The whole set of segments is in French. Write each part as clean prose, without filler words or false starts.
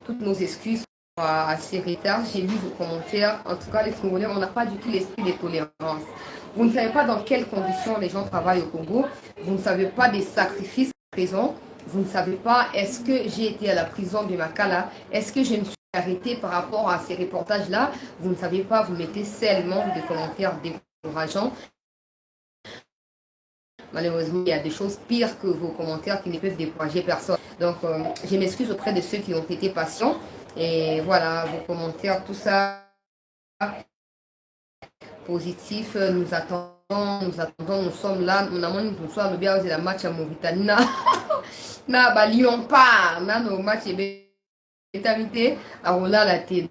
toutes nos excuses à ces retards. J'ai lu vos commentaires. En tout cas, les Congolais, on n'a pas du tout l'esprit de tolérance. Vous ne savez pas dans quelles conditions les gens travaillent au Congo. Vous ne savez pas des sacrifices présents. Vous ne savez pas, est-ce que j'ai été à la prison de Makala? Est-ce que je me suis arrêté par rapport à ces reportages-là? Vous ne savez pas, vous mettez seulement des commentaires décourageants. Malheureusement, il y a des choses pires que vos commentaires qui ne peuvent décourager personne. Donc, je m'excuse auprès de ceux qui ont été patients. Et voilà, vos commentaires, tout ça, positif, nous attendons, nous sommes là. Nous sommes bien la match à Mauritanie. Na ba Lyon pas, na no match et bétamité, alors là la télé.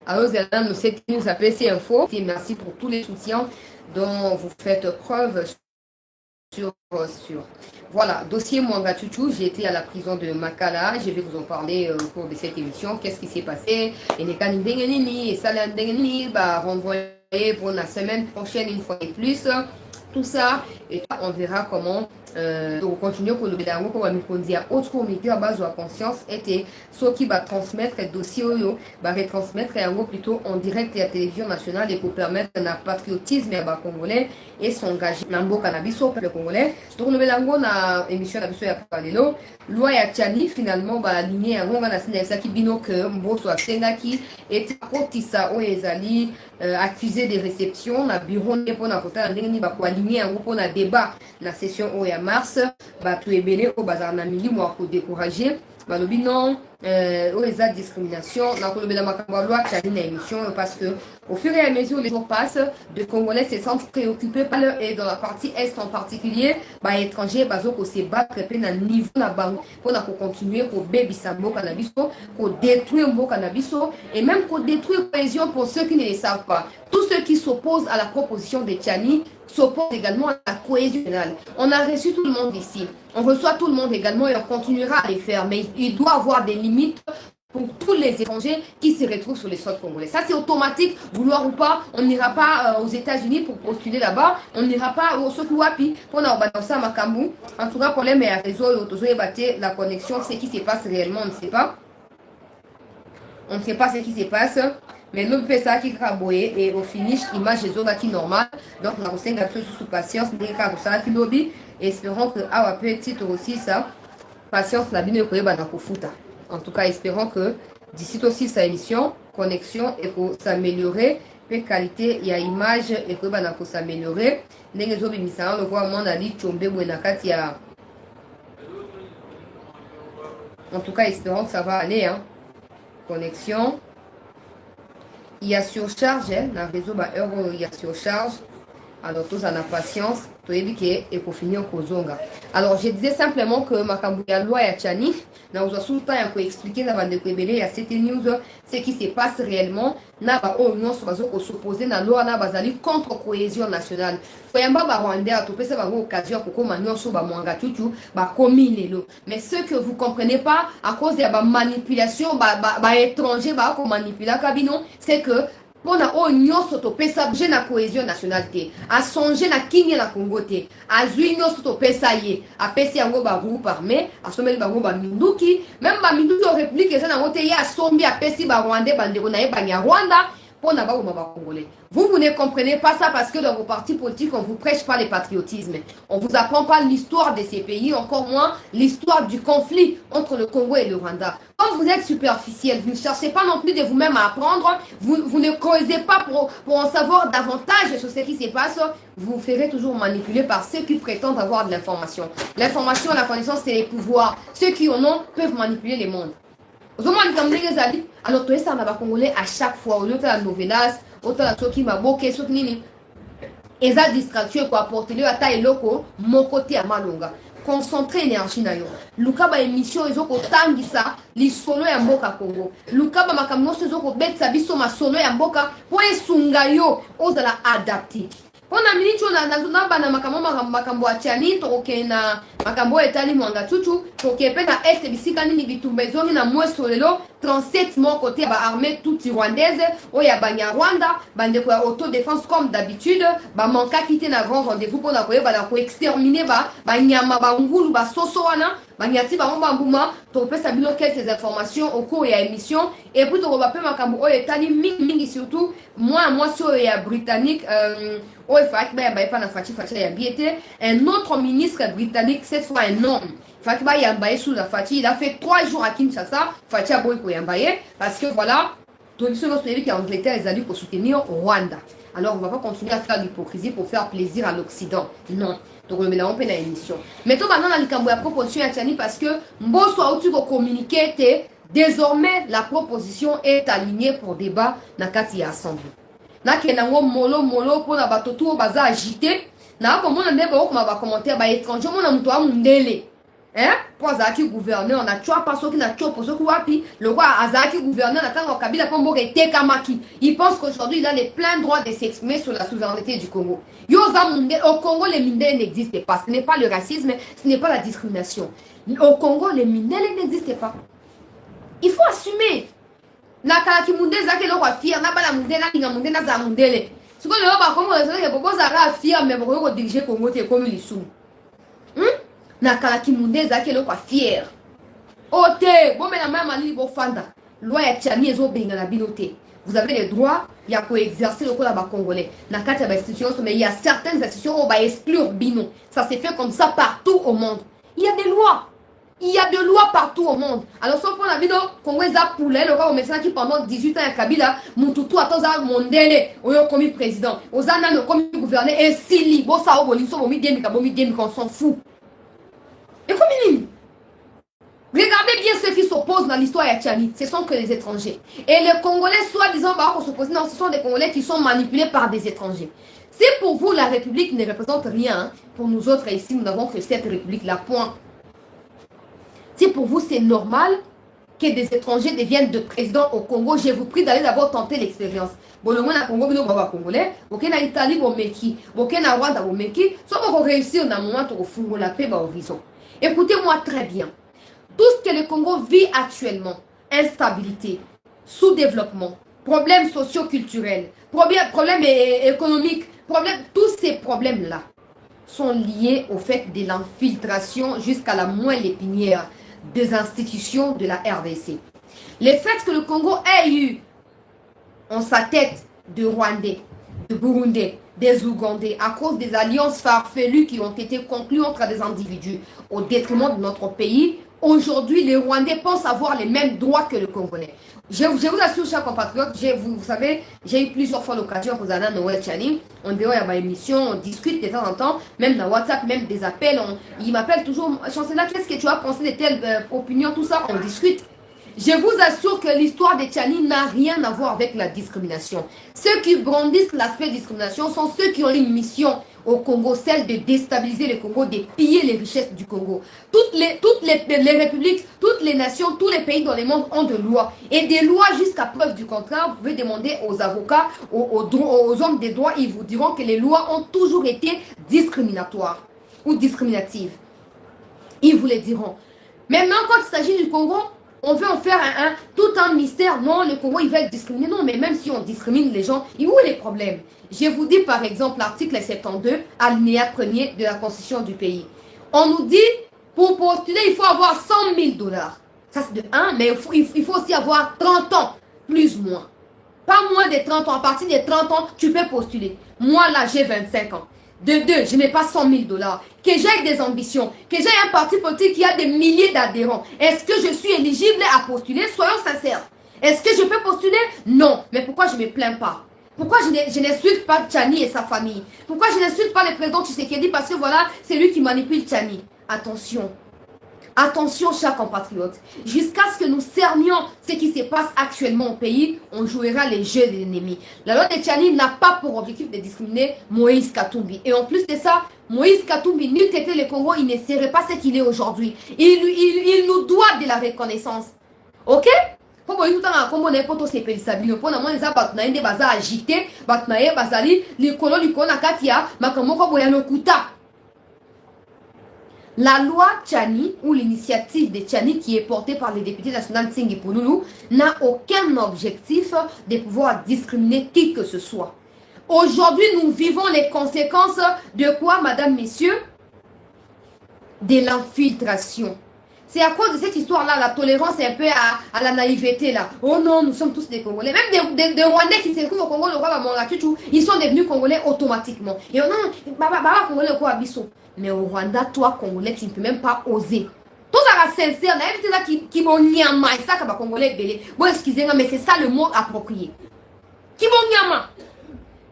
Alors, nous appelle CInfo. Et merci pour tous les soutiens dont vous faites preuve sur. Voilà, dossier Mwanga Chuchu, j'ai été à la prison de Makala, je vais vous en parler au cours de cette émission. Qu'est-ce qui s'est passé? Et les Kanindengeni et Salandengeni, renvoyé pour la semaine prochaine une fois de plus. Tout ça, et on verra comment continuer pour le bédango pour me dire autre comité à base de la conscience était ce qui va transmettre le dossier va retransmettre plutôt en direct à la télévision nationale et pour permettre un patriotisme à congolais et s'engager dans le cannabis au peuple congolais. Donc le bédango na émission d'abord ya parlelo loi ya Tchani finalement va aligner un rond na sinesa qui bino que mboso asenga qui était kotisa o ezali accusé de réception na bureau ne pona kota ndenge ba ko aligner un groupe na débat la session o ya mars tu ebele au bazar na mili moi pour décourager balobi non les discrimination na ko lobela makambo loi Tchani na émission parce que au fur et à mesure les jours passent de Congolais se sentent préoccupés par leur et dans la partie est en particulier étrangers bazo ko se battre pe na niveau na bango pour na ko continuer pour bebisa mboka na biso ko détruire mboka na biso et même ko détruire cohésion pour ceux qui ne le savent pas. Tous ceux qui s'opposent à la proposition de Tchani s'opposent également à la cohésion nationale. On a reçu tout le monde ici. On reçoit tout le monde également et on continuera à les faire. Mais il doit avoir des limites pour tous les étrangers qui se retrouvent sur les sols congolais. Ça, c'est automatique, vouloir ou pas. On n'ira pas aux États-Unis pour postuler là-bas. On n'ira pas au Sokuwapi pour n'abalancer à Makambu. En tout cas, le problème est à réseau et la connexion, ce qui se passe réellement, on ne sait pas. On ne sait pas ce qui se passe. Mais nous faisons ça qui est et au finish, image des autres qui est normale. Donc, nous avons sous patience, nous avons ça qui lobby. Espérons que, ah, petit aussi ça, patience, la bine en tout cas, espérons que d'ici aussi sa émission, connexion et pour s'améliorer, puis qualité, il y a image et que pour s'améliorer. Les autres émissions, on le voit, mon ali, Tchombe, Bouenakatia. En tout cas, espérons que ça va aller. Hein. Connexion. Il y a surcharge, hein, dans le réseau, il y a surcharge. Alors, tous en a patience, et pour finir au Zonga. Alors, je disais simplement que Makambuya loi ya Tchani, nous avons tout le temps expliqué avant de il y a cette news, ce qui se passe réellement. N'a pas union s'opposer na loi na bazali contre cohésion nationale. Foyamba ba Rwandais a topé ça occasion pour comme union so ba Mwanga Chuchu ba komi lelo. Mais ce que vous comprenez pas à cause de la manipulation ba étranger ba ko manipula kabino, c'est que pour na union s'otopesa bje na cohésion nationale te a songer na kinye na Congo te a union s'otopesa ye a pesi yango ba groupe armé a someli ba groupe ba minduki même ba minduki au république eza na ngote ye a sombi a pesi ba Rwandais bandeko na ye ba Rwanda pour na ba Congolais. Vous ne comprenez pas ça parce que dans vos partis politiques, on ne vous prêche pas le patriotisme. On ne vous apprend pas l'histoire de ces pays, encore moins l'histoire du conflit entre le Congo et le Rwanda. Quand vous êtes superficiel, vous ne cherchez pas non plus de vous-même à apprendre, vous ne creusez pas pour en savoir davantage sur ce qui se passe, vous vous ferez toujours manipuler par ceux qui prétendent avoir de l'information. L'information, la connaissance, c'est les pouvoirs. Ceux qui en ont peuvent manipuler le monde. Alors, tout ça, on va Congolais à chaque fois, au lieu de la novelas, autant la chose qui m'a boqué, ce qui et ça distraction pour apporter le ata eloko mon côté à malonga concentrer énergie na yo luka ba émission ezoko tangisa li solo ya mboka Congo luka ba makambo ezoko betsa biso ma solo ya mboka po esunga yo ozala adapté pona minicho na bana makambo ya Tchani toke na makambo etali Mwanga Chuchu toke pe na est bisika nini bitumbezongi na mweso lelo 37 mon côté ba armée toute rwandaise oya banya Rwanda bande ko autodéfense comme d'habitude ba manka quitter na grand rendez-vous pour na ko exterminer ba nyama ba ngulu ba soso wana Banyati Bambouma, tu peux savoir quelques informations au cours de l'émission. Et puis tu vas faire Makambo, Etani, Ming, surtout, moi, sur les Britanniques, un autre ministre britannique, cette fois un homme. Fakiba Yambaye sous la Fati, il a fait 3 jours à Kinshasa, Fati a boyko Yambaye, parce que voilà, tout le monde qui a Angleterre les alliés pour soutenir Rwanda. Alors on ne va pas continuer à faire l'hypocrisie pour faire plaisir à l'Occident. Non. Donc on met la émission. Mettons maintenant la proposition à Tchani parce que Mbosso a aussi communiqué, désormais la proposition est alignée pour débat dans la Assemblée. Na kenango molo pour la batoto baza agité. Na comme on a des commentaires ba étranger on a muto mundele. Hein? Pour Azaki gouverneur, on a tué pas ceux qui n'a tué pour ceux qui wapi. Le roi Azaki gouverneur n'a qu'un Kabila Pombo et Tekamaki. Il pense qu'aujourd'hui il a les pleins droits de s'exprimer sur la souveraineté du Congo. Au Congo, les Mindele n'existent pas. Ce n'est pas le racisme, ce n'est pas la discrimination. Au Congo, les Mindele n'existent pas. Il faut assumer. Nakalaki Mundele Zaki le roi fier, n'a pas la Mundele, n'a Mundele, n'a Mundele. Ce que le roi Congo, c'est que Zara fier, mais pour diriger Congo, c'est comme les sous. Nakalaki Mundele Zaki le roi fier. Ote, bon, mais la même année, bon, Fanda. Loi et Tchani, ils ont bien la binoté. Vous avez les droits, il y a pour exercer le là-bas congolais. Dans quatre institutions, mais il y a certaines institutions où on va exclure Bino. Ça s'est fait comme ça partout au monde. Il y a des lois. Il y a des lois partout au monde. Alors, sauf qu'on a vu, Congo, ils ont poulet, le roi au médecin qui pendant 18 ans, à Kabila, Moutoutou, à Toza, Mondele, au commis président, aux Anan, au commis gouverneur, et Sili, Bossa, Boliso, Bomi, Demi, on s'en fout. Et comme regardez bien ceux qui s'opposent dans l'histoire à Tchani, ce sont que les étrangers. Et les Congolais, soi-disant, qu'on s'oppose, non, ce sont des Congolais qui sont manipulés par des étrangers. Si pour vous, la République ne représente rien, pour nous autres ici, nous n'avons que cette République-là, point. Si pour vous, c'est normal que des étrangers deviennent de président au Congo, je vous prie d'aller d'abord tenter l'expérience. Bon, le monde à Congo, nous sommes Congolais, ok, na Italie, bon, Meki, ok, na Rwanda, bon, Meki, soit on réussir dans un moment où on la paix, horizon. Écoutez-moi très bien. Tout ce que le Congo vit actuellement, instabilité, sous-développement, problèmes socio-culturels, problèmes économiques, tous ces problèmes-là sont liés au fait de l'infiltration jusqu'à la moelle épinière des institutions de la RDC. Le fait que le Congo ait eu en sa tête de Rwandais, de Burundais, des Ougandais, à cause des alliances farfelues qui ont été conclues entre des individus au détriment de notre pays. Aujourd'hui, les Rwandais pensent avoir les mêmes droits que le Congolais. Je vous assure, chers compatriotes, vous savez, j'ai eu plusieurs fois l'occasion pour aller à Noël Channing. On dit, il y a ma émission, on discute de temps en temps, même dans WhatsApp, même des appels. Ils m'appellent toujours, Chancela, qu'est-ce que tu as pensé de telle opinion, tout ça, on discute. Je vous assure que l'histoire de Tchani n'a rien à voir avec la discrimination. Ceux qui brandissent l'aspect discrimination sont ceux qui ont une mission au Congo, celle de déstabiliser le Congo, de piller les richesses du Congo. Toutes les républiques, toutes les nations, tous les pays dans le monde ont des lois. Et des lois jusqu'à preuve du contraire. Vous pouvez demander aux avocats, aux hommes des droits, ils vous diront que les lois ont toujours été discriminatoires ou discriminatives. Ils vous le diront. Maintenant, quand il s'agit du Congo, on veut en faire tout un mystère. Non, le Congo, ils veulent discriminer. Non, mais même si on discrimine les gens, où est le problème? Je vous dis par exemple l'article 72, alinéa 1er de la Constitution du pays. On nous dit, pour postuler, il faut avoir 100 000 $. Ça, c'est de 1, mais il faut aussi avoir 30 ans, plus ou moins. Pas moins de 30 ans. À partir de 30 ans, tu peux postuler. Moi, là, j'ai 25 ans. De 2, je n'ai pas 100 000 $. Que j'ai des ambitions, que j'ai un parti politique qui a des milliers d'adhérents. Est-ce que je suis éligible à postuler? Soyons sincères. Est-ce que je peux postuler? Non. Mais pourquoi je ne me plains pas? Pourquoi je n'insulte pas Tchani et sa famille? Pourquoi je n'insulte pas le président Tshisekedi? Parce que voilà, c'est lui qui manipule Tchani. Attention. Attention, chers compatriotes. Jusqu'à ce que nous cernions ce qui se passe actuellement au pays, on jouera les jeux de l'ennemi. La loi de Tchani n'a pas pour objectif de discriminer Moïse Katumbi. Et en plus de ça, Moïse Katumbi, n'eût été le Congo, il ne serait pas ce qu'il est aujourd'hui. Il nous doit de la reconnaissance. Ok? Pour nous, comme on est pour tous ces pays stabilisés, pour nous, les abattements, des bazars agités, battements, bazali, les colons, les colons, Katia, Makamoko, Boyano, Kuta. La loi Tchani, ou l'initiative de Tchani qui est portée par les députés nationaux Tsingi Pouloulou, n'a aucun objectif de pouvoir discriminer qui que ce soit. Aujourd'hui, nous vivons les conséquences de quoi, madame, messieurs? De l'infiltration. C'est à cause de cette histoire-là, la tolérance est un peu à la naïveté là. Oh non, nous sommes tous des Congolais. Même des Rwandais qui se trouvent au Congo, le roi Mamongatutu, ils sont devenus Congolais automatiquement. Et on a Congolais quoi Abisso. Mais au Rwanda, toi Congolais, tu ne peux même pas oser. Tout ça va sincère, là, là qui vont nyama, et ça, que Congolais belé. Bon, excusez-moi, mais c'est ça le mot approprié. Qui vont nyama.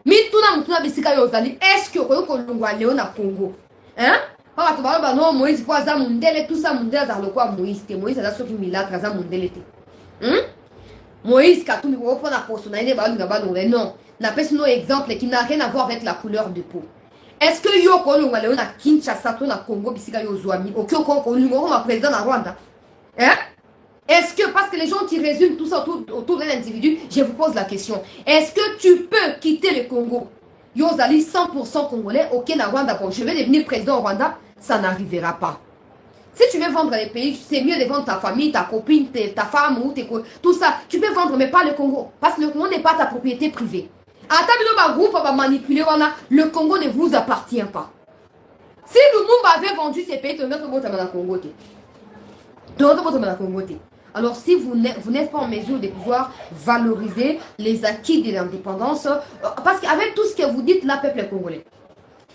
Mais tout le monde, est-ce que vous avez un Congo? Hein? Non, Moïse, quoi, ça, Mundele, tout ça, Mundele, ça, le quoi, Moïse, Moïse, ça, ce qui m'y l'a, ça, Mundele. Moïse, quand tu me reprends la personnalité, non. N'a pas un exemple qui n'a rien à voir avec la couleur de peau. Est-ce que yo ko lunga leo na Kinshasa to na Congo bisika yo zwami o kyo ko lunga ma président na Rwanda? Hein? Est-ce que parce que les gens qui résument tout ça autour d'un individu, je vous pose la question. Est-ce que tu peux quitter le Congo? Yo zali 100% congolais, OK na Rwanda, bon, je vais devenir président au Rwanda, ça n'arrivera pas. Si tu veux vendre les pays, c'est mieux de vendre ta famille, ta copine, ta femme ou tout ça. Tu peux vendre, mais pas le Congo. Parce que le Congo n'est pas ta propriété privée. Le Congo ne vous appartient pas. Si le monde avait vendu ces pays, alors si vous n'êtes pas en mesure de pouvoir valoriser les acquis de l'indépendance, parce qu'avec tout ce que vous dites là, peuple congolais,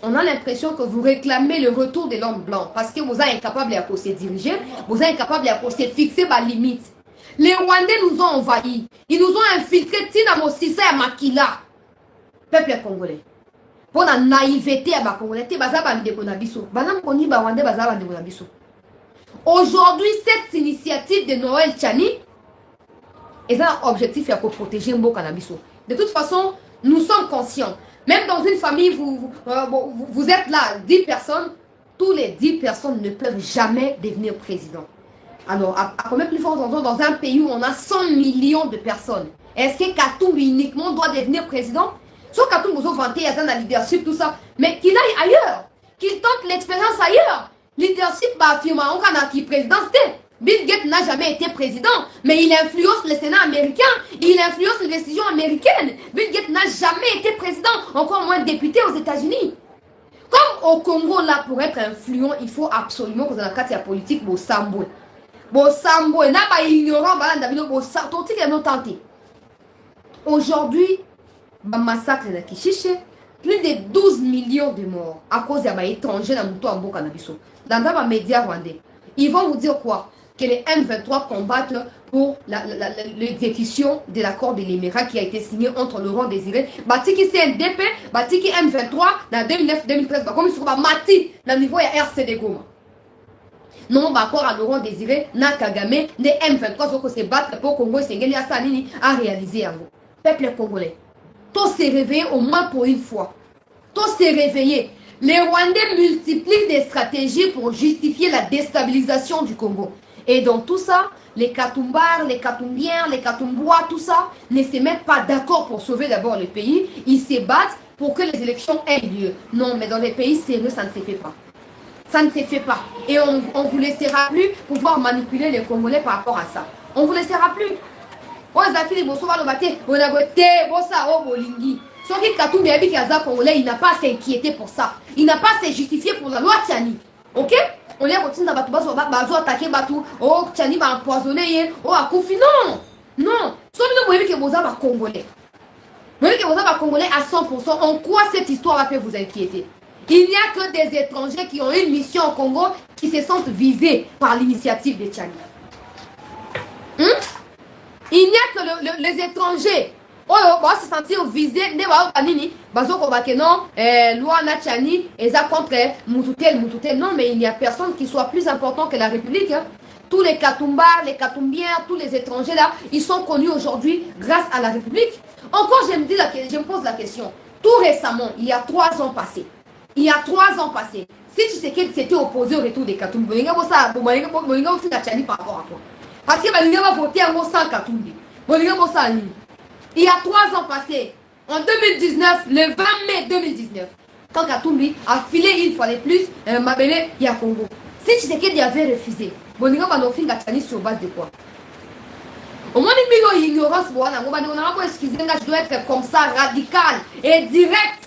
on a l'impression que vous réclamez le retour de l'homme blanc, parce que vous êtes incapable de se diriger, vous êtes incapable de se fixer ma limite. Les Rwandais nous ont envahis, ils nous ont infiltrés, Tina Mossissa et Makila. Peuple congolais. Pour la naïveté à ma congolais, aujourd'hui, cette initiative de Noël Tchani est un objectif pour protéger Mbo Canabiso. De toute façon, nous sommes conscients. Même dans une famille, vous êtes là, 10 personnes, tous les 10 personnes ne peuvent jamais devenir président. Alors, à combien plus fort dans un pays où on a 100 millions de personnes, est-ce que Katumbi uniquement doit devenir président? Sauf qu'à tout le monde vanté, il y a un leadership, tout ça. Mais qu'il aille ailleurs. Qu'il tente l'expérience ailleurs. Leadership, bah, firma, on a qui présidence. Bill Gates n'a jamais été président, mais il influence le Sénat américain. Il influence les décisions américaines. Bill Gates n'a jamais été président, encore moins député aux États-Unis. Comme au Congo, là, pour être influent, il faut absolument que dans la carte politique, bon sambo. Bon sambo, n'a pas ignorant, bah, bon sambo, tout est non tenté. Aujourd'hui, massacre de Kishiche, plus de 12 millions de morts à cause des étrangers dans le Mboka Nabiso. Dans les médias rwandais, ils vont vous dire quoi? Que les M23 combattent pour l'exécution de l'accord de l'Émirat qui a été signé entre Laurent Désiré, Batiki CNDP, Batiki M23 dans 2009-2013, comme sur Mati, dans le niveau de RCD Goma. Non, accord à Laurent Désiré, na Kagame, les M23 qui se battent pour Congo Sengeli Assanini à réaliser en vous. Peuple congolais. Tous s'est réveillé au moins pour une fois. Tous s'est réveillé. Les Rwandais multiplient des stratégies pour justifier la déstabilisation du Congo. Et dans tout ça, les Katumbars, les Katumbiens, les Katumbois, tout ça, ne se mettent pas d'accord pour sauver d'abord le pays. Ils se battent pour que les élections aient lieu. Non, mais dans les pays sérieux, ça ne se fait pas. Ça ne se fait pas. Et on ne vous laissera plus pouvoir manipuler les Congolais par rapport à ça. On ne vous laissera plus. Il n'a pas à s'inquiéter pour ça. Il n'a pas à se justifier pour la loi Tchani. Ok? On les retient dans Batou, attaquer Batou. Oh, Tchani va empoisonner. Oh, à Koufi. Non! Non! Sauf que vous voyez que vous avez Congolais. Vous voyez que vous avez Congolais à 100%. En quoi cette histoire peut vous inquiéter? Il n'y a que des étrangers qui ont une mission au Congo qui se sentent visés par l'initiative de Tchani. Il n'y a que les étrangers. Oh, on va se sentir visés. Non, loi Natchani, et ça contre Moutoutel. Non, mais il n'y a personne qui soit plus important que la République. Hein. Tous les Katumbars, les Katumbiens, tous les étrangers là, ils sont connus aujourd'hui grâce à la République. Encore, je me pose la question. Tout récemment, il y a 3 ans passés. Si tu sais qu'il s'était opposé au retour des Katumbi, par rapport à quoi? Parce que Balinga va voter en mot sans Katumbi. Il y a 3 ans passés, en 2019, le 20 mai 2019, quand Katumbi a filé une fois de plus Mabele Yakongo. Si tu sais qu'il avait refusé, Bolinga va nous faire Gatani sur base de quoi? Au moins, il y a une ignorance, je dois être comme ça, radical et direct.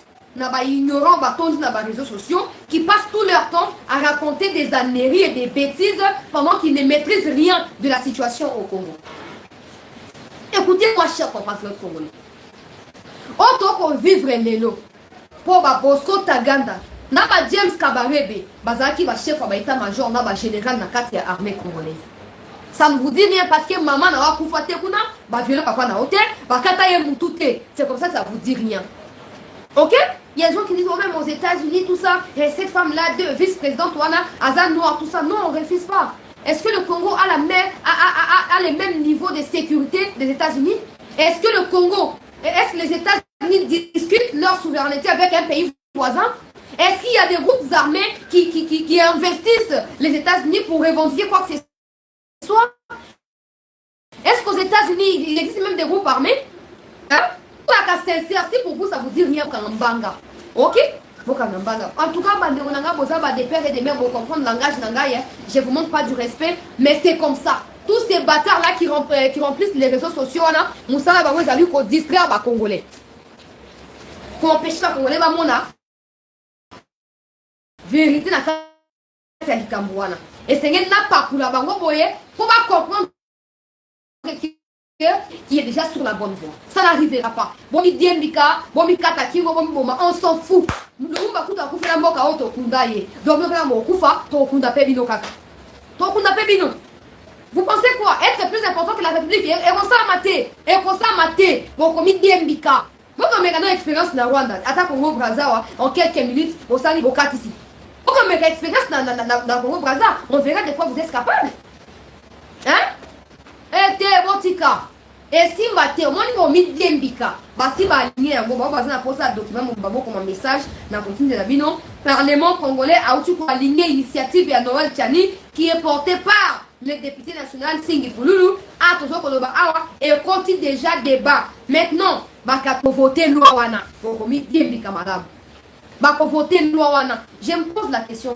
Ignorant, dans les réseaux sociaux, qui passent tout leur temps à raconter des âneries et des bêtises pendant qu'ils ne maîtrisent rien de la situation au Congo. Écoutez-moi, chers compatriotes congolais. Autant qu'on vivre l'élo, pour Bosco Taganda, Naba James Kabarebe, Bazaki va chef de l'état-major, Naba général na kati ya armée congolaise. Ça ne vous dit rien parce que maman n'a pas koufa tekuna, ba violé papa na hôtel, ba kata ye mutute. C'est comme ça que ça vous dit rien. Ok? Il y a des gens qui disent, oh même aux États-Unis, tout ça, et cette femme-là, vice-présidente, Azan Noir, tout ça. Non, on ne refuse pas. Est-ce que le Congo a les mêmes niveaux de sécurité des États-Unis? Est-ce que le Congo, est-ce que les États-Unis discutent leur souveraineté avec un pays voisin? Est-ce qu'il y a des groupes armés qui investissent les États-Unis pour revendiquer quoi que ce soit? Est-ce qu'aux États-Unis, il existe même des groupes armés? Hein? Sincère, si pour vous ça vous dit rien, Kangambanga. Ok? En tout cas, des pères et des mères vont comprendre le langage. Je ne vous montre pas du respect, mais c'est comme ça. Tous ces bâtards-là qui remplissent les réseaux sociaux, Moussa va vous distraire les Congolais. Pour empêcher les Congolais, vérité na kati ya likambo wana esengeli na pakula bango boye pour comprendre qui est déjà sur la bonne voie. Ça n'arrivera pas. Bomi diembika, bomi katakingo, bomi boma, on s'en fout. Nous kuta kufela mboka auto kundaye. Donc nous avons kufa to kunda pebino kaka. To kunda pebino. Vous pensez quoi? Être plus important que la République et on s'en maté. Et on s'en maté. Bon komi diembika. Votre mécano expérience na Rwanda, attaque Congo Brazza en quelques minutes, au sali bokat ici. Votre mécano expérience na Congo Brazza, on verra de quoi vous êtes capable. Hein? Et botika. Et si maté, au moins on mit diembika. Basi ba aligné yango, ba bazana poser un document babo comme message na continue de la vie non. Parlement congolais a aussi pour aligner l'initiative à Noël Tchani qui est portée par le député national Singi Pouloulou à Tozo Koloba Awa et continue déjà débat. Maintenant, baka voter loi wana. Pour mi diembika madame. Baka voter loi wana. Je me pose la question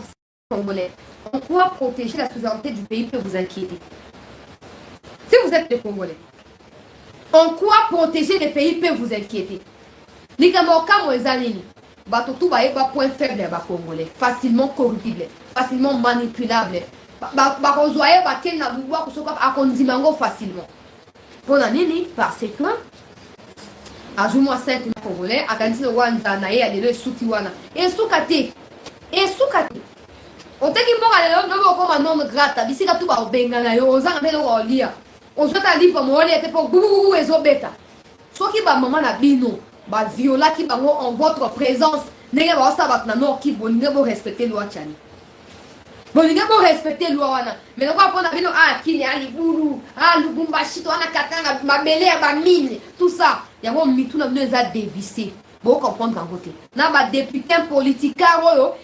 congolais. En quoi protéger la souveraineté du pays peut vous inquiéter? Si vous êtes des Congolais, en quoi protéger les pays peut vous inquiéter? Point faible Congolais, facilement corruptible, facilement manipulable. Facilement. Parce que ajoute-moi 5 Congolais, à Kanti Wanzana et à des Soukiwana. Et Soukate. Et Soukate. On t'a dit que un homme grata, d'ici là tout va au Bengana, aux Anglais, lire. On se dit pour moi, il était pour vous et Zobeta. Soit qui va maman la bino, va viola qui va en votre présence, n'est pas ça va non qui vous respecter loi Tchani. Bon, il faut respecter loi. Mais on va prendre la bino, qui n'est à l'Iboulou, Lubumba, Chitoana, Katanga, ma belle ma mine, tout ça. Il y a un mitou qui nous a dévissé. Vous comprenez d'un côté. N'a pas député politique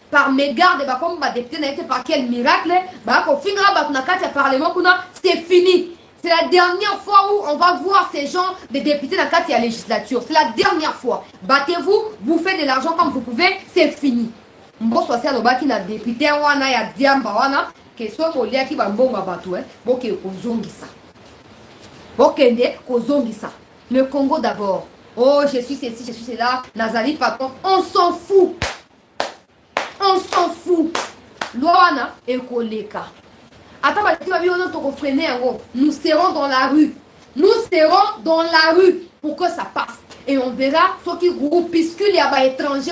par mégarde, comme député n'a été par quel miracle, quand finira le parlement, c'est fini. C'est la dernière fois où on va voir ces gens, des députés dans la législature. C'est la dernière fois. Battez-vous, bouffez de l'argent comme vous pouvez, c'est fini. Mbo social au baki na député wana ya diamba wana que soit molia qui va mbonga batu boke kozongisa. Bokende kozongisa. Le Congo d'abord. Oh, je suis ceci, je suis cela. Nazali patron, on s'en fout. On s'en fout. Loana et koleka. Nous serons dans la rue. Nous serons dans la rue pour que ça passe. Et on verra ceux qui groupuscules et étrangers,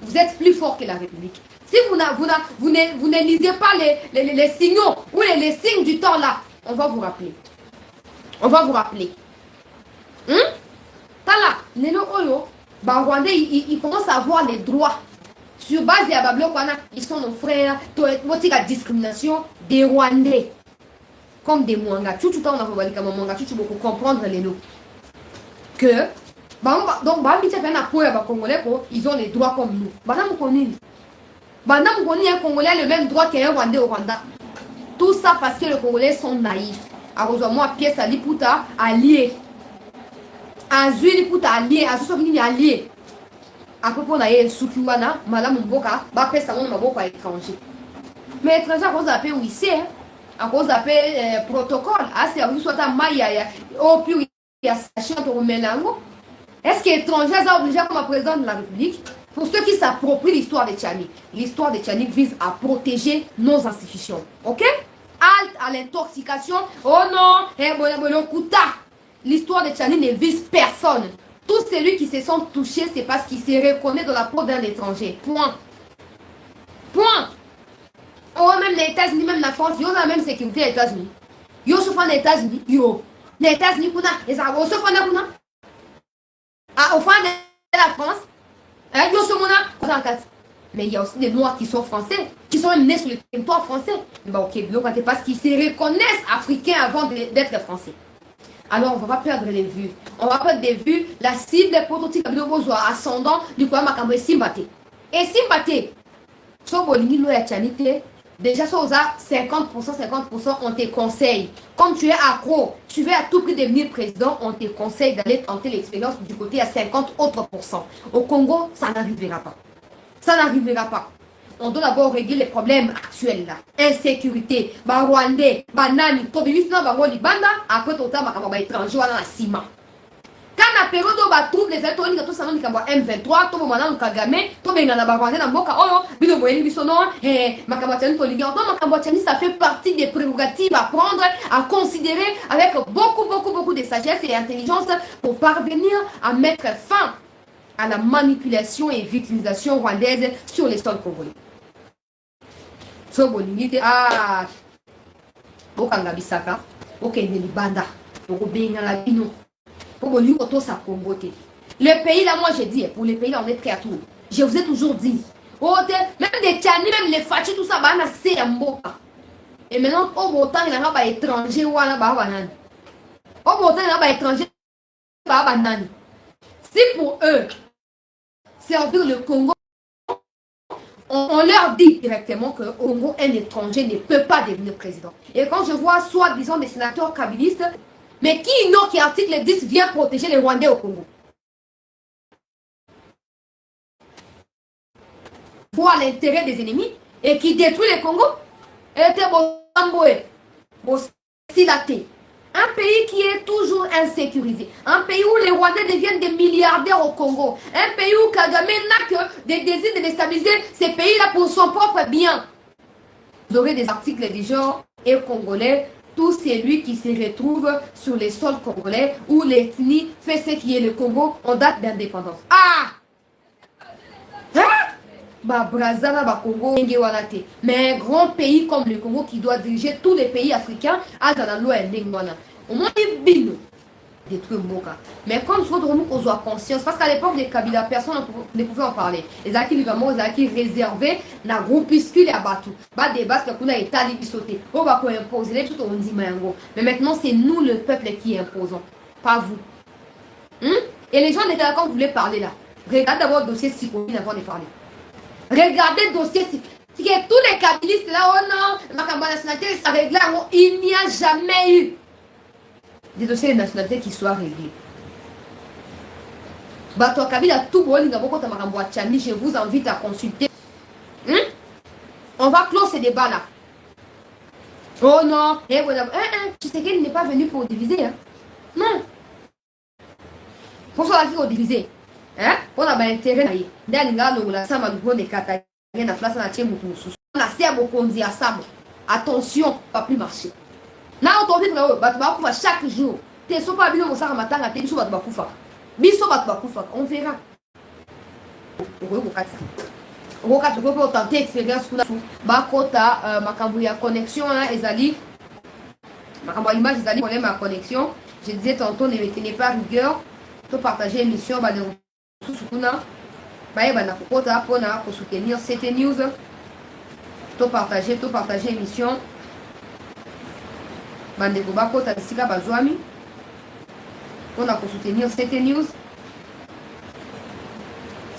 vous êtes plus fort que la République. Si vous ne lisez pas les signaux ou les signes du temps là, on va vous rappeler. On va vous rappeler. Tala, les Rwandais, ils commencent à avoir les droits. Sur base de Bablo, ils sont nos frères. La discrimination des Rwandais. Comme des Mwanga. Tout le temps, on a voulu beaucoup comprendre les noms. Que, donc, ils ont les droits comme nous. Un Congolais a le même droit qu'un Rwandais au Rwanda. Tout ça parce que les Congolais sont naïfs. Alors, moi, pièce à Liputa, allié. Azui Liputa, allié. Azui allié. À propos de Soukiwana, Madame Mboka, Bapé Salon Maboka étranger. Mais étranger, à cause d'appel oui, c'est à cause d'appel protocole. Ah, c'est à vous soit à Maya, au plus il y a sachant au Mélango. Est-ce que l'étranger est obligé comme président de la République? Pour ceux qui s'approprient l'histoire de Tchani, l'histoire de Tchani vise à protéger nos institutions. Ok? Halte à l'intoxication. Oh non, l'histoire de Tchani ne vise personne. Tous celui qui se sont touchés, c'est parce qu'ils se reconnaissent dans la peau d'un étranger. Point. Point. Oh, même les États-Unis, même la France, ils ont la même sécurité aux États-Unis. Ils sont les États-Unis. Les États-Unis, ils sont kuna. Ah, au fond de la France, mais il y a aussi des Noirs qui sont français, qui sont nés sur le territoire français. Bah, ok, donc parce qu'ils se reconnaissent africains avant d'être français. Alors, on ne va pas perdre les vues. On va perdre des vues. La cible des prototypes de besoin ascendant du quoi Makambo est Simbate. Et Simbate, sur Bolini, déjà, sur 50%, on te conseille. Comme tu es accro, tu veux à tout prix devenir président, on te conseille d'aller tenter l'expérience du côté à 50 autres %. Au Congo, ça n'arrivera pas. Ça n'arrivera pas. On doit d'abord régler les problèmes actuels là. Insécurité, Rwandais, Banani, Tobibisna, Banda, après tout ça, étranger, dans la ciment. Quand la période où on trouve les étoiles, tout ça, on M23, tout le monde Kagame, tout le monde Rwandais, dans Boka, oh, Bido Boyeli Bisono, Makambatiani, Makambatiani, ça fait partie des prérogatives à prendre, à considérer avec beaucoup de sagesse et intelligence pour parvenir à mettre fin à la manipulation et victimisation rwandaise sur les sols congolais. Ah, Bokanga Bisaka, Okende Banda, Obenga la Bino, le pays là, moi je dis, pour les pays là, on est prêt à tout. Je vous ai toujours dit, même des Tchani, même les Fachi, tout ça, c'est un Mboka. Et maintenant, au beau temps, il y a un étranger, au beau temps, il y a un étranger, si pour eux, servir le Congo, on leur dit directement que Congo, un étranger ne peut pas devenir président. Et quand je vois soi-disant des sénateurs kabylistes, mais qui ignore qu'article 10 vient protéger les Rwandais au Congo? Pour l'intérêt des ennemis et qui détruit le Congo? Un pays qui est toujours insécurisé. Un pays où les Rwandais deviennent des milliardaires au Congo. Un pays où Kagame n'a que des désirs de déstabiliser ces pays-là pour son propre bien. Vous aurez des articles du genre et congolais, tout celui qui se retrouve sur les sols congolais où l'ethnie fait ce qui est le Congo en date d'indépendance. Ah! Congo, mais un grand pays comme le Congo qui doit diriger tous les pays africains a dans la loi au moins il détruire Mboka. Mais comme je veux qu'on soit conscience, parce qu'à l'époque des Kabila, personne ne pouvait en parler. Les acquis vraiment les acquis réservés, na groupuscule à Batou. Bas débat que kuna état libi sauté. On va imposer tout on dit mango. Mais maintenant c'est nous le peuple qui imposons, pas vous. Et les gens n'étaient là quand vous voulez parler là. Regardez d'abord le dossier Sikoni avant de parler. Regardez le dossier Sikoni. Tous les kabylistes là, oh non, ma campagne nationalité, ça règle là, il n'y a jamais eu des dossiers de nationalité qui soient réglés. Bato Kabila, tout le monde, je vous invite à consulter. On va clore ce débat là. Oh non, tu sais qu'il n'est pas venu pour diviser. Hein? Non. Pour ça, il faut diviser. Hein? On a un intérêt. Attention, pas plus marcher. Là, on tombe chaque jour. T'es pas bien au Sahara matin, t'es sur votre bakoufa. Biso votre bakoufa, on verra. On va tenter expérience pour la Bakota, Makambouya connexion, Ezali. Makambouya image, Ezali, problème à connexion. Je disais tantôt, ne tenez pas rigueur. Tu partager l'émission, de Soukuna. Pour soutenir cette news. Tu partager l'émission. Bandeko bakota bisika bazwami on a soutenir cette news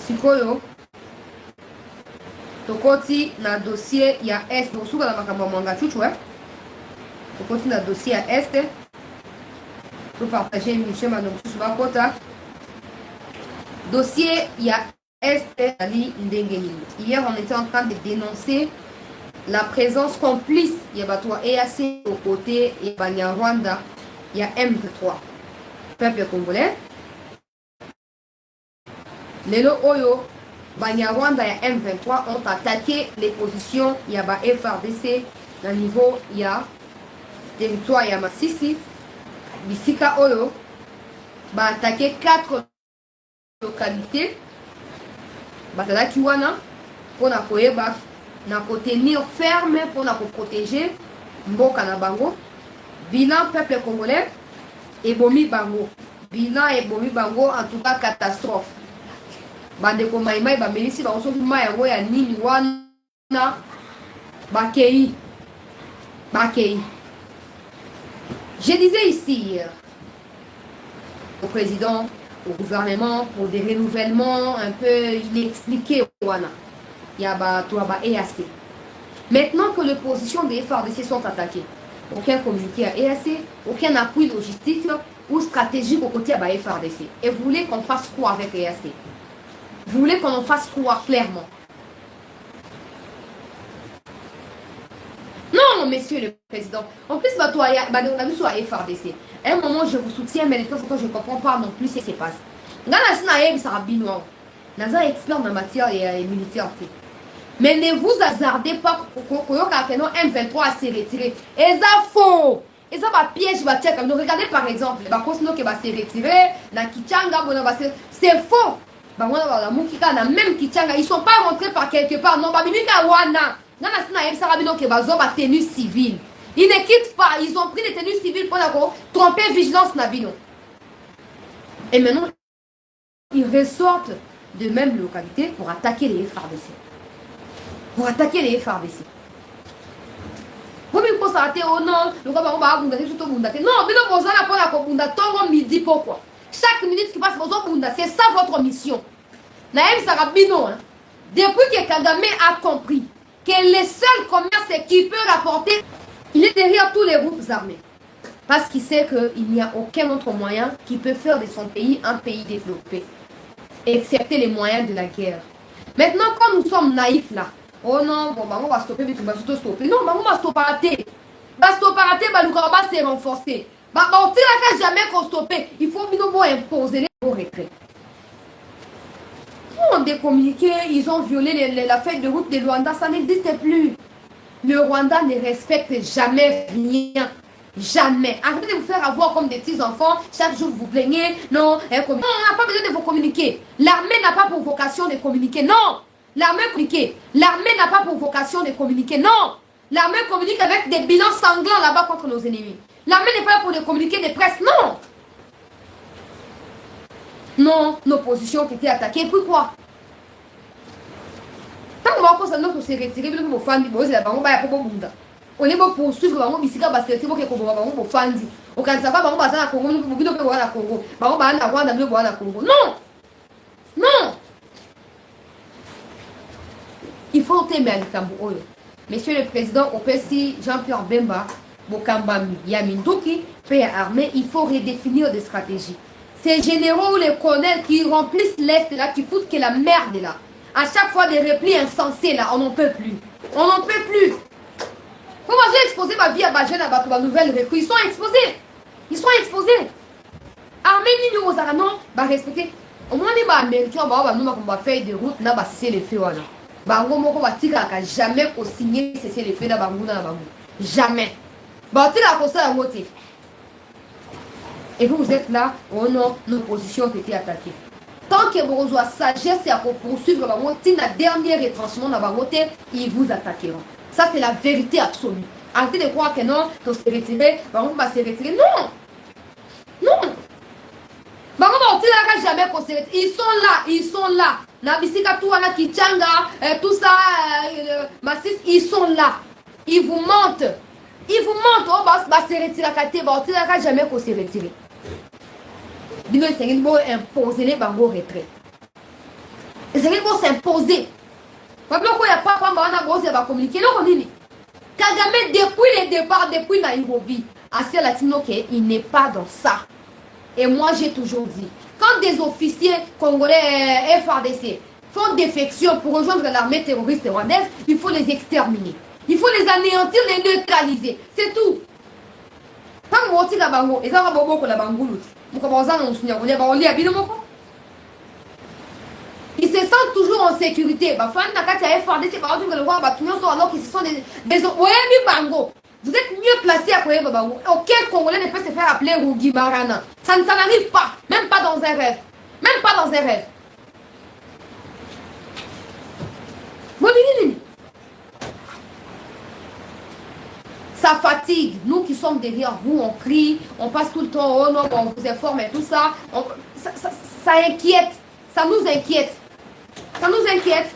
sikoyo tokoti na dossier ya est bosuka na makambo mwanga chuchu tokoti na dossier ya est pour partager émission madame chuchu bakota dossier ya est ali ndengeni. Hier on était en train de dénoncer la présence complice, il y a EAC au côté, il y a Rwanda, il y a M23. Peuple congolais. Lelo Oyo, Banyarwanda et M23 ont attaqué les positions. Il y a FRDC, au niveau, il y a territoire, il y a Massissi, Bisika Oyo, bah attaqué 4 localités. Batala Kiwana, pour tenir ferme, pour protéger Mboka na Bango, bilan peuple congolais, et Bomi Bango. Bilan et Bomi Bango, en tout cas catastrophe. Bandeko maïmaï, ba melisi, ba osofi ma yango ya nini wana, bakei. Je disais ici au président, au gouvernement, pour des renouvellements un peu inexpliqués. Il y a EAC. Maintenant que les positions des FARDC sont attaquées, aucun communiqué à EAC, aucun appui logistique ou stratégique au côté de FARDC. Et vous voulez qu'on fasse quoi avec EAC? Vous voulez qu'on en fasse quoi clairement? Non, monsieur le président. En plus, on a vu sur la FARDC. À un moment, je vous soutiens, mais de temps en temps, je ne comprends pas non plus ce qui se passe. Naza expert en matière militaire. Mais ne vous hasardez pas pour que M23 s'est retiré. Et ça faux. Et ça va piège. Regardez par exemple, qui va se retirer, c'est faux. Même Kichanga, ils ne sont pas rentrés par quelque part. Non, tenue civile. Ils ne quittent pas. Ils ont pris des tenues civiles pour tromper vigilance Nabino. Et maintenant, ils ressortent de même localité pour attaquer les FARDC. Pour attaquer les FARDC. Vous me posez oh non, le gars va tout non, midi pourquoi? Chaque minute qui passe, c'est ça votre mission. Depuis que Kagame a compris que le seul commerce qui peut rapporter, il est derrière tous les groupes armés. Parce qu'il sait qu'il n'y a aucun autre moyen qui peut faire de son pays un pays développé. Excepté les moyens de la guerre. Maintenant, quand nous sommes naïfs là, oh non, bon, on va stopper, mais tu vas stopper. Non, on va stopper. Nous va se renforcer. On ne jamais qu'on stopper. Il faut imposer les retraits. On décommuniqué, ils ont violé la feuille de route de Rwanda, ça n'existe plus. Le Rwanda ne respecte jamais rien. Jamais. Arrêtez de vous faire avoir comme des petits enfants. Chaque jour vous plaignez. Non, on n'a pas besoin de vous communiquer. L'armée n'a pas pour vocation de communiquer. Non. L'armée n'a pas pour vocation de communiquer. Non. L'armée communique avec des bilans sanglants là-bas contre nos ennemis. L'armée n'est pas là pour communiquer des presses. Non. Non, nos positions qui étaient attaquées. Pourquoi? Tant qu'on va se retirer, nous faire on est bon pour suivre les bisika baseti pour que Congo fandi. Au Canada, on va dans Congo, nous pouvons aller à Congo. On va à Congo. Non. Non. Il faut t'aimer à l'Ikambo. Monsieur le président, au PSI, Jean-Pierre Bemba, Bokambami, Yaminduki, paix armée, il faut redéfinir des stratégies. Ces généraux ou les colonels qui remplissent l'Est là, qui foutent que la merde là. À chaque fois des replis insensés là, on n'en peut plus. On n'en peut plus. Comment j'ai exposé ma vie à ma jeune à ma nouvelle recrue? Ils sont exposés. Ils sont exposés. Armée ni nous aux non, bah respecter. Au moins les Américains, nous va faire des routes, n'a pas cessé les feux là. Bah on va tirer jamais pour signer cesser les feux là, jamais. Bah tirer à ça à moitié. Et vous êtes là, oh non, nos positions ont été attaquées. Tant que vous avez sagesse et à poursuivre la dernière retranchement dans votre côté, ils vous attaqueront. Ça, c'est la vérité absolue. Arrêtez de croire que non, on se retirer, on va se retirer. Non! Non! On va jamais qu'on se retire. Ils sont là. Nabisika, tout Kichanga, tout ça, Massis, ils sont là. Ils vous mentent. On va se retirer. On va jamais qu'on se retire. Il faut imposer les bangos retraits. C'est qu'il faut s'imposer. Communiquer. Kagame, depuis le départ, depuis Nairobi, Asia Latino, il n'est pas dans ça. Et moi, j'ai toujours dit, quand des officiers congolais FARDC font défection pour rejoindre l'armée terroriste rwandaise, il faut les exterminer. Il faut les anéantir, les neutraliser. C'est tout. Ils se sentent toujours en sécurité. Bah, fan nakati a FRDC, par exemple, le voir, bah, tout le monde alors qu'ils sont des bango. Vous êtes mieux placé à Koye Babango. Aucun Congolais ne peut se faire appeler Rugi Barana. Ça n'arrive pas, même pas dans un rêve. Même pas dans un rêve. Ça fatigue. Nous qui sommes derrière vous, on crie, on passe tout le temps, oh non, on vous informe et tout ça. Ça inquiète. Ça nous inquiète. Ça nous inquiète.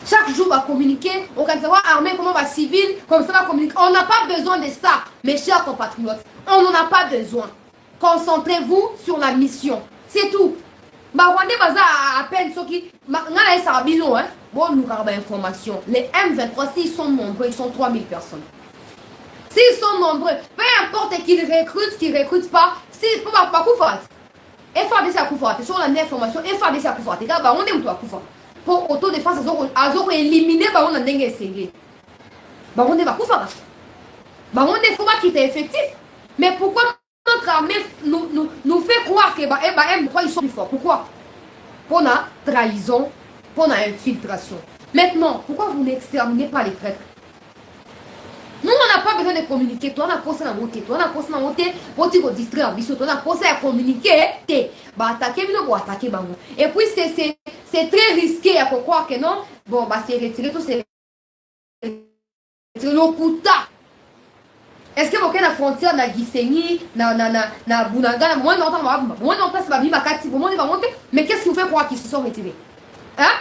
Chaque jour, on va communiquer. On va savoir armée, comment on va civil, comme ça on va communiquer. On n'a pas besoin de ça, mes chers compatriotes. On n'en a pas besoin. Concentrez-vous sur la mission. C'est tout. Bah, Rwandais, à peine ceux qui. Bon, nous avons information. Les M23, s'ils sont nombreux, ils sont 3000 personnes. S'ils sont nombreux, peu importe qu'ils recrutent pas, s'ils ne peuvent pas couper. FADC a couvert. C'est sur la information. FADC a couvert. Et là, on est où toi couvert. Pour autodéfense, ils ont éliminé, on a essayé. On est pas couvert. On est faut pas qu'il était effectif. Mais pourquoi notre armée nous fait croire que M3 ils sont plus forts? Pourquoi? Pour la trahison, pour la infiltration. Maintenant, pourquoi vous n'exterminez pas les traîtres? Nous, on n'a pas besoin de communiquer. Toi, on a posé la montée. Toi, on a posé la montée. Pour te distraire, toi, on a posé à communiquer. Attaquer, mais non, attaquer. Et puis, c'est très risqué à croire que non. Bon, c'est retiré tout, c'est le Kuta. Est-ce que vous avez la frontière na Gisenyi, na Bunagana, moi, non, pas ça, mais qu'est-ce qui vous fait croire qu'ils se sont retirés? Hein?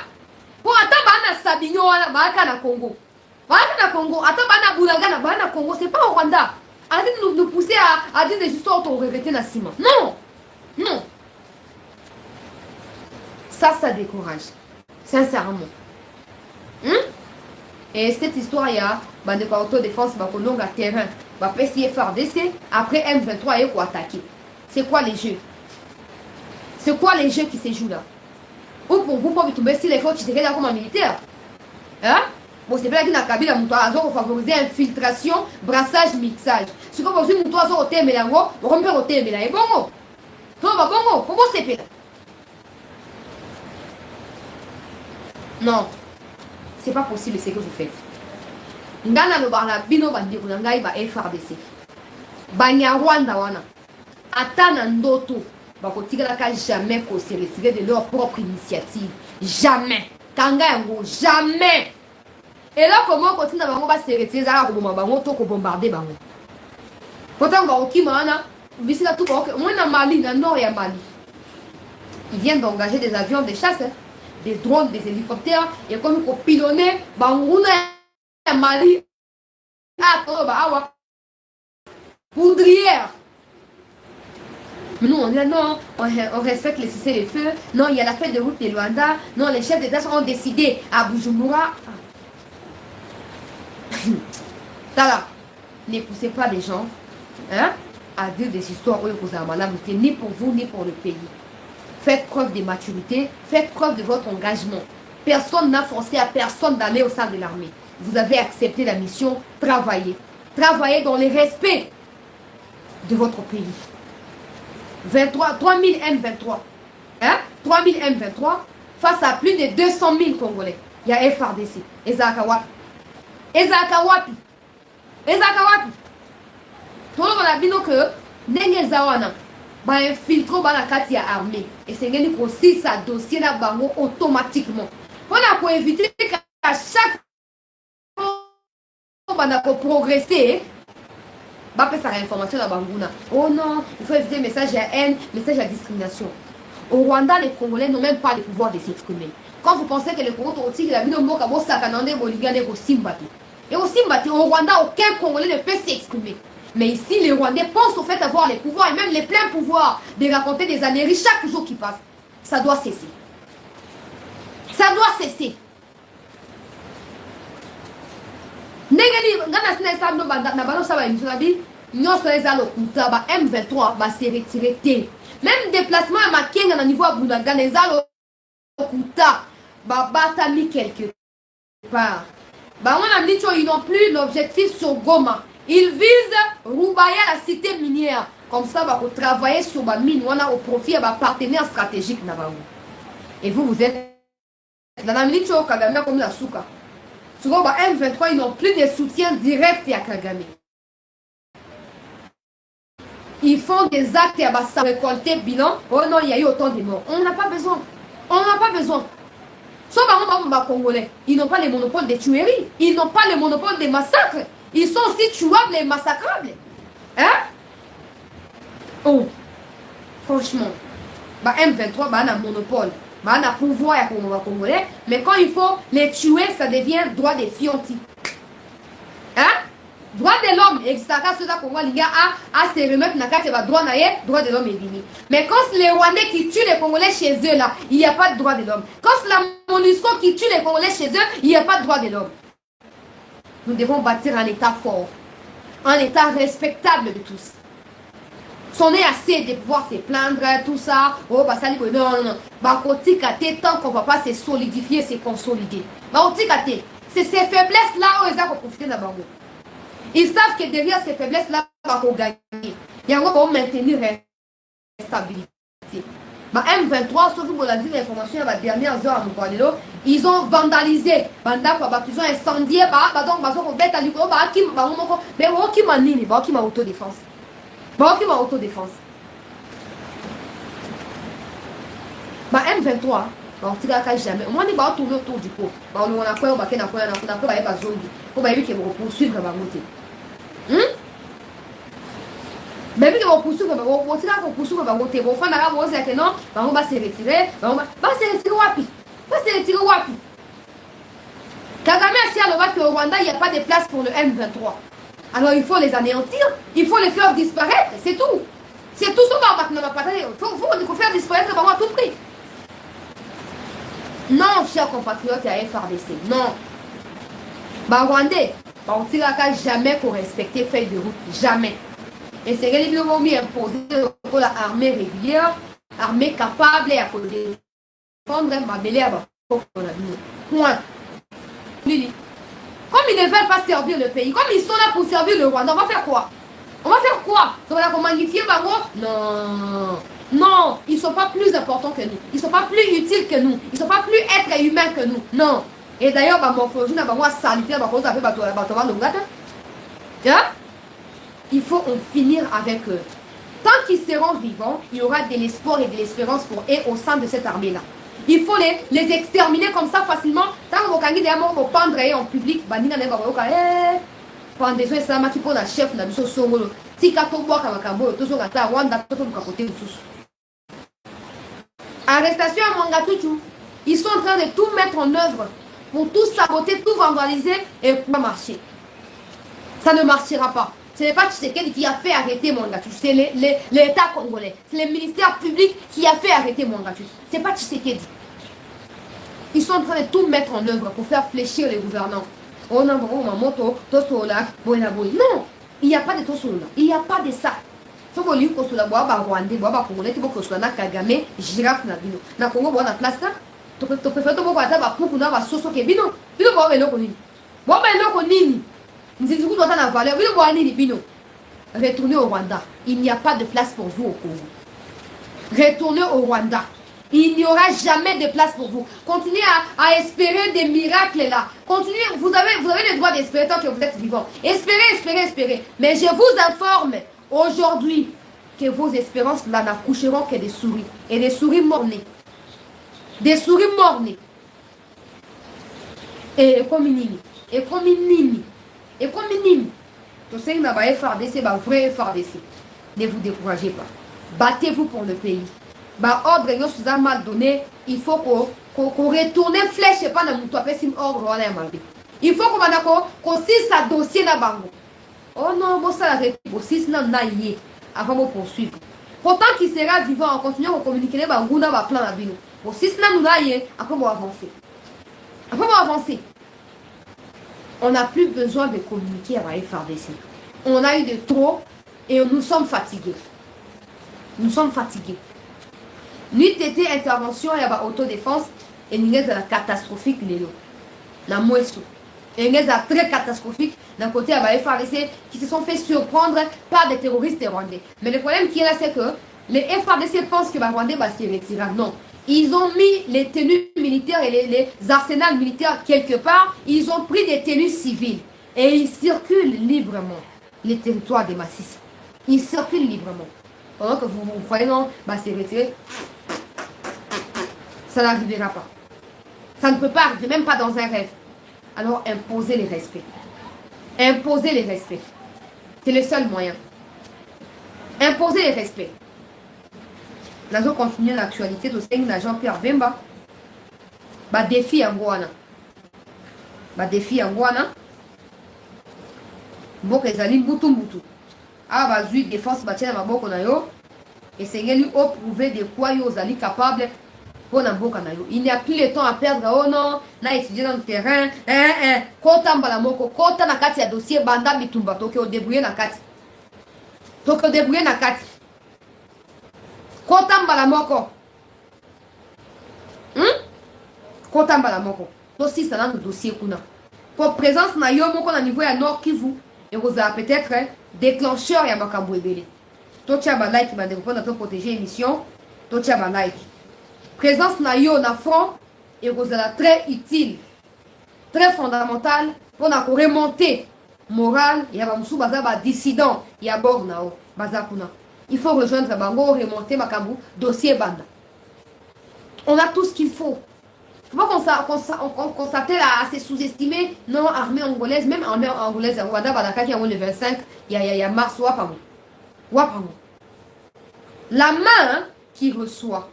Pour attendre, Sabino, na Congo. Congo, Congo, c'est pas au Rwanda. Arrêtez de nous pousser à dire des histoires qu'on regrettait dans le ciment. Non! Non! Ça décourage. Sincèrement. Et cette histoire, il y a des autodéfense, des terrain, des FARDC, après M23, il faut attaquer. C'est quoi les jeux? C'est quoi les jeux qui se jouent là? Ou pour vous, pour vous tomber si les fois, tu serais là comme un militaire? Hein? Bon, c'est bien qu'il a Kabila, pour favoriser infiltration, brassage, mixage. Si vous avez un toit au thème, on rompt au thème, et bon. Comment c'est fait? Non, c'est pas possible ce que vous faites. Ngana no bala bino bandeko na ngai ba FRDC. Banyarwanda wana. Atana ndoto. Bakotikalaka jamais ko se retirer de leur propre initiative. Jamais. Kanga yango, jamais. Et là, comment on continue à se retirer à bombarder bango. Pourtant, on va tout moi, dans Mali, dans le nord et à Mali. Ils viennent d'engager des avions de chasse, des drones, des hélicoptères, et comme ils pilonner, à Mali, poudrière. Mais nous, on dit non, on respecte les cessez-le-feu. Non, il y a la fête de route de Luanda. Non, les chefs d'État ont décidé à Bujumbura. Tala, ne poussez pas les gens à dire des histoires ni pour vous, ni pour le pays. Faites preuve de maturité, faites preuve de votre engagement. Personne n'a forcé à personne d'aller au sein de l'armée. Vous avez accepté la mission, travaillez. Travaillez dans le respect de votre pays. 3000 M23. 3000 M23 face à plus de 200 000 Congolais. Il y a FRDC. Ezakawapi. Tout le monde a dit que ndenge zawana ba infiltrer ba la kati ya armée et c'est ngeni ko si ça dossier na bango automatiquement. Pour éviter qu'à chaque fois on a progresser ba peut faire information na banguna. Oh non, il faut éviter message à haine, message à discrimination. Au Rwanda, les Congolais n'ont même pas le pouvoir de s'exprimer. Quand vous pensez que les Congolais la bino mboka bo sakanande bo ligane ko simbati. Et aussi, au Rwanda, aucun Congolais ne peut s'exprimer. Mais ici, les Rwandais pensent au fait d'avoir les pouvoirs, et même les pleins pouvoirs, de raconter des âneries chaque jour qui passe. Ça doit cesser. Ça doit cesser. M23 va se retirer. Même déplacement à Makenga au niveau à Bunagana, ils mis quelque part. Ils n'ont plus l'objectif sur Goma. Ils visent Ruba. à la cité minière. Comme ça, on va travailler sur ma mine, on a au profit, un partenaire stratégique. Et vous êtes dans la minute où Kagame comme la souka. Souvent, M23, ils n'ont plus de soutien direct à Kagame. Ils font des actes et ça récolter bilan. Oh non, il y a eu autant de morts. On n'a pas besoin. On n'a pas besoin. Sauf les Congolais. Ils n'ont pas le monopole des tueries. Ils n'ont pas le monopole des massacres. Ils sont aussi tuables et massacrables. Hein? Oh. Franchement. M23, on a un monopole. On a un pouvoir à Congolais. Mais quand il faut les tuer, ça devient droit des fiantis. Hein? Droit de l'homme, et ça a se remettre dans droit de l'homme est fini. Mais quand c'est les Rwandais qui tuent les Congolais chez eux, là, il n'y a pas de droit de l'homme. Quand c'est la MONUSCO qui tue les Congolais chez eux, il n'y a pas de droit de l'homme. Nous devons bâtir un État fort, un État respectable de tous. On est assez de pouvoir se plaindre, tout ça. Oh, bah ça dit que non, non, non. Bah, tant qu'on ne va pas se solidifier, se consolider. Bah, c'est ces faiblesses-là où ils ont profité de la banque. Ils savent que derrière ces faiblesses-là, on va gagner. Il y a un va maintenir la stabilité. Bah, M23, sauf que vous l'avez dit, l'information, il y a les dernières heures à nous ils ont vandalisé. Ils ont incendié. Donc, on bête à l'Ukraine. Mais qui m'a nini, qui m'a autodéfense. Qui m'a autodéfense. Bah, M23, on tire jamais. Moi, on va tourner autour du pot. On a quoi, on va poursuivre ma montée. Mais vu que on poursuit, on va monter. On va non, on va se retirer. On va se retirer wapi. On va se retirer wapi. Kagame a dit qu'au Rwanda, il n'y a pas de place pour le M23. Alors il faut les anéantir, il faut les faire disparaître, c'est tout. C'est tout ça qu'on va partager. Il faut faire disparaître à tout prix. Non, chers compatriotes à FRDC, non. Rwandais, on ne tira jamais pour respecter feuille de route, jamais. Et c'est que nous avons imposé pour l'armée régulière, armée capable à défendre ma mêlée à ma point. Comme ils ne veulent pas servir le pays, comme ils sont là pour servir le Rwanda, on va faire quoi? On va faire quoi? On va magnifier Bango? Non. Non, ils ne sont pas plus importants que nous. Ils ne sont pas plus utiles que nous. Ils ne sont pas plus êtres humains que nous. Non. Et d'ailleurs, il faut en finir avec eux. Tant qu'ils seront vivants, il y aura de l'espoir et de l'espérance pour eux au sein de cette armée-là. Il faut les exterminer comme ça facilement. Tant que vous pendre en public, la chef arrestation à Mangatutu. Ils sont en train de tout mettre en œuvre pour tout saboter, tout vandaliser et pour marcher. Ça ne marchera pas. Ce n'est pas Tshisekedi qui a fait arrêter Mangatutu, c'est l'État congolais. C'est le ministère public qui a fait arrêter Mangatutu. Ce n'est pas Tshisekedi. Ils sont en train de tout mettre en œuvre pour faire fléchir les gouvernants. Oh non, non, il n'y a pas de Tosola. Il n'y a pas de ça. Si vous voulez que vous soyez Rwandais, Congolais, vous soyez Kagame, girafe na bino. Na Congo, vous avez place là. Tu préfères que vous ayez un soso que bino. Bino, vous avez l'eau. Vous avez l'eau. Nous disons que vous avez la valeur. Bino, vous avez bino. Retournez au Rwanda. Il n'y a pas de place pour vous au Congo. Retournez au Rwanda. Il n'y aura jamais de place pour vous. Continuez à espérer des miracles là. Continuez, vous avez le droit d'espérer tant que vous êtes vivant. Espérez. Mais je vous informe aujourd'hui que vos espérances là n'accoucheront que des souris. Et des souris mornées. Des souris mornées. Et comme nini. Tout ça, il n'a pas FRDC, vrai FRDC. Ne vous découragez pas. Battez-vous pour le pays. Ordre nous a mal donné, il faut qu'on retourne flèche et pas dans mon ordre. Il faut qu'on sisse sa dossier dans bango. Oh non, bon ça la réponse n'a yé avant de poursuivre. Pourtant qu'il sera vivant, on continue à communiquer les bango dans ma plan à bino. Bon si cela nous a yé, après on va avancer. On n'a plus besoin de communiquer avec FRDC. On a eu de trop et nous sommes fatigués. Nuit été intervention et autodéfense et nous sommes dans la catastrophique lélo. La moisson. Et il est très catastrophique d'un côté à FARDC qui se sont fait surprendre par des terroristes rwandais. Mais le problème qui est là, c'est que les FARDC pensent que les Rwandais va se retirer. Non. Ils ont mis les tenues militaires et les arsenals militaires quelque part. Ils ont pris des tenues civiles. Et ils circulent librement les territoires des Massisses. Ils circulent librement. Pendant que vous croyez non, bah c'est retiré. Ça n'arrivera pas. Ça ne peut pas arriver, même pas dans un rêve. Alors imposez les respects. Imposez les respects. C'est le seul moyen. Imposez les respects. Nous allons continuer l'actualité de Jean-Pierre Bemba. Bah défi en Guana. Bah défi en Guana. Mboka ezali mbutu mbutu. Ah bah zui défense batia na maboko na yo. Et c'est lui prouver de quoi yo zali capable pour na mboka na yo. Il n'y a plus le temps à perdre. Oh non, na étudier dans le terrain. Kota mbala moko, kota na kati ya dossier banda bitumba toke o débrouiller na kati. Toke o débrouiller na kati. Kota mbala moko. Kota mbala moko. To si ça dans le dossier kuna. Pour présence na yo moko na niveau ya Nord Kivu. Et vous avez peut-être déclencheur ya makambo ebele. To tia ba like ba répondre à protéger émission. To tia ba like. Présence na yo na front et vous êtes très utile, très fondamental pour na remonter morale. Il y a ba musu baza ba dissident, il y a bord na o baza kuna. Il faut rejoindre bango, remonter makambo dossier banda. On a tout ce qu'il faut. Il faut qu'on s'attelle à se sous-estimer. Non, armée angolaise, même armée angolaise, Rwanda, Badaka qui a le 25, il y a mars, Wapamo. La main qui reçoit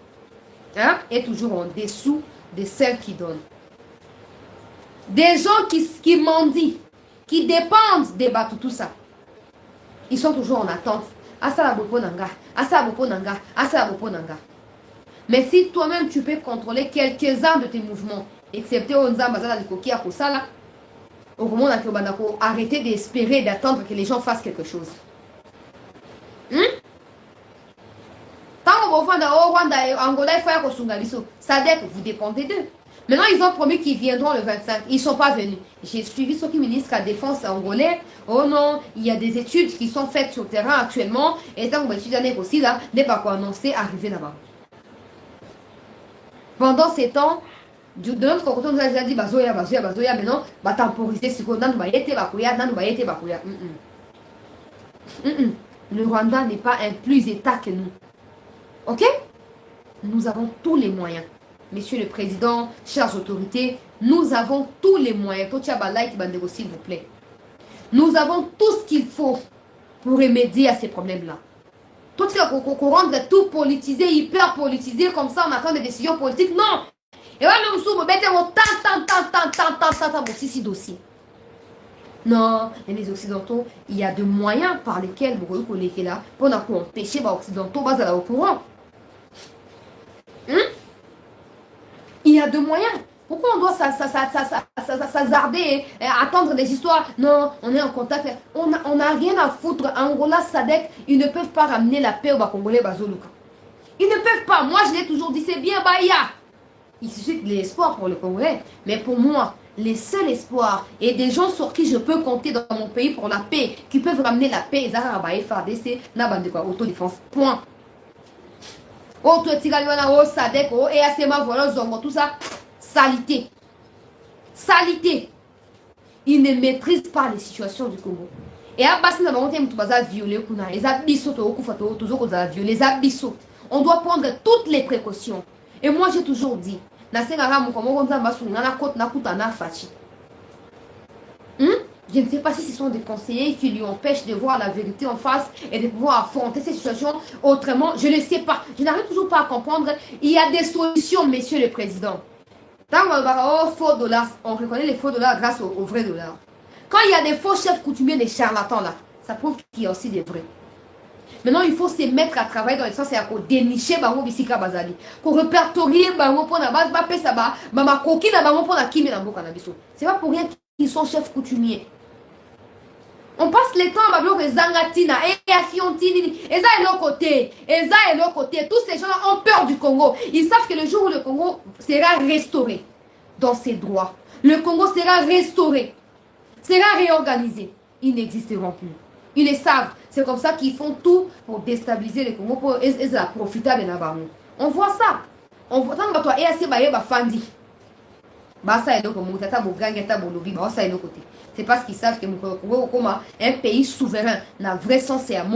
est toujours en dessous de celle qui donne. Des gens qui mendient, qui dépendent des bateaux, tout ça, ils sont toujours en attente. Asa bopo nanga, asa bopo nanga, asa bopo nanga. Mais si toi-même tu peux contrôler quelques-uns de tes mouvements, excepté Onza Mazala Likoki à Kosala, au moment où arrêtez d'espérer, d'attendre que les gens fassent quelque chose. Tant que vous Rwanda et Angola, il faut que Sadek, vous dépendez d'eux. Maintenant, ils ont promis qu'ils viendront le 25. Ils ne sont pas venus. J'ai suivi ce qui ministre de la Défense angolais. Oh non, il y a des études qui sont faites sur le terrain actuellement. Et tant que les étudiants aussi là, n'est pas quoi annoncer arriver là-bas. Pendant ces temps, de notre côté, on nous a déjà dit bazoya, maintenant, va temporiser ce qu'on a, bakuya. Le Rwanda n'est pas un plus État que nous. Ok? Nous avons tous les moyens. Monsieur le Président, chères autorités, nous avons tous les moyens. S'il vous plaît. Nous avons tout ce qu'il faut pour remédier à ces problèmes-là. Tout ce qu'on rende tout politisé, hyper politisé, comme ça on attend des décisions politiques. Non! Et là, nous sommes tant dossiers. Non, et les Occidentaux, il y a des moyens par lesquels vous pouvez là pour empêcher les Occidentaux d'aller au courant. Il y a des moyens. Pourquoi on doit s'hasarder et attendre des histoires? Non, on est en contact. On n'a rien à foutre. Angola, Sadek, ils ne peuvent pas ramener la paix au Congolais Bazoluka. Ils ne peuvent pas. Moi, je l'ai toujours dit, c'est bien Baya. Il suscite l'espoir pour le Congolais. Mais pour moi, les seuls espoirs et des gens sur qui je peux compter dans mon pays pour la paix, qui peuvent ramener la paix, Zarabaye, FARDC, Nabande quoi, autodéfense. Point. Oh, tu es Tigaliwana, oh, Sadek, oh, EACMA, voilà, Zongo, tout ça. Salité. Salité. Ils ne maîtrisent pas les situations du Congo. Et à Bassin, on a violé, les abyssos, les abyssos. On doit prendre toutes les précautions. Et moi, j'ai toujours dit, je ne sais pas si ce sont des conseillers qui lui empêchent de voir la vérité en face et de pouvoir affronter ces situations autrement. Je ne sais pas. Je n'arrive toujours pas à comprendre. Il y a des solutions, monsieur le président. Dans le faux dollars, on reconnaît les faux dollars grâce aux vrais dollars. Quand il y a des faux chefs coutumiers, des charlatans là, ça prouve qu'il y a aussi des vrais. Maintenant, il faut se mettre à travailler dans le sens pour dénicher Bango Bisika Bazali, pour répertorier Bango pour la base, Bama Koki na Bango pour la Kimi na Boka na Biso. C'est pas pour rien qu'ils sont chefs coutumiers. On passe le temps à Bablo Zangatina et à Fiontini. Et ça est l'autre côté. Et ça est l'autre côté. Tous ces gens-là ont peur du Congo. Ils savent que le jour où le Congo sera restauré dans ses droits, le Congo sera restauré sera réorganisé. Ils n'existeront plus. Ils le savent. C'est comme ça qu'ils font tout pour déstabiliser le Congo, pour être profitable là-bas. On voit ça. On voit tant que toi, et assez fandi. C'est parce qu'ils savent que un pays souverain, dans le vrai sens, c'est un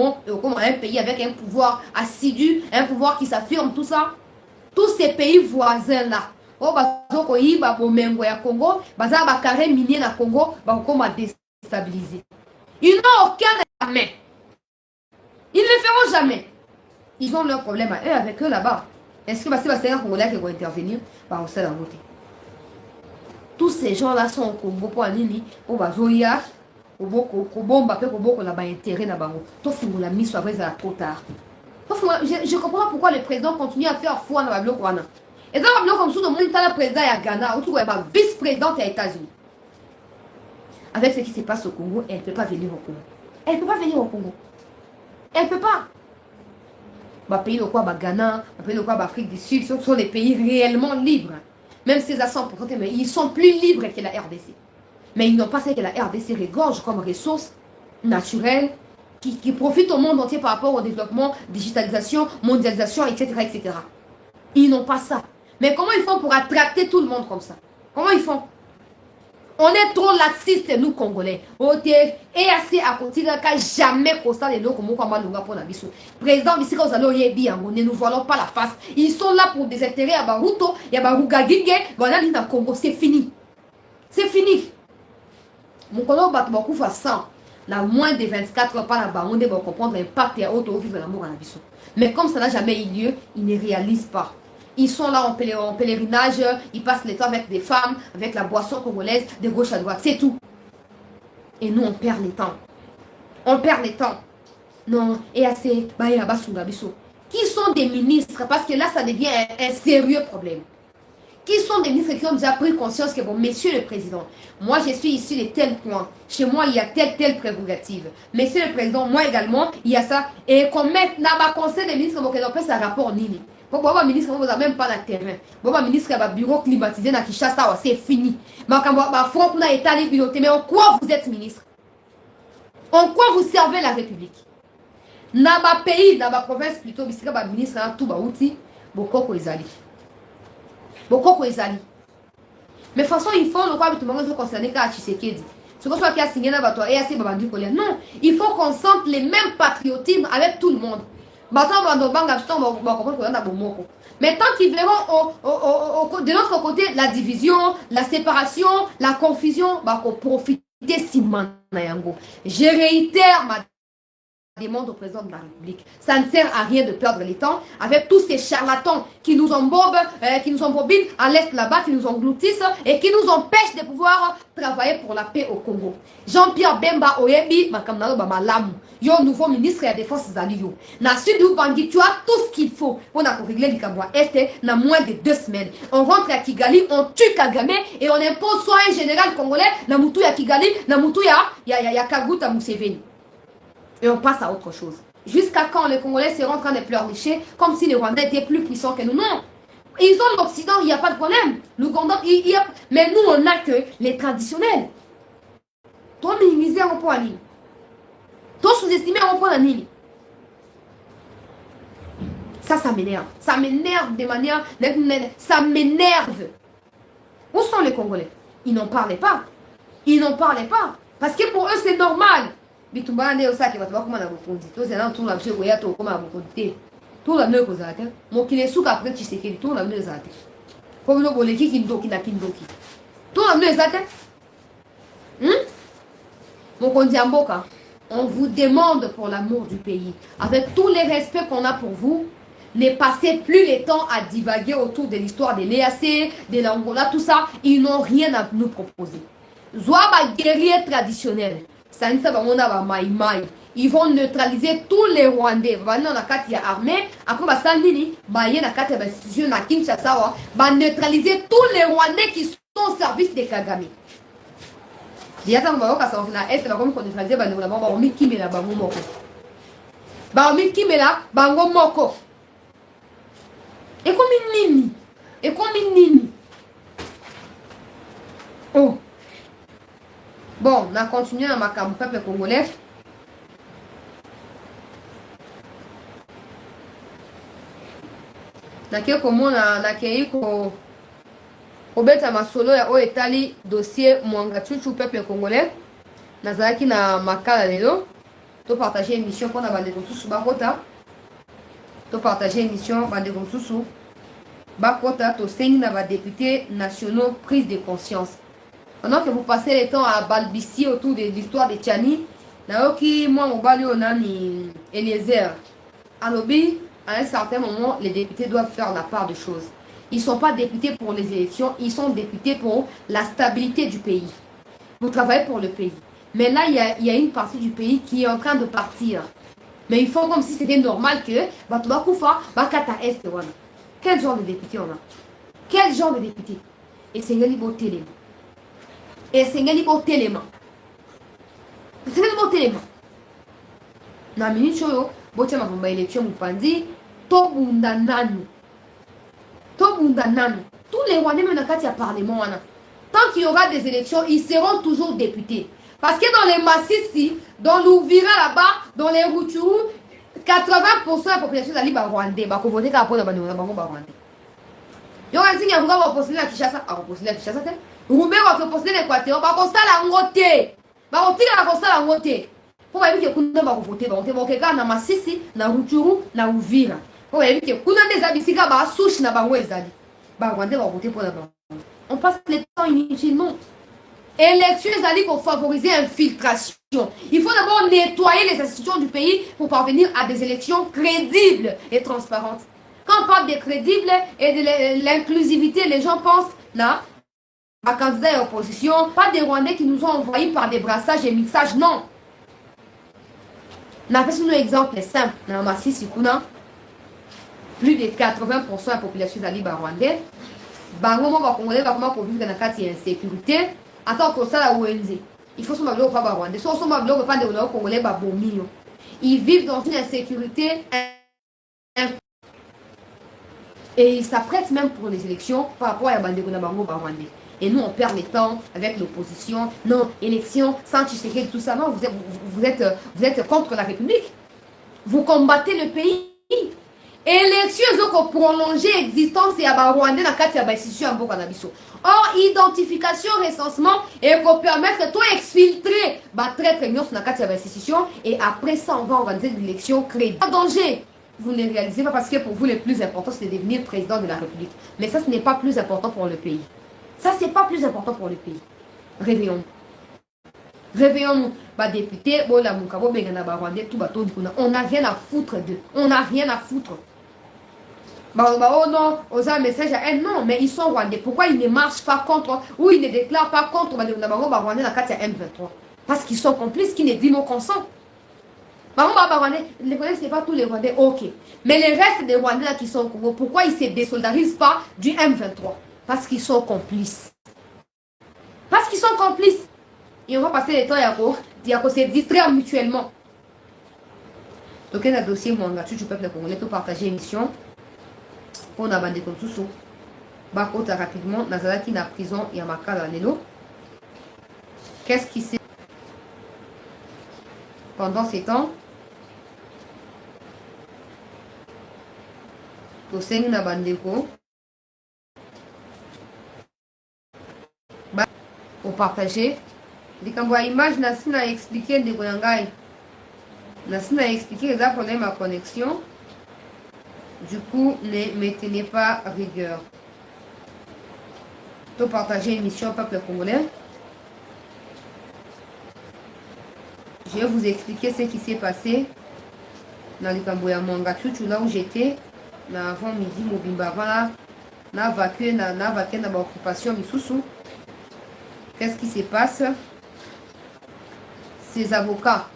pays avec un pouvoir assidu, un pouvoir qui s'affirme, tout ça. Tous ces pays voisins-là, Congo, carré minier na Congo, déstabiliser. Ils n'ont aucun jamais. Ils ne le feront jamais. Ils ont leur problème à eux avec eux là-bas. Est-ce que c'est un Congolais qui va intervenir? On sait la beauté. Tous ces gens-là sont au Congo pour Anini, pour Bazoya, pour Bomba, pour la intérêt là-bas. Tout la mise sur la trop tard. Je comprends pas pourquoi le président continue à faire foi dans la bloc. Et dans la bloc, comme tout le monde, il y a le président à Ghana, ou le vice-président aux États-Unis. Avec ce qui se passe au Congo, elle ne peut pas venir au Congo. Elle ne peut pas venir au Congo. Elle ne peut pas. Pays de quoi, Ghana, pays de quoi, Afrique du Sud, ce sont des pays réellement libres. Même ces à 100%, mais ils sont plus libres que la RDC. Mais ils n'ont pas ce que la RDC regorge comme ressources naturelles qui profitent au monde entier par rapport au développement, digitalisation, mondialisation, etc., etc. Ils n'ont pas ça. Mais comment ils font pour attraper tout le monde comme ça? Comment ils font? On est trop laxistes, nous, Congolais. Et assez à côté de jamais constat les lots comme nous pour la biso. Président, ici, quand vous allez ne nous voilons pas la face. Ils sont là pour des intérêts à Baruto, et à Barugagige, voilà, l'île Congo, c'est fini. C'est fini. Mon collègue bat beaucoup à 100. La moins de 24 heures par là-bas, on doit comprendre l'impact et auto vivre l'amour à la biso. Mais comme ça n'a jamais eu lieu, ils ne réalisent pas. Ils sont là en pèlerinage, ils passent le temps avec des femmes, avec la boisson congolaise, de gauche à droite, c'est tout. Et nous, on perd le temps. On perd le temps. Non, et assez, qui sont des ministres, parce que là, ça devient un sérieux problème. Qui sont des ministres qui ont déjà pris conscience que, bon, monsieur le président, moi, je suis issu de tel point. Chez moi, il y a telle prérogative. Monsieur le président, moi également, il y a ça. Et qu'on mette dans ma conseil des ministres, donc on fait un rapport nini. Pourquoi le ministre ne même pas le terrain? Le ministre a un bureau climatisé dans Kinshasa, c'est fini. Mais en quoi vous êtes ministre? En quoi vous servez la République? Dans ma pays, dans ma province, plutôt, le ministre a tout outil, beaucoup ezali. Beaucoup ezali. Mais de toute façon, il faut le quoi tout le monde concerné qu'à Tshisekedi. Ce que soit qui a signé dans votre et assez babandi colère. Non, il faut qu'on sente les mêmes patriotismes avec tout le monde. Mais tant qu'ils verront de l'autre côté la division, la séparation, la confusion, qu'on profite si maintenant. Je réitère ma demande au président de la République. Ça ne sert à rien de perdre le temps avec tous ces charlatans qui nous embobent, qui nous embobinent à l'est là-bas, qui nous engloutissent et qui nous empêchent de pouvoir travailler pour la paix au Congo. Jean-Pierre Bemba Oyebi, yo nouveau ministre de la Défense Zaliyo. Na sud du Bangui, tu as tout ce qu'il faut pour régler le Kabwa Est dans moins de 2 semaines. On rentre à Kigali, on tue Kagame et on impose soit un général congolais, na Moutou ya Kigali, na Moutou ya Kaguta Museveni. Et on passe à autre chose. Jusqu'à quand les Congolais seront en train de pleurnicher comme si les Rwandais étaient plus puissants que nous? Non. Ils ont l'Occident, il n'y a pas de problème. L'Ouganda, mais nous, on n'a que les traditionnels. Toi, minimiser un point à l'île. Toi, sous-estimer un point à l'île. Ça m'énerve. Ça m'énerve de manière... Ça m'énerve. Où sont les Congolais? Ils n'en parlaient pas. Ils n'en parlaient pas. Parce que pour eux, c'est normal. Bitumba nde osaki watu bakoma na bukundi toze na tula mche ko yato koma bukundi tula ne ko zate mo kine suka après Tshisekedi tula ne zate ko no boleki kindoki na kindoki tula ne zate mon kondi amboka, on vous demande pour l'amour du pays avec tous les respects qu'on a pour vous, ne passez plus le temps à divaguer autour de l'histoire de l'EAC, de l'Angola, tout ça. Ils n'ont rien à nous proposer. Zouaba guerrier traditionnel. Ils vont neutraliser tous les Rwandais. Ils vont neutraliser tous les Rwandais qui sont au service de Kagame. Oh. Bon, on a continué à ma peuple congolais. Nake komona nakei kobeta masolo ya oyo etali dossier Mwanga Chuchu peuple congolais. Nazalaki na makala lelo to partager émission mpona bandeko mosusu bakota to partager émission bandeko mosusu bakota tosengi na badéputés nationaux prise de conscience. Pendant que vous passez le temps à balbutier autour de l'histoire de Tchani, nayoki moi mobali onani Eliezer alobi, à un certain moment les députés doivent faire la part de choses. Ils ne sont pas députés pour les élections, ils sont députés pour la stabilité du pays. Vous travaillez pour le pays. Mais là, il y a une partie du pays qui est en train de partir. Mais ils font comme si c'était normal que Batoba Koufa, Bakata Est, quel genre de député on a? Quel genre de député? Et c'est Ngalibo Téléma. Et c'est Ngalibo Téléma. C'est Ngalibo Téléma. Na minute choyo, botia mabomba élection mupandi, tobunda nanu. Tobunda nanu. Tous les Rwandais, même dans le Parlement, tant qu'il y aura des élections, ils seront toujours députés. Parce que dans les Massissi, dans l'Ouvira là-bas, dans les Rutshuru, 80% de la population est rwandais. Bah, voter pour la rwandais. Il y a un signe qui va postuler à Kinshasa. Ah, postuler à Kinshasa. Roubaix va postuler à l'Équateur. Bah, constat la ngote. Bah, on tire la constat la ngote. Pour voir que Kuna va voter. Bah, on te vote na Massissi, na Rutshuru, na Ouvira. Pour voir que Kuna des abisika ba souche na bango ezali. Bah, rwandais va voter pour la rwandais. On passe le temps inutilement. Élection, c'est-à-dire pour favoriser l'infiltration. Il faut d'abord nettoyer les institutions du pays pour parvenir à des élections crédibles et transparentes. Quand on parle de crédibles et de l'inclusivité, les gens pensent là, à candidats et opposition, pas des Rwandais qui nous ont envoyés par des brassages et mixages, non. On a fait un exemple simple. Dans la Massissi Sikuna, plus de 80% de la population est rwandaise. Bango va congolais va comment pour vivre dans la insécurité. Attends que ça la ONG. Il faut se mettre au pas rwandais. Soit se mettre au pas de congolais ba bomio. Ils vivent dans une insécurité et ils s'apprêtent même pour les élections par rapport à Bandeko na bango ba rwandais. Et nous on perd le temps avec l'opposition. Non, élection sans Tshisekedi tout ça. Non, vous êtes contre la République. Vous combattez le pays. Élection ont prolongé l'existence et à Rwanda dans quatre institutions en Bokanabiso. Or, identification, recensement et pour permettre de tout exfiltrer très réunion sur la quatre institutions et après ça on va organiser une élection crédible. En danger, vous ne réalisez pas parce que pour vous le plus important c'est de devenir président de la République. Mais ça ce n'est pas plus important pour le pays. Ça c'est pas plus important pour le pays. Réveillons-nous. Réveillons-nous. Député, on n'a rien à foutre d'eux. On n'a rien à foutre. Oh non, aux un message à elle, non, mais ils sont rwandais. Pourquoi ils ne marchent pas contre, ou ils ne déclarent pas contre le M23? Parce qu'ils sont complices, qui ne disent mot consent. Les Rwandais, ce n'est pas tous les Rwandais, ok. Mais les restes des Rwandais là qui sont au Congo, pourquoi ils ne se désolidarisent pas du M23? Parce qu'ils sont complices. Parce qu'ils sont complices. Et on va passer le temps à se distraire mutuellement. Donc, il y a un dossier, Mwanga Chuchu peuple congolais, tout partager l'émission. On a bandé comme tout. Bakota rapidement, Nazalaki na prison, il y a Makala Lelo. Qu'est-ce qui s'est pendant ces temps? Tosengi na bandeko. Pour partager. Likambo ya image nasi na expliquer ndeko na ngai. Nasi na expliquer les problèmes à connexion. Du coup, ne me tenez pas rigueur. Pour partager l'émission Peuple Congolais. Je vais vous expliquer ce qui s'est passé dans le Camboya Mwanga Chuchu, là où j'étais. Avant midi, Mobimba, voilà. Na vacué na occupation Misusu. Qu'est-ce qui se passe? Ces avocats.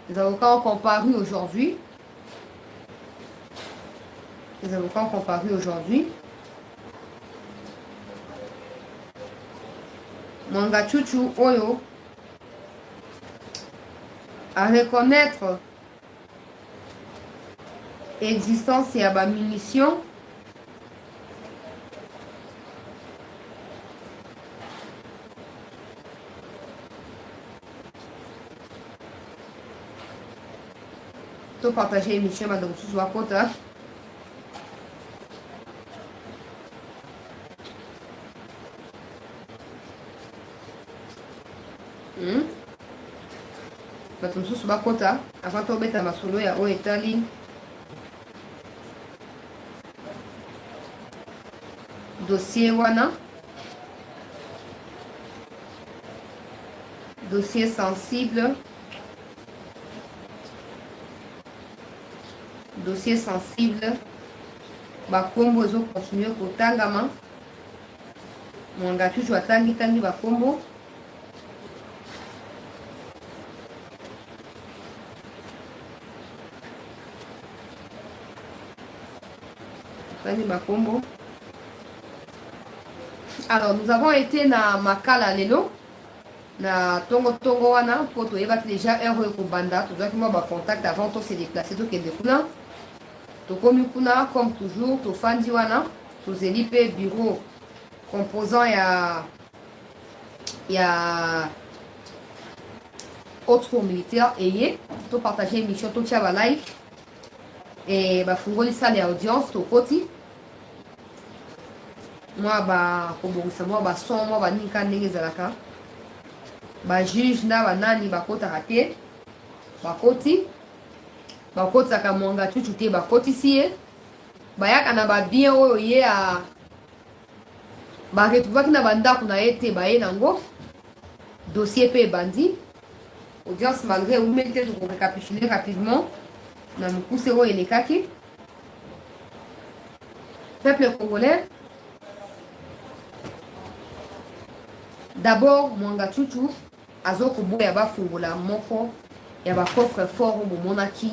Les avocats ont comparu aujourd'hui. Les avocats ont comparu aujourd'hui. Mwanga Chuchu Oyo à reconnaître existence et à munitions to partager émission madame sous wa kota bato mosusu bakota avant tobeta masolo ya oyo etali dossier wana dossier sensible bakombo ezokontinue kotangama mwanga tutu atangi bakombo Bakombo. Alors nous avons été na makala lelo na tongo wana po toyebaki déjà heure ko banda tozaki mwa ba contact avant to se déplacer to kende kuna tokomi kuna comme toujours tofandi wana tozeli pe bureau composant ya autre militaire eye to partager émission to tia ba like et bafungoli sale ya audience tokoti mwa bakobongisa mwa bason mwa baninka ndenge ezalaka bajuge na banani bakotaka te bakotisaka mwanga tutu te bakotisi ye bayaka na babien oyo ye baretrouvaki na bandako na ye te baye nango dossier pe ebandi audience malgré umeli te tokorekapitule rapidement na mokuse oyo elekaki peuple congolais. D'abord mwanga tutu azokoboya bafungola moko ya ba coffre fort bomonaki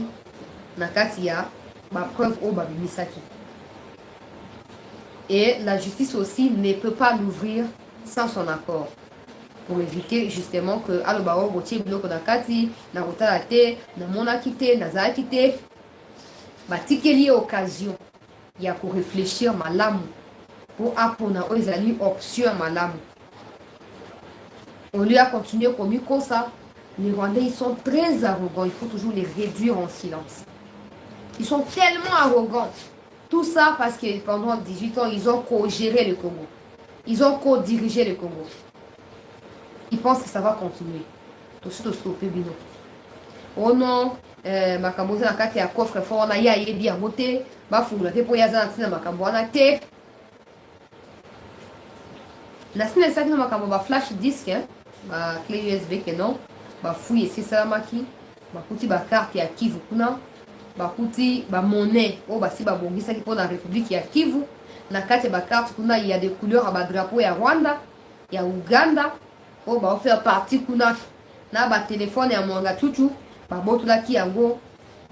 na kati ya ba preuve au babimisaki. Et la justice aussi ne peut pas l'ouvrir sans son accord pour éviter justement que aloba o botie biloko na kati na kotala te na monaki te na zalaki te batikeli occasion ya ko réfléchir malamu pour apona o ezali option malamu. On lui a continué comme ça. Les Rwandais, ils sont très arrogants. Il faut toujours les réduire en silence. Ils sont tellement arrogants. Tout ça parce que pendant 18 ans, ils ont co-géré le Congo. Ils ont co-dirigé le Congo. Ils pensent que ça va continuer. Tout ça, stopper bino. Oh non, makambo na kati ya coffre fort na ya yebi ya moté, ba fungula te po ya za na makambo na te. Na sina sa na makambo ba flash disk ba clé USB que non ba fouille c'est ça maki ba kuti ba carte ya Kivu kuna ba kuti ba monnaie o ba si ba bongisa ki pour la République ya Kivu na kati ba carte kuna il y a des couleurs ba drapeau ya Rwanda ya Uganda o ba faire partie kuna na ba téléphone ya mwanga tutu ba botula ki yango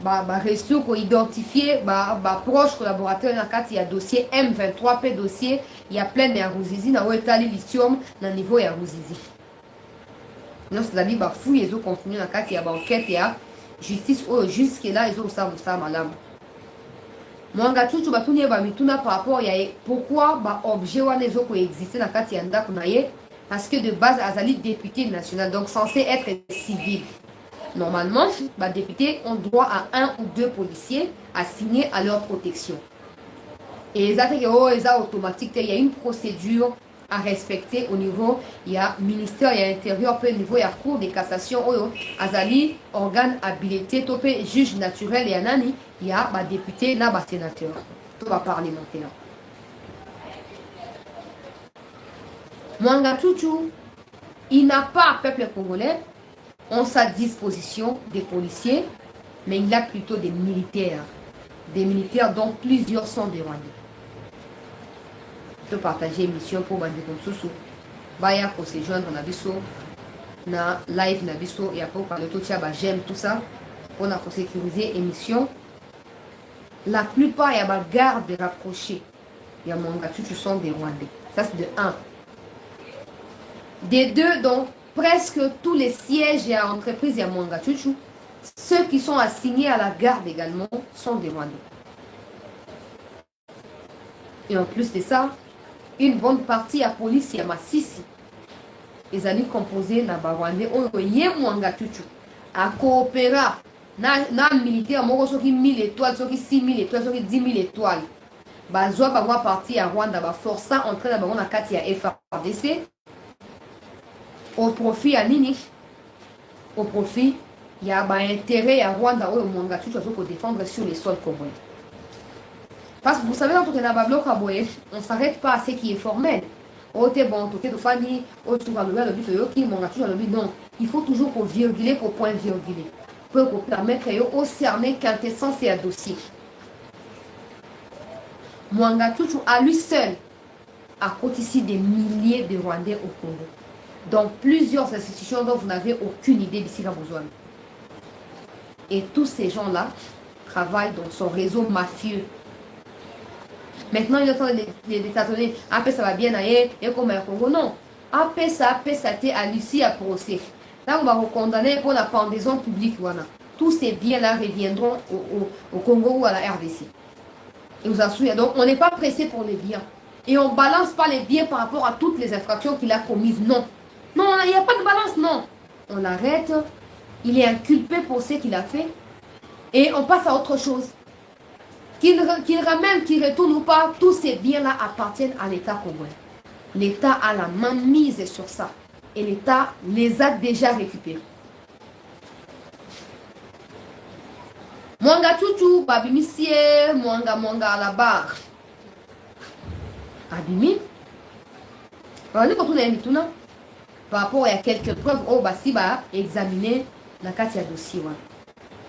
ba resto ko identifier ba proche collaborateur na kati ya dossier M23 p dossier il y a plein ya Ruzizi na wetali lithium na niveau ya Ruzizi. Non, c'est-à-dire bah fouille ils ont continué na kati ya ba enquête ya justice au jusque là ils ont ça madame. Mwanga tutu batuni ba mituna par rapport ya pourquoi ba objet wana ils ont coexister na kati ya ndako na ye parce que de base azali député national donc censé être civil. Normalement, les députés ont droit à 1 ou 2 policiers assignés à leur protection. Et ça, c'est automatique. Il y a une procédure à respecter au niveau, il y a ministère, il y a intérieur, au niveau, il y a cour de cassation, azali, organe habilité, topé, juge naturel, et anani, il y a député, il y a sénateur. Tout va parler maintenant. Mwanga Tutu, il n'a pas, peuple congolais, en sa disposition des policiers, mais il a plutôt des militaires dont plusieurs sont des Rwandais. Je peux partager l'émission pour Bandi Konsusu. Baya pour se joindre na biso, na live na biso, et après parler tout ça, j'aime tout ça. On a pour sécuriser l'émission. La plupart, il y a des gardes rapprochés. Il y a Mwanga Tutu sont des Rwandais. Ça c'est de 1. Des 2, donc, presque tous les sièges et entreprises à Mwanga Tutu, ceux qui sont assignés à la garde également, sont des Rwandais. Et en plus de ça, une bonne partie à la police et à Massissi. Les amis composés na Rwandais, on y Mwanga Tutu, à coopérer na militaire moko soki 1000 étoiles, soki 6000 étoiles, soki 10 000 étoiles. Bazwa bango parti à Rwanda, ba forçant entrer na bango na kati ya FARDC. Au profit à nini? Au profit, il y a un intérêt à Rwanda où Mwanga Chuchu pour défendre sur les sols congolais. Parce que vous savez, dans tout le bloc à Boye, on ne s'arrête pas à ce qui est formel. Oh, t'es bon, tu es famille, oh, tu vas le but, non. Il faut toujours pour virguler, pour point virguler. Pour permettre de cerner quintessence et à dossier. Mwanga Chuchu, à lui seul, a cotisé des milliers de Rwandais au Congo. Dans plusieurs institutions dont vous n'avez aucune idée d'ici à besoin. Et tous ces gens-là travaillent dans son réseau mafieux. Maintenant, il est en train de tâtonner. Après, ça va bien aller. Et comme un Congo, non. Après, ça t'est à Lucie à procès. Là, on va recondamner pour la pendaison publique. Voilà. Tous ces biens-là reviendront au Congo ou à la RDC. Et vous assure. Donc, on n'est pas pressé pour les biens. Et on ne balance pas les biens par rapport à toutes les infractions qu'il a commises. Non. Non, il n'y a pas de balance, non. On arrête. Il est inculpé pour ce qu'il a fait. Et on passe à autre chose. Qu'il ramène, qu'il retourne ou pas, tous ces biens-là appartiennent à l'État congolais. L'État a la main mise sur ça. Et l'État les a déjà récupérés. Mwanga Chuchu, Babimisie, Mwanga à la barre. Abimi. Alors, nous, quand on a mis tout, par rapport à quelques preuves, on va examiner la carte de dossier.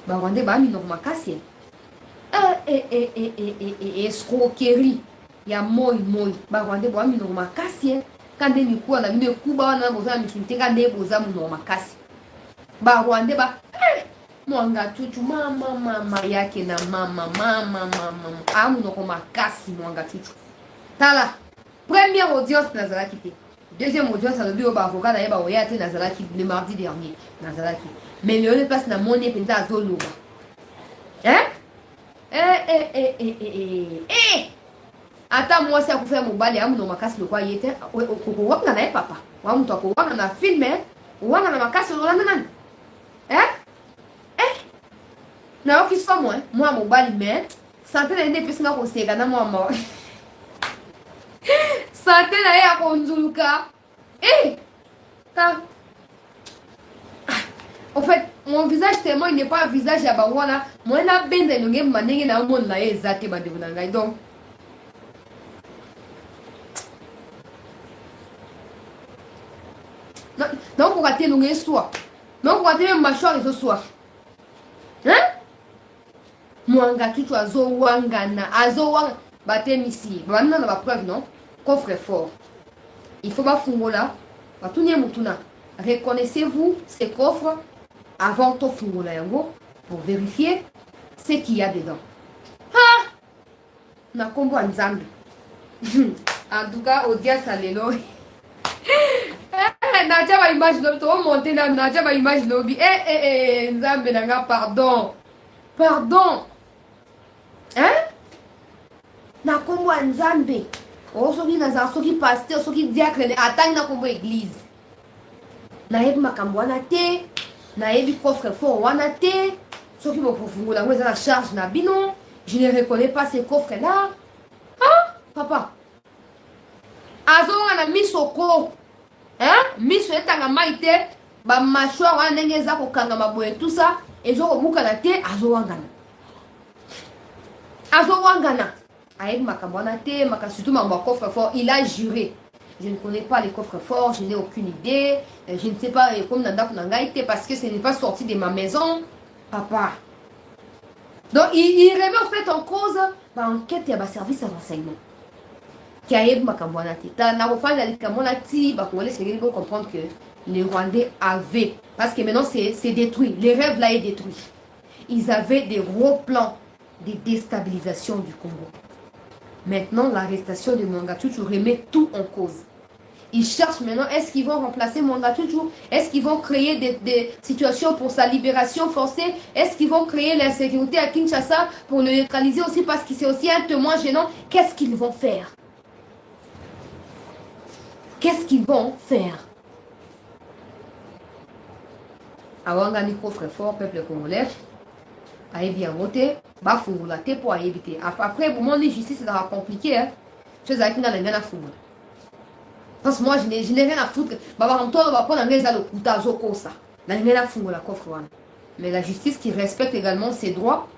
Bah, on va mis normal cassé. Escroquerie. Il y a moi. Bah, on va mis normal cassé. Quand on a quoi, on a mis le coup, on a mis le coup, on a mis le coup, on a mis normal cassé. Bah, on va Mwanga Chuchu, mama, yake na mama. Amu normal cassé, Mwanga Chuchu. Tala. Première audience, Nazaraki. Deuxième audience, ça veut dire avocat d'ailleurs, bah, il Nazaraki le mardi dernier. Nazaraki. Mais le passe na monnaie penta à Zolo. Hein? Attends, moi, c'est à faire mon balai, mon macasse, le quoi y était. Ou papa. Ou à mon toit, ou à filmé. Ou à ma macasse, le lendemain. Hein? Non, qui soit moi, mon balai, mais. Santé n'a pas de qu'on s'est gagné, moi. Santé n'a pas de Konzuluka. En fait, mon visage tellement il n'est pas un visage à Bawana. Moi, je n'ai pas de manière dans le monde là, exactement. Donc, non, on va te le soir. Non, on va te le mâchoire et ce soir. Hein? Mwanga Chuchu azo wangana. Bate misi. Maintenant, on va preuve, non? Coffre fort. Il faut pas fungo là. Reconnaissez-vous ces coffres avant ton fungo là, pour vérifier ce qu'il y a dedans. Ha! Na kombo nzambe. En tout cas, audience à l'élo. Nadia va imaginer, tu vas monter là, Nadia va imaginer. Nzambe nanga, pardon. Hein? Na kombo nzambe. Oh, soki naza, soki pasteur, soki diacre, attends na kombo église. Naebi makambo wana te, naebi coffre fort wana te, soki bokofungola ngo eza na charge na bino, je ne reconnais pas ces coffres là. Ah, papa. Azonga na misoko. Hein? Miso etanga maite, ba mâchoire wana ndenge eza kokanga maboye tout ça, ezokobuka na te, azowangana. Aebi makambo wana te, surtout makambo coffre fort, il a juré. Je ne connais pas les coffres forts, je n'ai aucune idée. Je ne sais pas comment Nanda Kunangaïté parce que ce n'est pas sorti de ma maison. Papa. Donc, il remet en fait en cause l'enquête et le service de renseignement. Qui a eu ma cambouanate. Dans le fond, il faut comprendre que les Rwandais avaient. Parce que maintenant, c'est détruit. Les rêves là est détruit. Ils avaient des gros plans de déstabilisation du Congo. Maintenant, l'arrestation de Mwanga Chuchu remet tout en cause. Ils cherchent maintenant, est-ce qu'ils vont remplacer Mwanga Chuchu? Est-ce qu'ils vont créer des situations pour sa libération forcée? Est-ce qu'ils vont créer l'insécurité à Kinshasa pour le neutraliser aussi parce que c'est aussi un témoin gênant? Qu'est-ce qu'ils vont faire? Qu'est-ce qu'ils vont faire? Avant Gani coffre fort, peuple congolais, ayebi yango te bafungola te mpo ayebi te. Après bomoni justice ezalaka compliqué so ezalaki nga na ngai nafungola parce que moi je n'ai rien à foutre babaka moto aloba mpo na ngai eza lokuta azokosa na ngai nafungola coffre wana. Mais la justice qui respecte également ses droits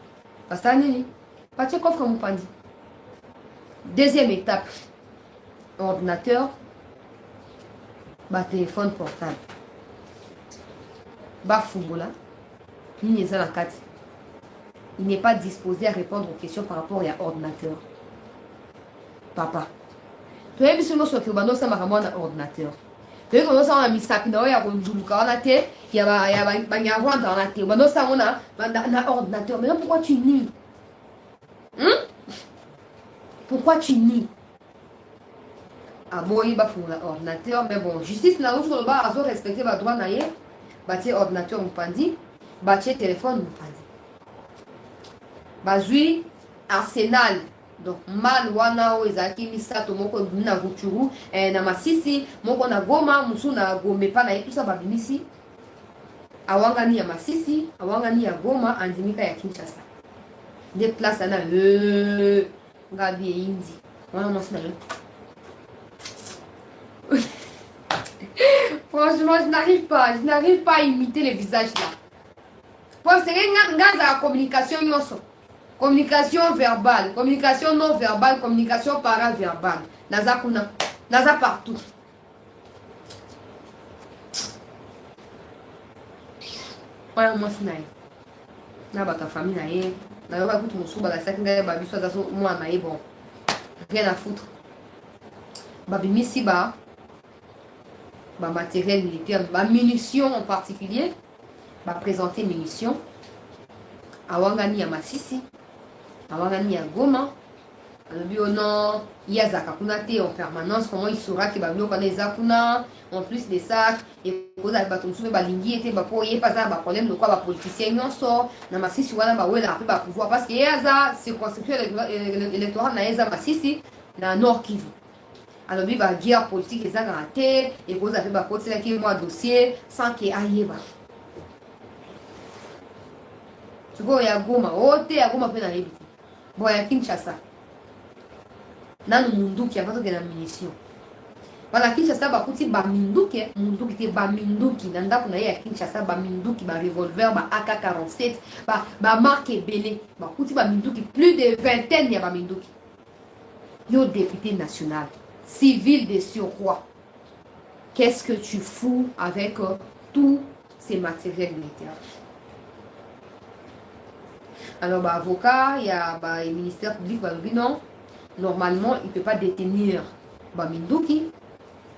basala nini batie coffre mopandi. Deuxième étape, ordinateur, téléphone portable. Fungola, il n'est pas disposé à répondre aux questions par rapport à l'ordinateur. Papa, tu as vu ce mot sur le ordinateur. Tu as vu ça a mis ça dans le ordinateur. Il y a un ordinateur. Mais pourquoi tu nies? Pourquoi tu nies? Ah bon, il va faire l'ordinateur, mais bon, justice n'a pas besoin de respecter les droits naïe. Bâtir ordinateur mupandi, bâtir téléphone mupandi. Bazui arsenal. Donc mal wana o ezaki misato moko na Rutshuru na Masisi, moko na Goma, musu na Gombe pa na tout ça babimisi. Awangani ya Masisi, awangani ya Goma, andimika ya Kinshasa. Des places na Gabi et Indi. Voilà, moi, c'est franchement, je n'arrive pas à imiter les visages là. Parce que c'est la communication, communication verbale, communication non verbale, communication paraverbale. Naza kuna, naza partout. Voilà, moi, c'est na ta famille naïe. Na yoka kutu musu ba la sac nga ba biso za so moi naïe bon. Rien à foutre. Babi misi ba matériel militaire, ba munitions en particulier, ba présenter munitions. Awangani ya Masisi, awangani ya Goma. Alobi ono yazaka kuna te en permanence, comment il saura que ba bilo kana ezakuna en plus des sacs et koza ba tonsu ba lingi ete ba po ye pas ba problème de quoi ba politicien nyonso na Masisi wana ba wela après ba pouvoir parce que yaza circonscription électorale na yaza Masisi na Nord Kivu. Alors bi ba guerre politique ezaka te et koza pe ba kotela ki moi dossier sans que ayeba. Tu vois ya Goma ote ya Goma pe na yebi. Bon ya Kinshasa. Nanu munduki abato ke na munition. Wana Kinshasa bakuti ba minduki, munduki te ba minduki na ndako na ye ya Kinshasa ba minduki ba revolver ba AK-47 ba marque belé bakuti ba minduki plus de vingtaine ya ba minduki. Yo député national, civil de surroi. Qu'est-ce que tu fous avec tous ces matériels militaires? Alors bah avocat, il y a bah le ministère public va dire non. Normalement, il ne peut pas détenir Minduki.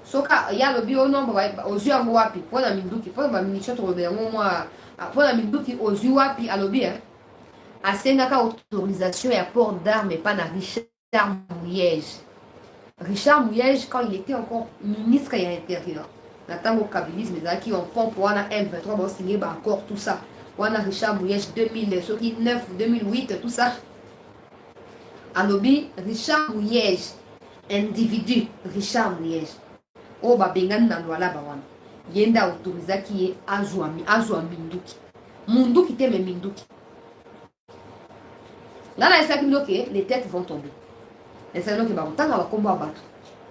Soka, il y a le bio non, aux yeux à Wapi, pour la Minduki, pour la munition de Robert, pour la Minduki, aux yeux Wapi, à l'obé, à Sénaka autorisation et apport d'armes, et pas na Richard Mouyège. Richard Mouyège, quand il était encore ministre et intérieur, Natango Kabilis, mais qui ont pompe pour la M23, va signer encore tout ça. Wana Richard Mouyège 2009, 2008, tout ça. Alobi Richard Mouyège, individu Richard Mouyège. O ba bengan na lwala ba wana. Yenda autoriza ki ye azwa Minduki. Munduki te me Minduki. Là na esaki ndoke les têtes vont tomber. Esaki ndoke ba ontanga ba komba bato.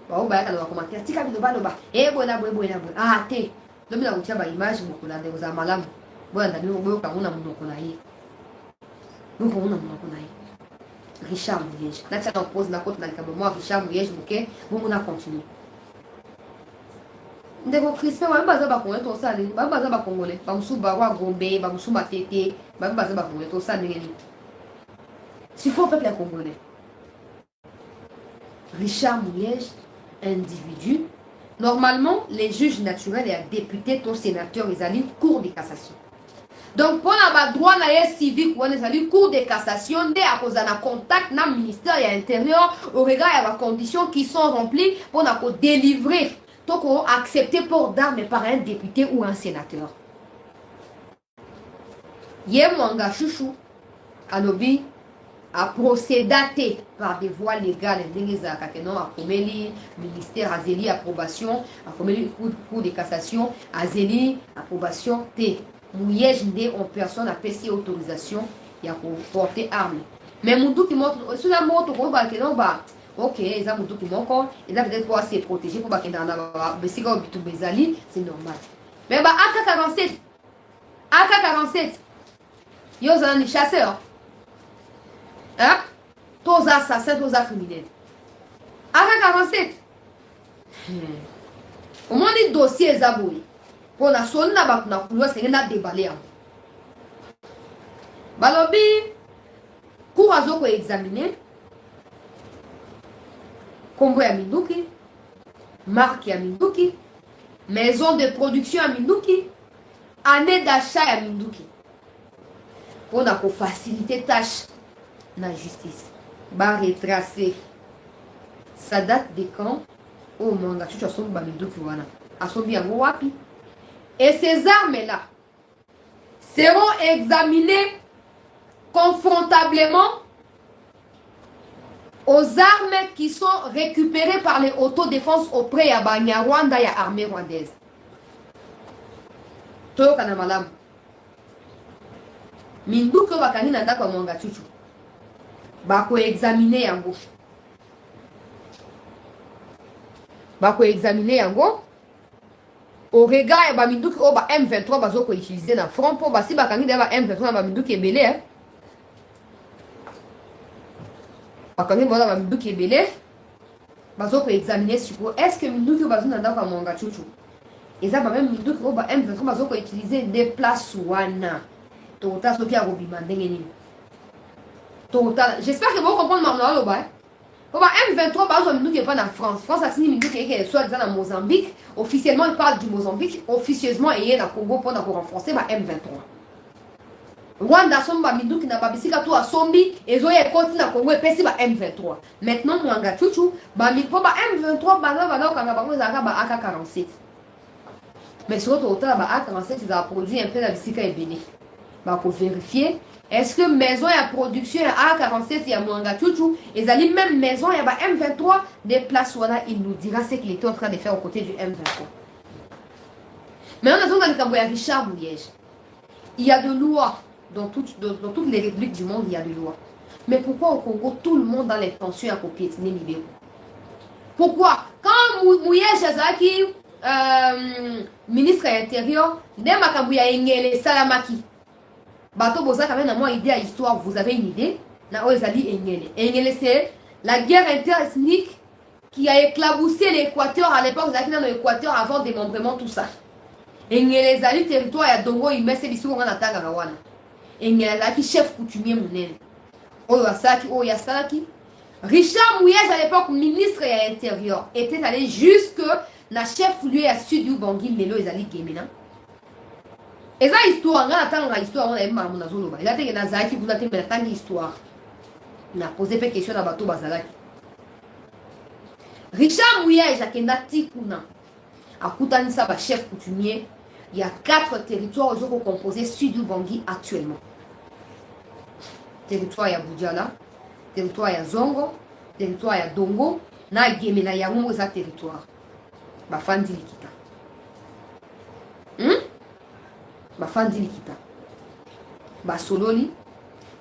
Ba o ba ya na ba commentaire tika bi ba loba. Bona boy. Ah te. Lobi na kutia ba image mokula de za malamu. Bona ndani bo ka mona munoko na ye. Bo ko mona munoko na ye. Richard Mouyège. Là, tu as pose la côte dans le câble. Moi, Richard Mouyège, ok, vous m'en continuer. Ndeko Crispin, ba baza ba congolais to ça, ba baza ba congolais, ba musu ba wa Gombe, ba musu matete, ba baza ba congolais to ça ndenge ni. Si faut peuple congolais. Richard Mouyège, individu. Normalement, les juges naturels et les députés, ton sénateur, ils allaient cour de cassation. Donc, pour la droit civique, on est allé cour de cassation, dès à cause d'un contact dans le ministère et l'intérieur, au regard des conditions qui sont remplies pour délivrer, donc accepter port d'armes par un député ou un sénateur. Yemwanga Chouchou, Anobi, a procédé par des voies légales, a commis ministère Azeli approbation, a commis cour de cassation, Azeli approbation T. Mouyège en personne a PC autorisation ya porter arme. Mais Moudou qui montre, sur la moto, ok, ils ont Moudou qui montre, ils ont peut-être pour se protéger, pour qu'ils c'est normal. Mais bah, AK-47, AK-47, ils ont des chasseurs. Hein? Tous assassins, tous criminels. AK-47. Au moins, les dossiers aboués. Pour la zone, c'est un déballé. Balobi, pour azo ko examiner, Combo ya Minduki, marque ya Minduki, maison de production ya Minduki, année d'achat ya Minduki. Pour na ko faciliter tâche na justice. Ba retracer. Ça date de quand? Oh mon gars, tu as son ba Minduki wana. Asobi yango wapi? Et ces armes-là seront examinées confrontablement aux armes qui sont récupérées par les autodéfenses auprès de Rwanda et l'armée rwandaise. Toyo kana malamu. Minduki bakani na ndako monga chuchu. Bako examiner yango. Bako examiner yango. Au regard ba Minduki o ba M23 bazoko utiliser na front pour ba si bakani da ba M23 ba Minduki ebele hein. Bakani ba Minduki ebele bazoko examiner sur est-ce que Minduki bazuna ndako monga chuchu. Et ça, même Minduki o ba M23 bazoko utiliser des places wana. Total soki a robima ndenge nini. Total, j'espère que vous comprenez maintenant le bail. M23 par exemple Minduki est pas en France. France a signé Minduki qui est soit en Mozambique. Officiellement il parle du Mozambique. Officieusement il est dans Congo pour renforcer M23. Rwanda somba Minduki na babisika tout à Sombi et Zoé continue à Congo et pesi M23. Maintenant Mwanga Chuchu M23 bana kanga bango zaka ba AK-47. Mais sur total AK-47 ils ont produit un peu la bisika et béni. Pour vérifier est-ce que maison et production A47 il y a Mwanga Chuchu et zali même maison il y a M23 des places voilà il nous dira ce qu'il était en train de faire aux côtés du M23. Mais on a dans le Camboya Richard Mouyège. Il y a de lois dans toutes les républiques du monde il y a de lois. Mais pourquoi au Congo tout le monde a l'intention à copier libéraux? Pourquoi quand Mouyège Azaki ministre de l'Intérieur Ndema Kambuya Engele Salamaki Bato Boza quand même moi idée à histoire, vous avez une idée? Na Oezali Engele. Engele c'est la guerre interethnique qui a éclaboussé l'Équateur à l'époque dans l'Équateur avant démembrement tout ça. Engele zali territoire ya Dongo imese bisu ngana tanga wana. Engele zaki chef coutumier munene. Oyo asaki oyo yasalaki. Richard Mouyège à l'époque ministre de l'Intérieur était allé jusque na chef lieu à Sud Ubangi Lelo ezali Gemena. Et ça histoire, on a tant histoire, on a même mon azolo. Il a dit que Nazaki vous avez tant d'histoire. On a posé des questions à bateau bazalaki. Richard Mouyège a kendati kuna. A Koutanisa ba chef coutumier. Il y a 4 territoires qui sont composés sud Ubangi actuellement. Territoire ya Boudjala, territoire ya Zongo, territoire ya Dongo, na Gemena ya Mumo za territoire. Ba fandi likita. Bafandi Likita. Basololi.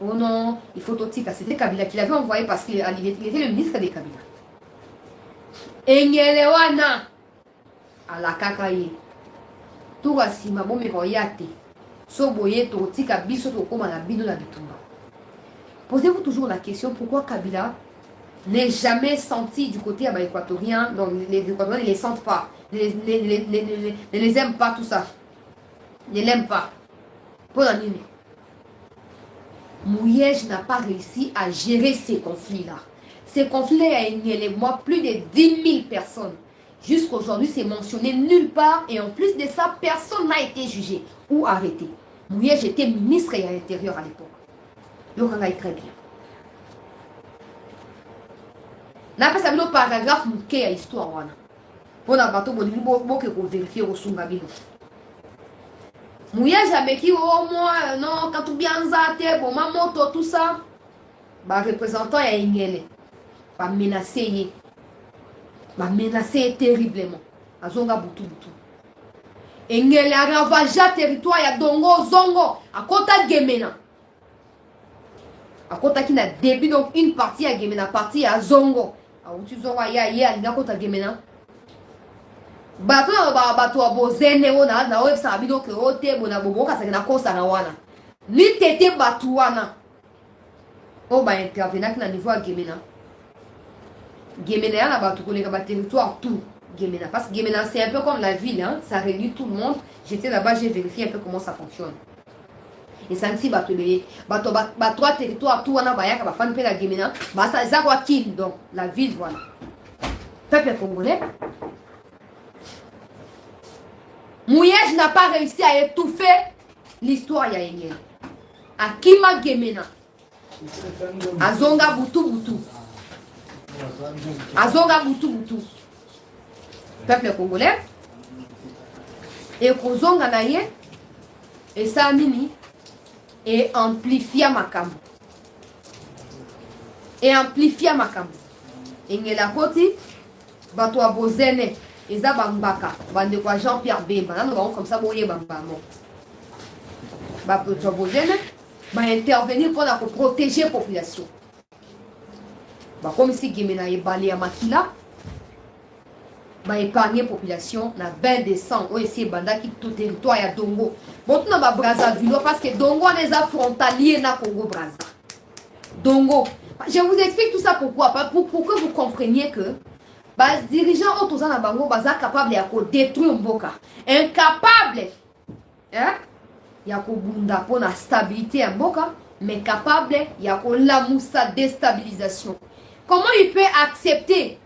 Oh non, il faut Totika. C'était Kabila qui l'avait envoyé parce qu'il était le ministre des Kabila. Engelewana. À la Kakaye. Tourasima bombe royate. Soboye Totika biso tokoma na bino na bitumba. Posez-vous toujours la question pourquoi Kabila n'est jamais senti du côté équatorien. Donc les Équatoriens ne les sentent pas. Ne les aiment pas tout ça. Ne l'aime pas. Pour la nuit. Mouyège n'a pas réussi à gérer ces conflits-là. Ces conflits a énervé moi plus de 10 000 personnes. Jusqu'aujourd'hui, c'est mentionné nulle part. Et en plus de ça, personne n'a été jugé ou arrêté. Mouyège était ministre de l'Intérieur à l'époque. Donc, on a très bien. N'a pas savoir le paragraphe mouké à l'histoire. Pour la bateau, on va vérifier au Sungabino. Mouyège ameki au moins non quand tu bien zate bon ma moto tout ça ba représentant ya Engele ba menacer terriblement azonga butu Engele a ravagé territoire ya Dongo Zongo à Kota Gemena À côté qui n'a début donc une partie à Gemena, partie à Zongo. À où tu zongo ya ya à côté Gemena. Bato na bato abo zene ona na web sabi donc o te bona bobo ka na kosa na wana. Ni tete bato wana. O ba intervenir na niveau à Gemena. Gemena ya na bato ko leka ba territoire tout. Gemena parce que Gemena c'est un peu comme la ville hein, ça réunit tout le monde. J'étais là-bas, j'ai vérifié un peu comment ça fonctionne. Et ça ne s'y bat pas. Trois territoires, tout on a bayaka, ba fan pe la Gemena, ba ça ça quoi kin donc la ville voilà. Peuple congolais. Mouyej n'a pas réussi à étouffer l'histoire ya yengel. Akima Gemena. Azonga butu. Azonga butu. Peuple congolais. Et kozonga na ye et ça nini et amplifia makambo et ngela koti bato abozene eza bambaka bande kwa Jean-Pierre Bemba nano ba comme ça boye bamba mo ba bato abozene ba intervenir pour la protéger la population ba comme si Gemena e balé à Makila ba épargner population na 20 décembre ou essayer banda qui tout territoire ya Dongo bon tout na ba Brazzaville parce que Dongo les a frontalier na Congo Brazza Dongo je vous explique tout ça pourquoi pour que vous compreniez que ba dirigeants autour na bango baza capable ya ko détruire mboka incapable hein ya ko bunda pour la stabilité ya mboka mais capable ya ko lamusa déstabilisation. Comment il peut accepter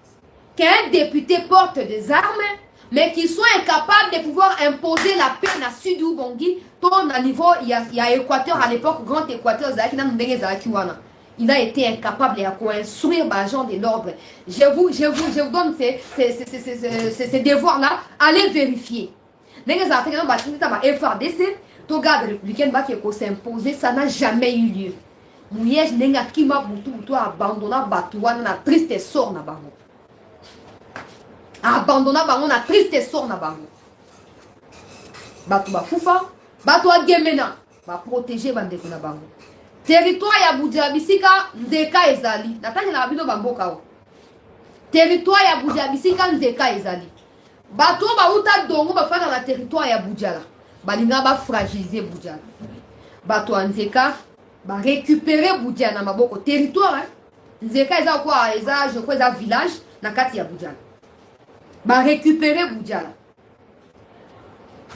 qu'un député porte des armes, mais qu'il soit incapable de pouvoir imposer la paix dans le sud du Bongi, ton à niveau, il y a Équateur à l'époque, Grand Équateur, il a été incapable de construire l'agent de l'ordre. Je vous donne ces devoirs-là, allez vérifier. Les FRDC, ton garde républicain qui s'est imposé, ça n'a jamais eu lieu. Mouyej nenga kima butu abandonna Batouane na triste sort na bango. Abandonna bango na triste sort na bango. Batu ba fufa, batu a Gemena, ba protéger bandeko na bango. Territoire ya Budia Bisika nzeka ezali. Natani na bino bamboka o. Territoire ya Budia Bisika nzeka ezali. Batu ba uta dongo ba fana na territoire ya Budia la. Balinga ba fragiliser Budia. Batu nzeka ba récupérer Budia na maboko territoire hein. Nzeka eza quoi eza je crois eza village na kati ya Budia. Ba récupérer Budia.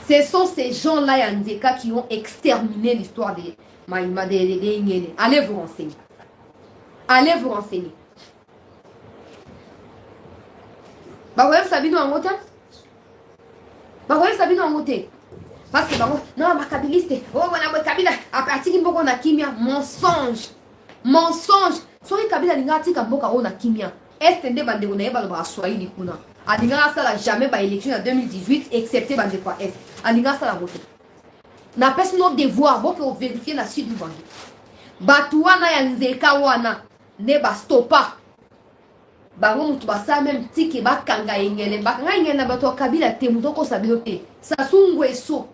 Ce sont ces gens-là ya Nzeka qui ont exterminé l'histoire des Maïma de Ngele. Allez vous renseigner. Allez vous renseigner. Bah ouais, Sabino en moto. Bah ouais, Sabino en moto. Parce que non, ma kabiliste. Oh, on a kabila. À partir de on a kimia. Mensonge. Mensonge. Soyez kabila n'ingati kamboka on a kimia. Est-ce que bande on a pas le soyez du kuna. Aninga ça la jamais ba élection en 2018 excepté bande quoi est. Aninga ça la vote. Na pesi no devoir bo ko vérifier la suite du bangi. Batuana ya Nzeka wana ne ba stoppa. Ba mutu ba sa même tiki ba kanga ingele ba kanga ingele na bato kabila te muto ko sabilo te. Sasungu eso.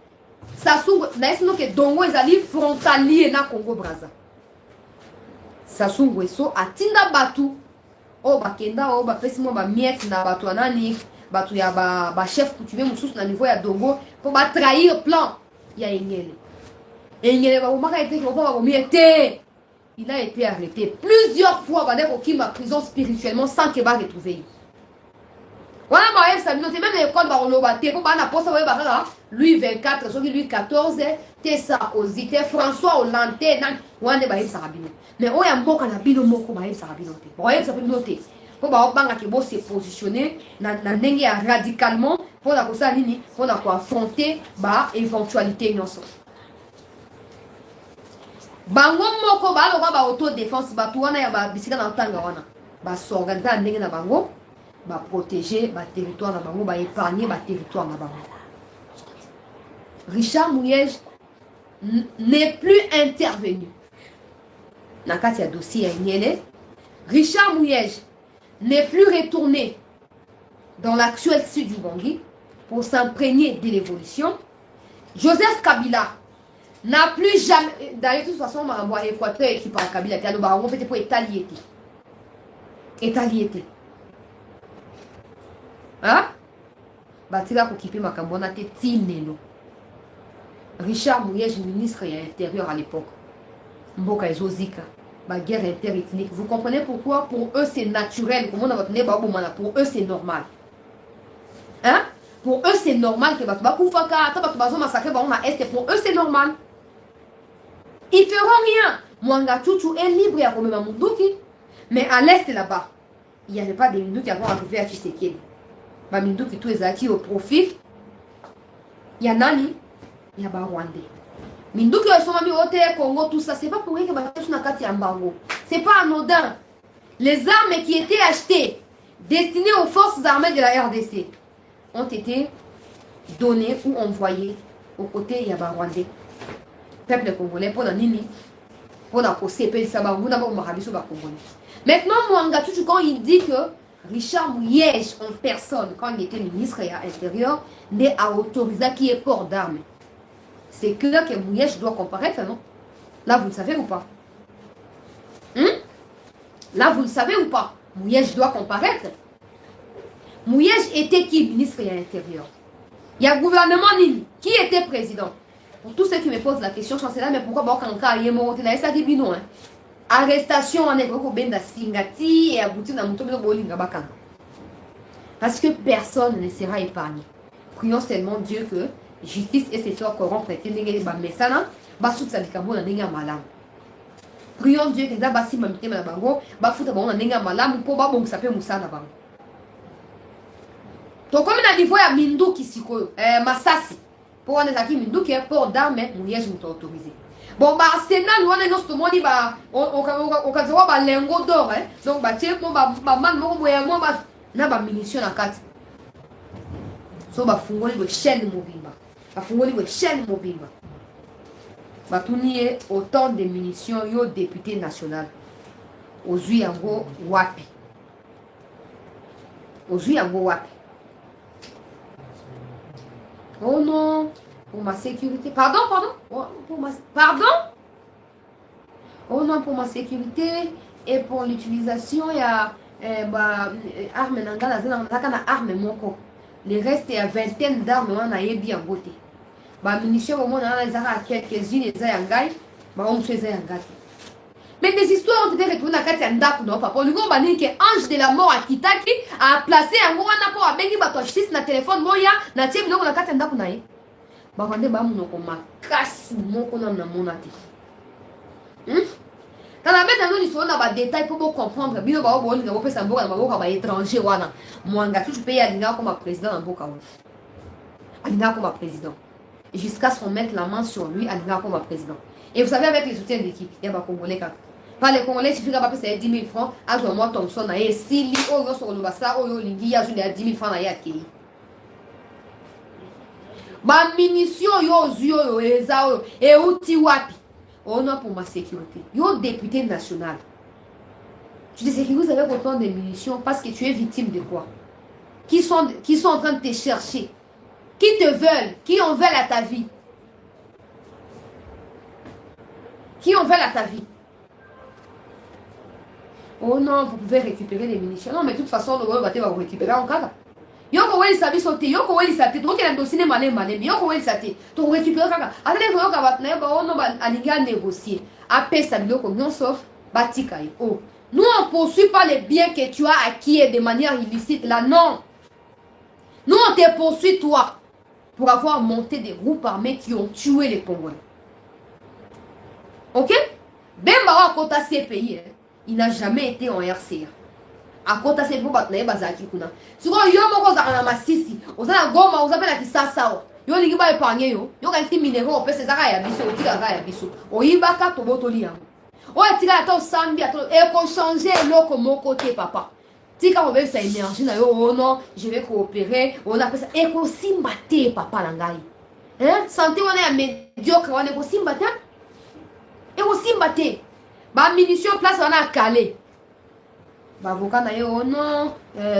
Sasungu na esino ke dongo ezali frontalier na Congo Brazza. Sasungu eso atinda batu o ba kenda o ba pesi mo ba miette na batu anani batu ya ba chef coutumier mususu na niveau ya dongo pour ba trahir plan. Il y a Engele. Engele il a été arrêté plusieurs fois qui m'a prison spirituellement sans qu'il va retrouver. Voilà, même l'école, lui 24, lui 14, t'es Sarkozy, t'es François Hollande, mais on a un bon canabino moko, pour se positionner radicalement pour affronter l'éventualité innocente. Bango moko ba autodéfense batuana ya ba bisika na tanga wana ba s'organiser ndenge na bango ba protéger ba territoire na bango ba épargner ba territoire na bango. Richard Mouyej n'est plus intervenu na kati ya dossier ya Ngele. Richard Mouyej n'est plus retourné dans l'actuel sud du Bangui pour s'imprégner de l'évolution. Joseph Kabila n'a plus jamais d'ailleurs de toute façon on va Équateur qui parle Kabila t'as le baron fait pour Italie hein batila ko kipe makambo na te tinelo Richard Mouyej ministre de l'Intérieur à l'époque mboka ezozika ba guerre interethnique vous comprenez pourquoi pour eux c'est naturel comment on va tenir pour eux c'est normal hein pour eux c'est normal que bato bakufaka ta bato bazo massacrer ba on est pour eux c'est normal. Ils feront rien. Mwanga Chuchu est libre à Komema Munduki. Mais à l'est là-bas, il n'y avait pas de Minduki qui vont arriver à Tshisekedi. Ma Minduki tout est acquis au profil. Il y a Nani, il y a Rwandais. Minduki sont mis au Congo, tout ça. C'est pas pour rien que Bataille Nakati Ambango. C'est pas anodin. Les armes qui étaient achetées, destinées aux forces armées de la RDC, ont été données ou envoyées aux côtés de Rwandais. Peuple congolais pour la nini pour la CP ça maintenant Mwanga Chuchu quand il dit que Richard Mouyej en personne quand il était ministre de l'Intérieur n'est à autoriser qui est port d'armes, c'est clair que Mouyej doit comparaître, non? Là vous le savez ou pas? Là vous le savez ou pas? Mouyej doit comparaître. Mouyej était qui ministre de l'Intérieur? Il y a gouvernement nini qui était président? Pour tous ceux qui me posent la question, je là, mais pourquoi Bokanka est mort? Ça dit non. Arrestation en Écosse, Benda Singati et abouti dans Moutobo Bolinga Bakan. Parce que personne ne sera épargné. Prions seulement Dieu que justice et ses soeurs corrompent et n'engagent pas Messana, Basout Sadikabo n'a pas malam. Prions Dieu que Dabassi Mamite Malabango, Bafouta Bon n'a pas malam, pour Babong s'appelle Moussa Nabango. Donc, comme on a dit, il y a Mindou qui s'y Massassi. Pour on est acquis Mindou qui est port d'armes, Mouyej nous autorisé. Bon, bah, Sénat, nous on est dans ce monde, on a voir un lingot d'or, hein. Donc, bah, tiens, bon, bah, man, moi, bah, n'a pas munitions à 4. So, bah, fungoli de chaîne mobile, bah, fungoli de chaîne mobile, bah, tout n'y autant de munitions, yo, député national. Aux Yango Wapi. Aux Yango Wapi. Oh non, pour ma sécurité. Pardon. Oh, pardon. Oh non, pour ma sécurité et pour l'utilisation, il y a armes armes moko. Le reste, il y a vingtaine d'armes, on a bien beauté. Munitions, au moins, on a quelques-unes, les ayangai, on fait ayangai. Mais des histoires ont été retournées à Katiandaku, non, papa. Le gros banin qui est ange de la mort à Kitaki a placé un gros anapo à Bengi Batoshis na téléphone moya na tiens biloko na Katiandaku na ye. Bakande ba munoko makasi moko na monati. Dans la bête nous disons na ba détail pour comprendre bino ba bo linga bo pesa mboka na maboka ba étranger wana. Mwanga tu peux y aller comme président na mboka wana. Alina comme président. Jusqu'à ce qu'on mette la main sur lui, Alina comme président. Et vous savez avec les soutiens d'équipe, il y a ba congolais quand par les Congolais, il suffit de payer 10 000 francs. À ce moment, Thompson a eu 6 000 euros sur le bassa. Oh, il y a 10 000 francs à y acquérir. Ma munition, yo, et outil wapi. Oh non, pour ma sécurité. Yo, député national. Tu te sécurises avec autant de munitions parce que tu es victime de quoi? Qui sont en train de te chercher? Qui te veulent? Qui en veulent à ta vie? Qui en veulent à ta vie? Oh non, vous pouvez récupérer les munitions. Non, mais de toute façon, le gars va récupérer en cas. Yoko weli sabi sauté, yoko weli saté, donc il a dossier malé, yoko weli saté, tu récupères kaka. Allez, vous avez battu, on a négocier. Après ça, yoko non sauf batikai. Oh, nous on poursuit pas les biens que tu as acquis de manière illicite là, non. Nous on te poursuit toi pour avoir monté des groupes armés qui ont tué les Congolais. Ok? Ben bawa kota CPI. Il n'a jamais été en RCA. À côté de ces gens, il y a des gens qui sont là. Si vous avez un massissi, vous avez un goma, vous avez un sasa. Vous avez un épargné, vous avez un minéraux, vous avez un biso, vous avez un biso. Vous avez un botoli. Vous avez un sambi, et pour changer l'eau mon côté, papa. Si vous avez cette énergie, oh non, je vais coopérer. On appelle ça éco-simbate, papa Langai. Santé, on est un médiocre, on est éco-simbate. Éco-simbate. Bah, munitions place, on a calé. Bah, avocat n'a oh non,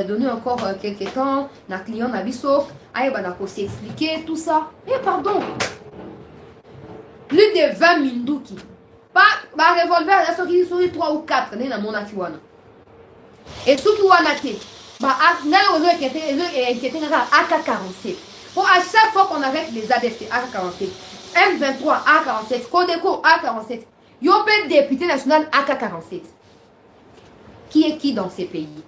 donner encore quelques temps, na client n'a biso, aïe, bah, n'a pas s'expliquer tout ça. Eh, pardon. Plus de 20 Minduki. Pas revolver, il y a 3 ou 4 dans mon akiwana. Et surtout, AK-47. Pour à chaque fois qu'on arrête les ADF, AK-47, M23, AK-47, Codeco, AK-47, il y a un député national AK-47. Qui est qui dans ces pays?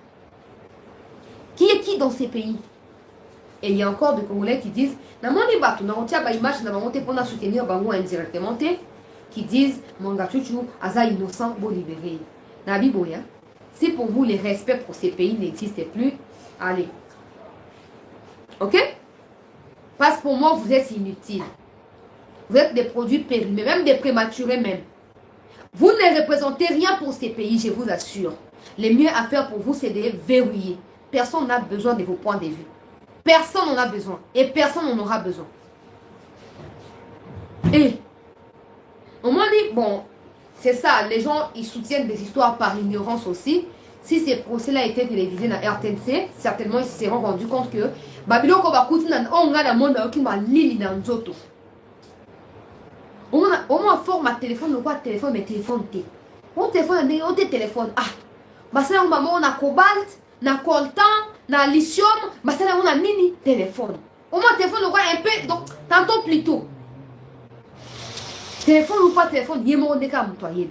Qui est qui dans ces pays? Et il y a encore des Congolais qui disent, soutenir Bango indirectement, qui disent, mon gars, Aza innocent, bon libéré. Nabi Boya. Si pour vous, les respects pour ces pays n'existent plus, allez. Ok? Parce que pour moi, vous êtes inutiles. Vous êtes des produits périmés, même des prématurés même. Vous ne représentez rien pour ces pays, je vous assure. Le mieux à faire pour vous, c'est de verrouiller. Personne n'a besoin de vos points de vue. Personne n'en a besoin. Et personne n'en aura besoin. Et, on m'a dit, bon, c'est ça, les gens, ils soutiennent des histoires par ignorance aussi. Si ces procès-là étaient télévisés dans RTNC, certainement, ils se seront rendus compte que Babylon, on va au moins, format téléphone, quoi, téléphone, mais téléphone, mon téléphone, on téléphone. Ah, bah, c'est là où on a cobalt, na coltan, na lithium, bah, c'est là où on a mini téléphone. Au moins, téléphone, on voit un peu, donc, tantôt plus tôt. Téléphone ou pas téléphone, il y a mon décam, toi, il y a.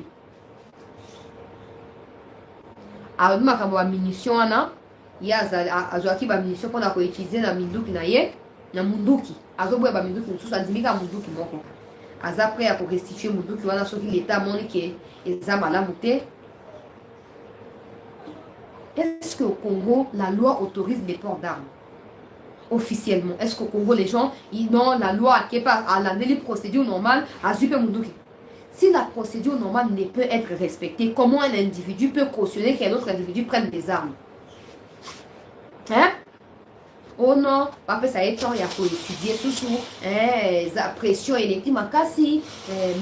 Alors, ma kama munition ana, ya azoaki ba munition pour na utiliser na minduki na ye, na munduki. Azobwe ba minduki mususu andimika munduki moko. Aza prêt à restituer munduki wana soki l'état moni ke eza malamu te. Est-ce qu'au Congo, la loi autorise les ports d'armes? Officiellement. Est-ce qu'au Congo, les gens, non, la loi qui est pas à la procédure normale, à super munduki. Si la procédure normale ne peut être respectée, comment un individu peut cautionner qu'un autre individu prenne des armes? Hein? Oh non, après ça est temps, il y a pour étudier sous la pression électrique,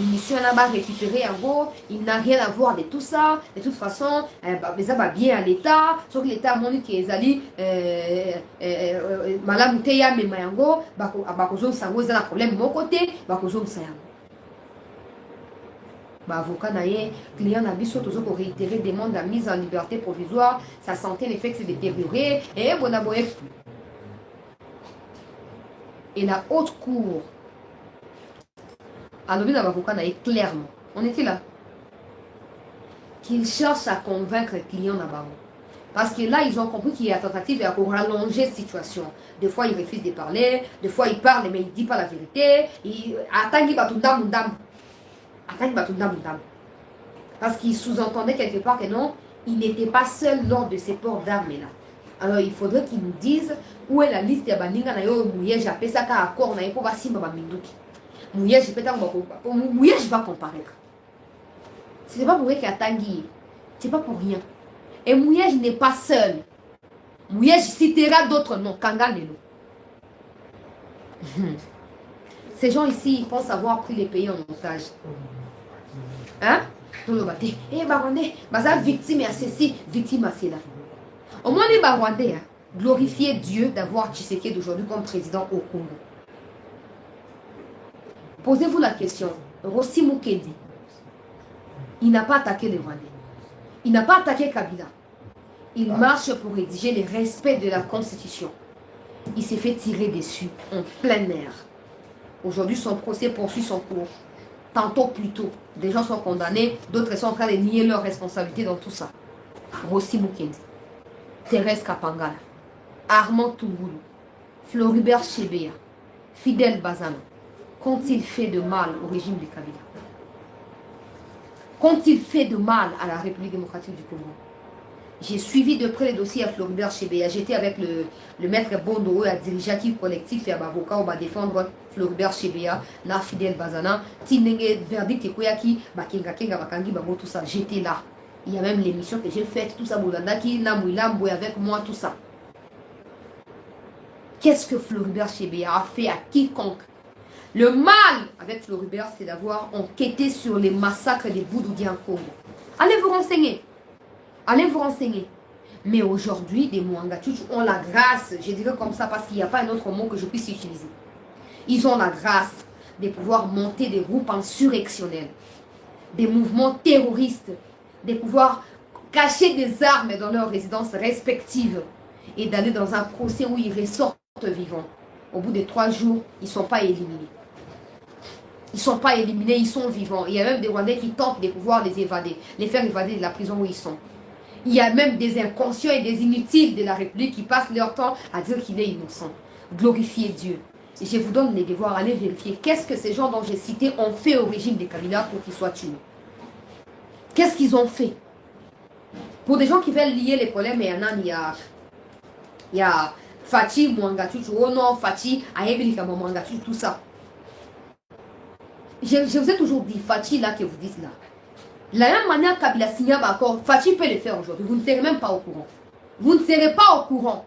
munitions là-bas récupérées en gros, il n'a rien à voir de tout ça. De toute façon, ça va bien à l'État, sauf que l'État a montré qu'ils allaient malade teya mais mayango, bakozo sango, ils ont un problème de mon côté, bakozo sango. Avocat naïe, client n'a biso toujours pour réitérer demande de mise en liberté provisoire, sa santé l'effet s'est détérioré et bon aboye. Et la haute cour a nommé l'avocat naïe clairement. On était là. Qu'il cherche à convaincre le client d'abord. Parce que là, ils ont compris qu'il y a tentative pour rallonger la situation. Des fois, il refuse de parler, des fois, il parle mais il ne dit pas la vérité. Il attend qu'il va tout dame. Parce qu'il sous-entendait quelque part que non, il n'était pas seul lors de ces ports d'armes là. Alors il faudrait qu'ils nous disent où est la liste de baninga na yo mouillage appelle ça ka accord na yoko basimba ba minduki. Mouillage peut-être mouillage va comparaître. C'est pas pour rien qu'il a tanguy. C'est pas pour rien. Et mouillage n'est pas seul. Mouillage citera d'autres noms. Kangalelo. Ces gens ici, ils pensent avoir pris les pays en otage. Hein? Tout le matin. Eh, Barwandais, ça victime à ceci, victime à cela. Au moins, les Barwandais, glorifier Dieu d'avoir Tshisekedi d'aujourd'hui comme président au Congo. Posez-vous la question. Rossi Mukendi, il n'a pas attaqué les Rwandais. Il n'a pas attaqué Kabila. Il marche pour rédiger le respect de la Constitution. Il s'est fait tirer dessus en plein air. Aujourd'hui, son procès poursuit son cours. Tantôt plus tôt, des gens sont condamnés, d'autres sont en train de nier leur responsabilité dans tout ça. Rossi Mukendi, Thérèse Kapangala, Armand Tougoulou, Floribert Chebeya, Fidel Bazana, qu'ont-ils fait de mal au régime de Kabila? Qu'ont-ils fait de mal à la République démocratique du Congo? J'ai suivi de près les dossiers à Floribert Chebeya. J'étais avec le maître Bondo à diriger qui collectif et à avocat, on va défendre Floribert Chebeya, na Fidel Bazana, Tinenge verdict et Koyaki, Bakenga Kenga Bakangi, Bango, tout ça. J'étais là. Il y a même l'émission que j'ai faite, tout ça, Bolandaki, Namouilam, avec moi, tout ça. Qu'est-ce que Floribert Chebeya a fait à quiconque? Le mal avec Floribert, c'est d'avoir enquêté sur les massacres des Boudoudiens en Congo. Allez vous renseigner. Allez vous renseigner. Mais aujourd'hui, des Mouangatuch ont la grâce, je dirais comme ça parce qu'il n'y a pas un autre mot que je puisse utiliser. Ils ont la grâce de pouvoir monter des groupes insurrectionnels, des mouvements terroristes, de pouvoir cacher des armes dans leurs résidences respectives et d'aller dans un procès où ils ressortent vivants. Au bout de 3 jours, ils ne sont pas éliminés. Ils ne sont pas éliminés, ils sont vivants. Il y a même des Rwandais qui tentent de pouvoir les évader, les faire évader de la prison où ils sont. Il y a même des inconscients et des inutiles de la République qui passent leur temps à dire qu'il est innocent. Glorifiez Dieu. Et je vous donne les devoirs, allez vérifier qu'est-ce que ces gens dont j'ai cité ont fait au régime des Kabila pour qu'ils soient tués. Qu'est-ce qu'ils ont fait? Pour des gens qui veulent lier les problèmes, il y a Fachi, Mwangatu, oh non, Fachi, Ayebilika, Mwangatu, tout ça. Je vous ai toujours dit, Fachi là que vous dites là. La même manière Kabila signé un accord, Fachi peut le faire aujourd'hui. Vous ne serez même pas au courant. Vous ne serez pas au courant.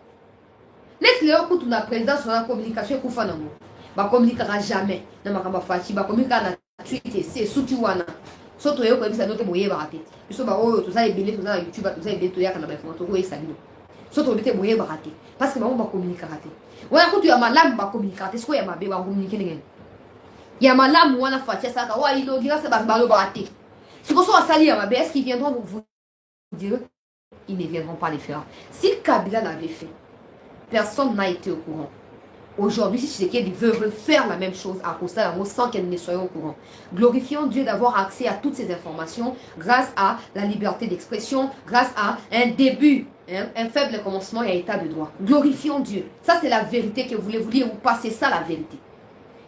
Laissez-le écouter la présidence sur la communication et Koufana. Bah communiquera jamais. Na makamba Fachi, bah communiquera na Twitter, c'est Soutiwana. Soto yo ko ça note boye barate. Biso ba oyo toza ebele toza YouTube toza ebele to yaka na ba information ko esabino. Soto bete boye barate. Parce que ba on communiquer raté. Wana kutu ya malamu ba communiquer raté, sko ya mabe ba communiquer ngene. Ya malamu wana Fachi saka wa ino gira se ba balo barate. Si vous êtes salés à ma est-ce qu'ils viendront vous dire? Ils ne viendront pas les faire. Si Kabila l'avait fait, personne n'a été au courant. Aujourd'hui, si Tshisekedi veut refaire la même chose à Costa sans qu'elle ne soit au courant, glorifions Dieu d'avoir accès à toutes ces informations grâce à la liberté d'expression, grâce à un début, un faible commencement et un état de droit. Glorifions Dieu. Ça, c'est la vérité que vous voulez vous dire ou pas, c'est ça la vérité.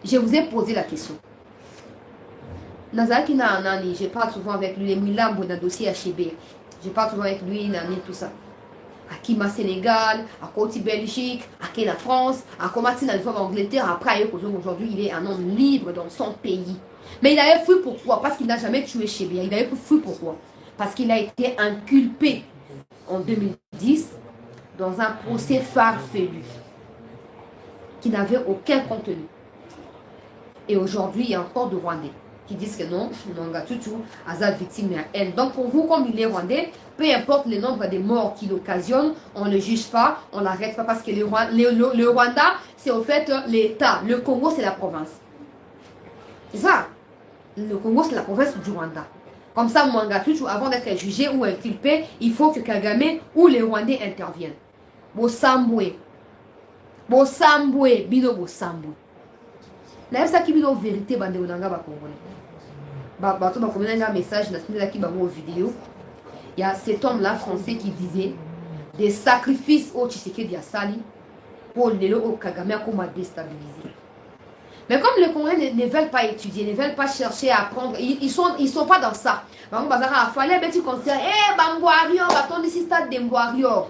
Je vous ai posé la question. Nazaki na nani, je parle souvent avec lui, les Milambo dans le dossier HB. Je parle souvent avec lui, nani, tout ça. À Kima Sénégal, à Côte Belgique, à Kena France, à Komati dans le Angleterre. Après, aujourd'hui, il est un homme libre dans son pays. Mais il avait fui pourquoi? Parce qu'il n'a jamais tué Chébé. Il avait fui pourquoi? Parce qu'il a été inculpé en 2010 dans un procès farfelu qui n'avait aucun contenu. Et aujourd'hui, il y a encore de Rwandais qui disent que non, Mwangatutu a victime à elle. Donc pour vous, comme il est rwandais, peu importe le nombre de morts qu'il occasionne, on ne le juge pas, on ne l'arrête pas parce que le Rwanda, c'est au fait l'État. Le Congo, c'est la province. C'est ça. Le Congo, c'est la province du Rwanda. Comme ça, Mwangatutu, avant d'être jugé ou inculpé, il faut que Kagame ou les Rwandais interviennent. Bosambwe. Bosambwe. Bino Bosambwe. Là, ça qui est la vérité, bande de Nanga Congolais. Bato ba communiquer un message dans une vidéo. Il y a cet homme-là français qui disait des sacrifices au Tshisekedi Asali pour les au Kagame comme déstabiliser. Mais comme les Congolais ne veulent pas étudier, ne veulent pas chercher à apprendre, ils sont pas dans ça. Bango bazara fallait petit concert, bamboario, baton ici stade de mboario.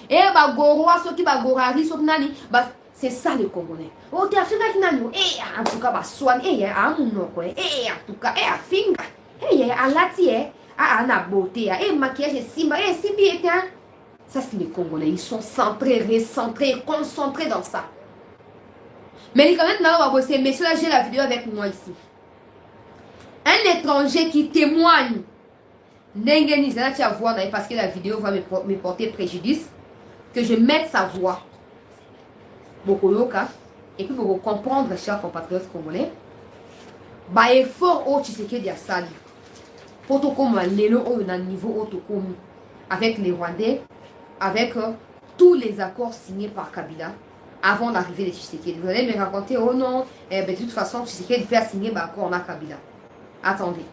Bagoroa soki bagorari soki nani, c'est ça le Congolais. Oh, t'es Africain qui n'a nous. En tout cas, soigne. En tout cas, Afinga. Alati, ana beauté. Maquillage, simba. Sibi, ça, c'est les Congolais. Ils sont centrés, recentrés, concentrés dans ça. Mais quand même, là, on va bosser. Messieurs, là, j'ai la vidéo avec moi ici. Un étranger qui témoigne. N'engeni, là, tu vas voir, parce que la vidéo va me porter préjudice. Que je mette sa voix. Bokoloka. Et puis pour comprendre, chers compatriotes congolais, bah effort au Tshisekedi Asali. Pour tout comme l'élo au niveau autocomi avec les Rwandais, avec tous les accords signés par Kabila avant l'arrivée de Tshisekedi. Vous allez me raconter, oh non, de toute façon, Tshisekedi peut signer un accord avec Kabila. Attendez.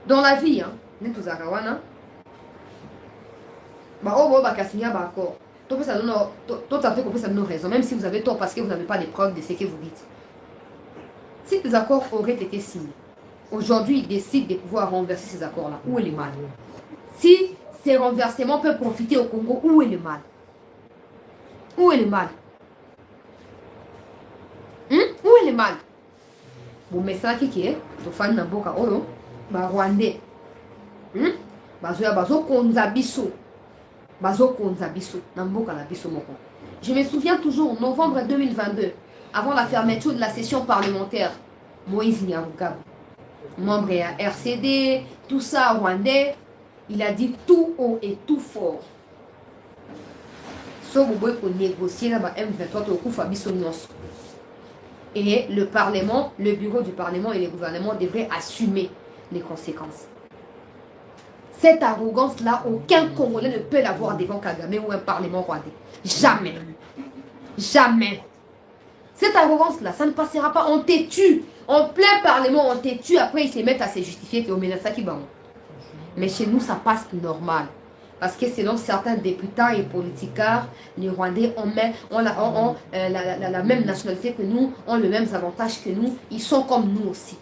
Dans la vie, nous tous à Rwanda, bah oh, bah signer un accord. Ça nous raison, même si vous avez tort parce que vous n'avez pas les preuves de ce que vous dites. Si les accords auraient été signés, aujourd'hui ils décident de pouvoir renverser ces accords-là, où est le mal? Si ces renversements peuvent profiter au Congo, où est le mal? Où est le mal? Où est le mal? Bon, mais ça qui est, le fan n'a pas de Rwandais. Je me souviens toujours, novembre 2022, avant la fermeture de la session parlementaire, Moïse Nyarugabo, membre à RCD, tout ça, Rwandais, il a dit tout haut et tout fort. So, vous pouvez négocier là-bas M23 au coup Fabiso Nyonso. Et le Parlement, le bureau du Parlement et le gouvernement devraient assumer les conséquences. Cette arrogance-là, aucun Congolais ne peut l'avoir devant Kagame ou un Parlement rwandais. Jamais. Jamais. Cette arrogance-là, ça ne passera pas. On te tue. En plein Parlement, on te tue. Après, ils se mettent à se justifier au Ménasaki Bango. Mais chez nous, ça passe normal. Parce que selon certains députés et politicards, les Rwandais ont la même nationalité que nous, ont les mêmes avantages que nous. Ils sont comme nous aussi.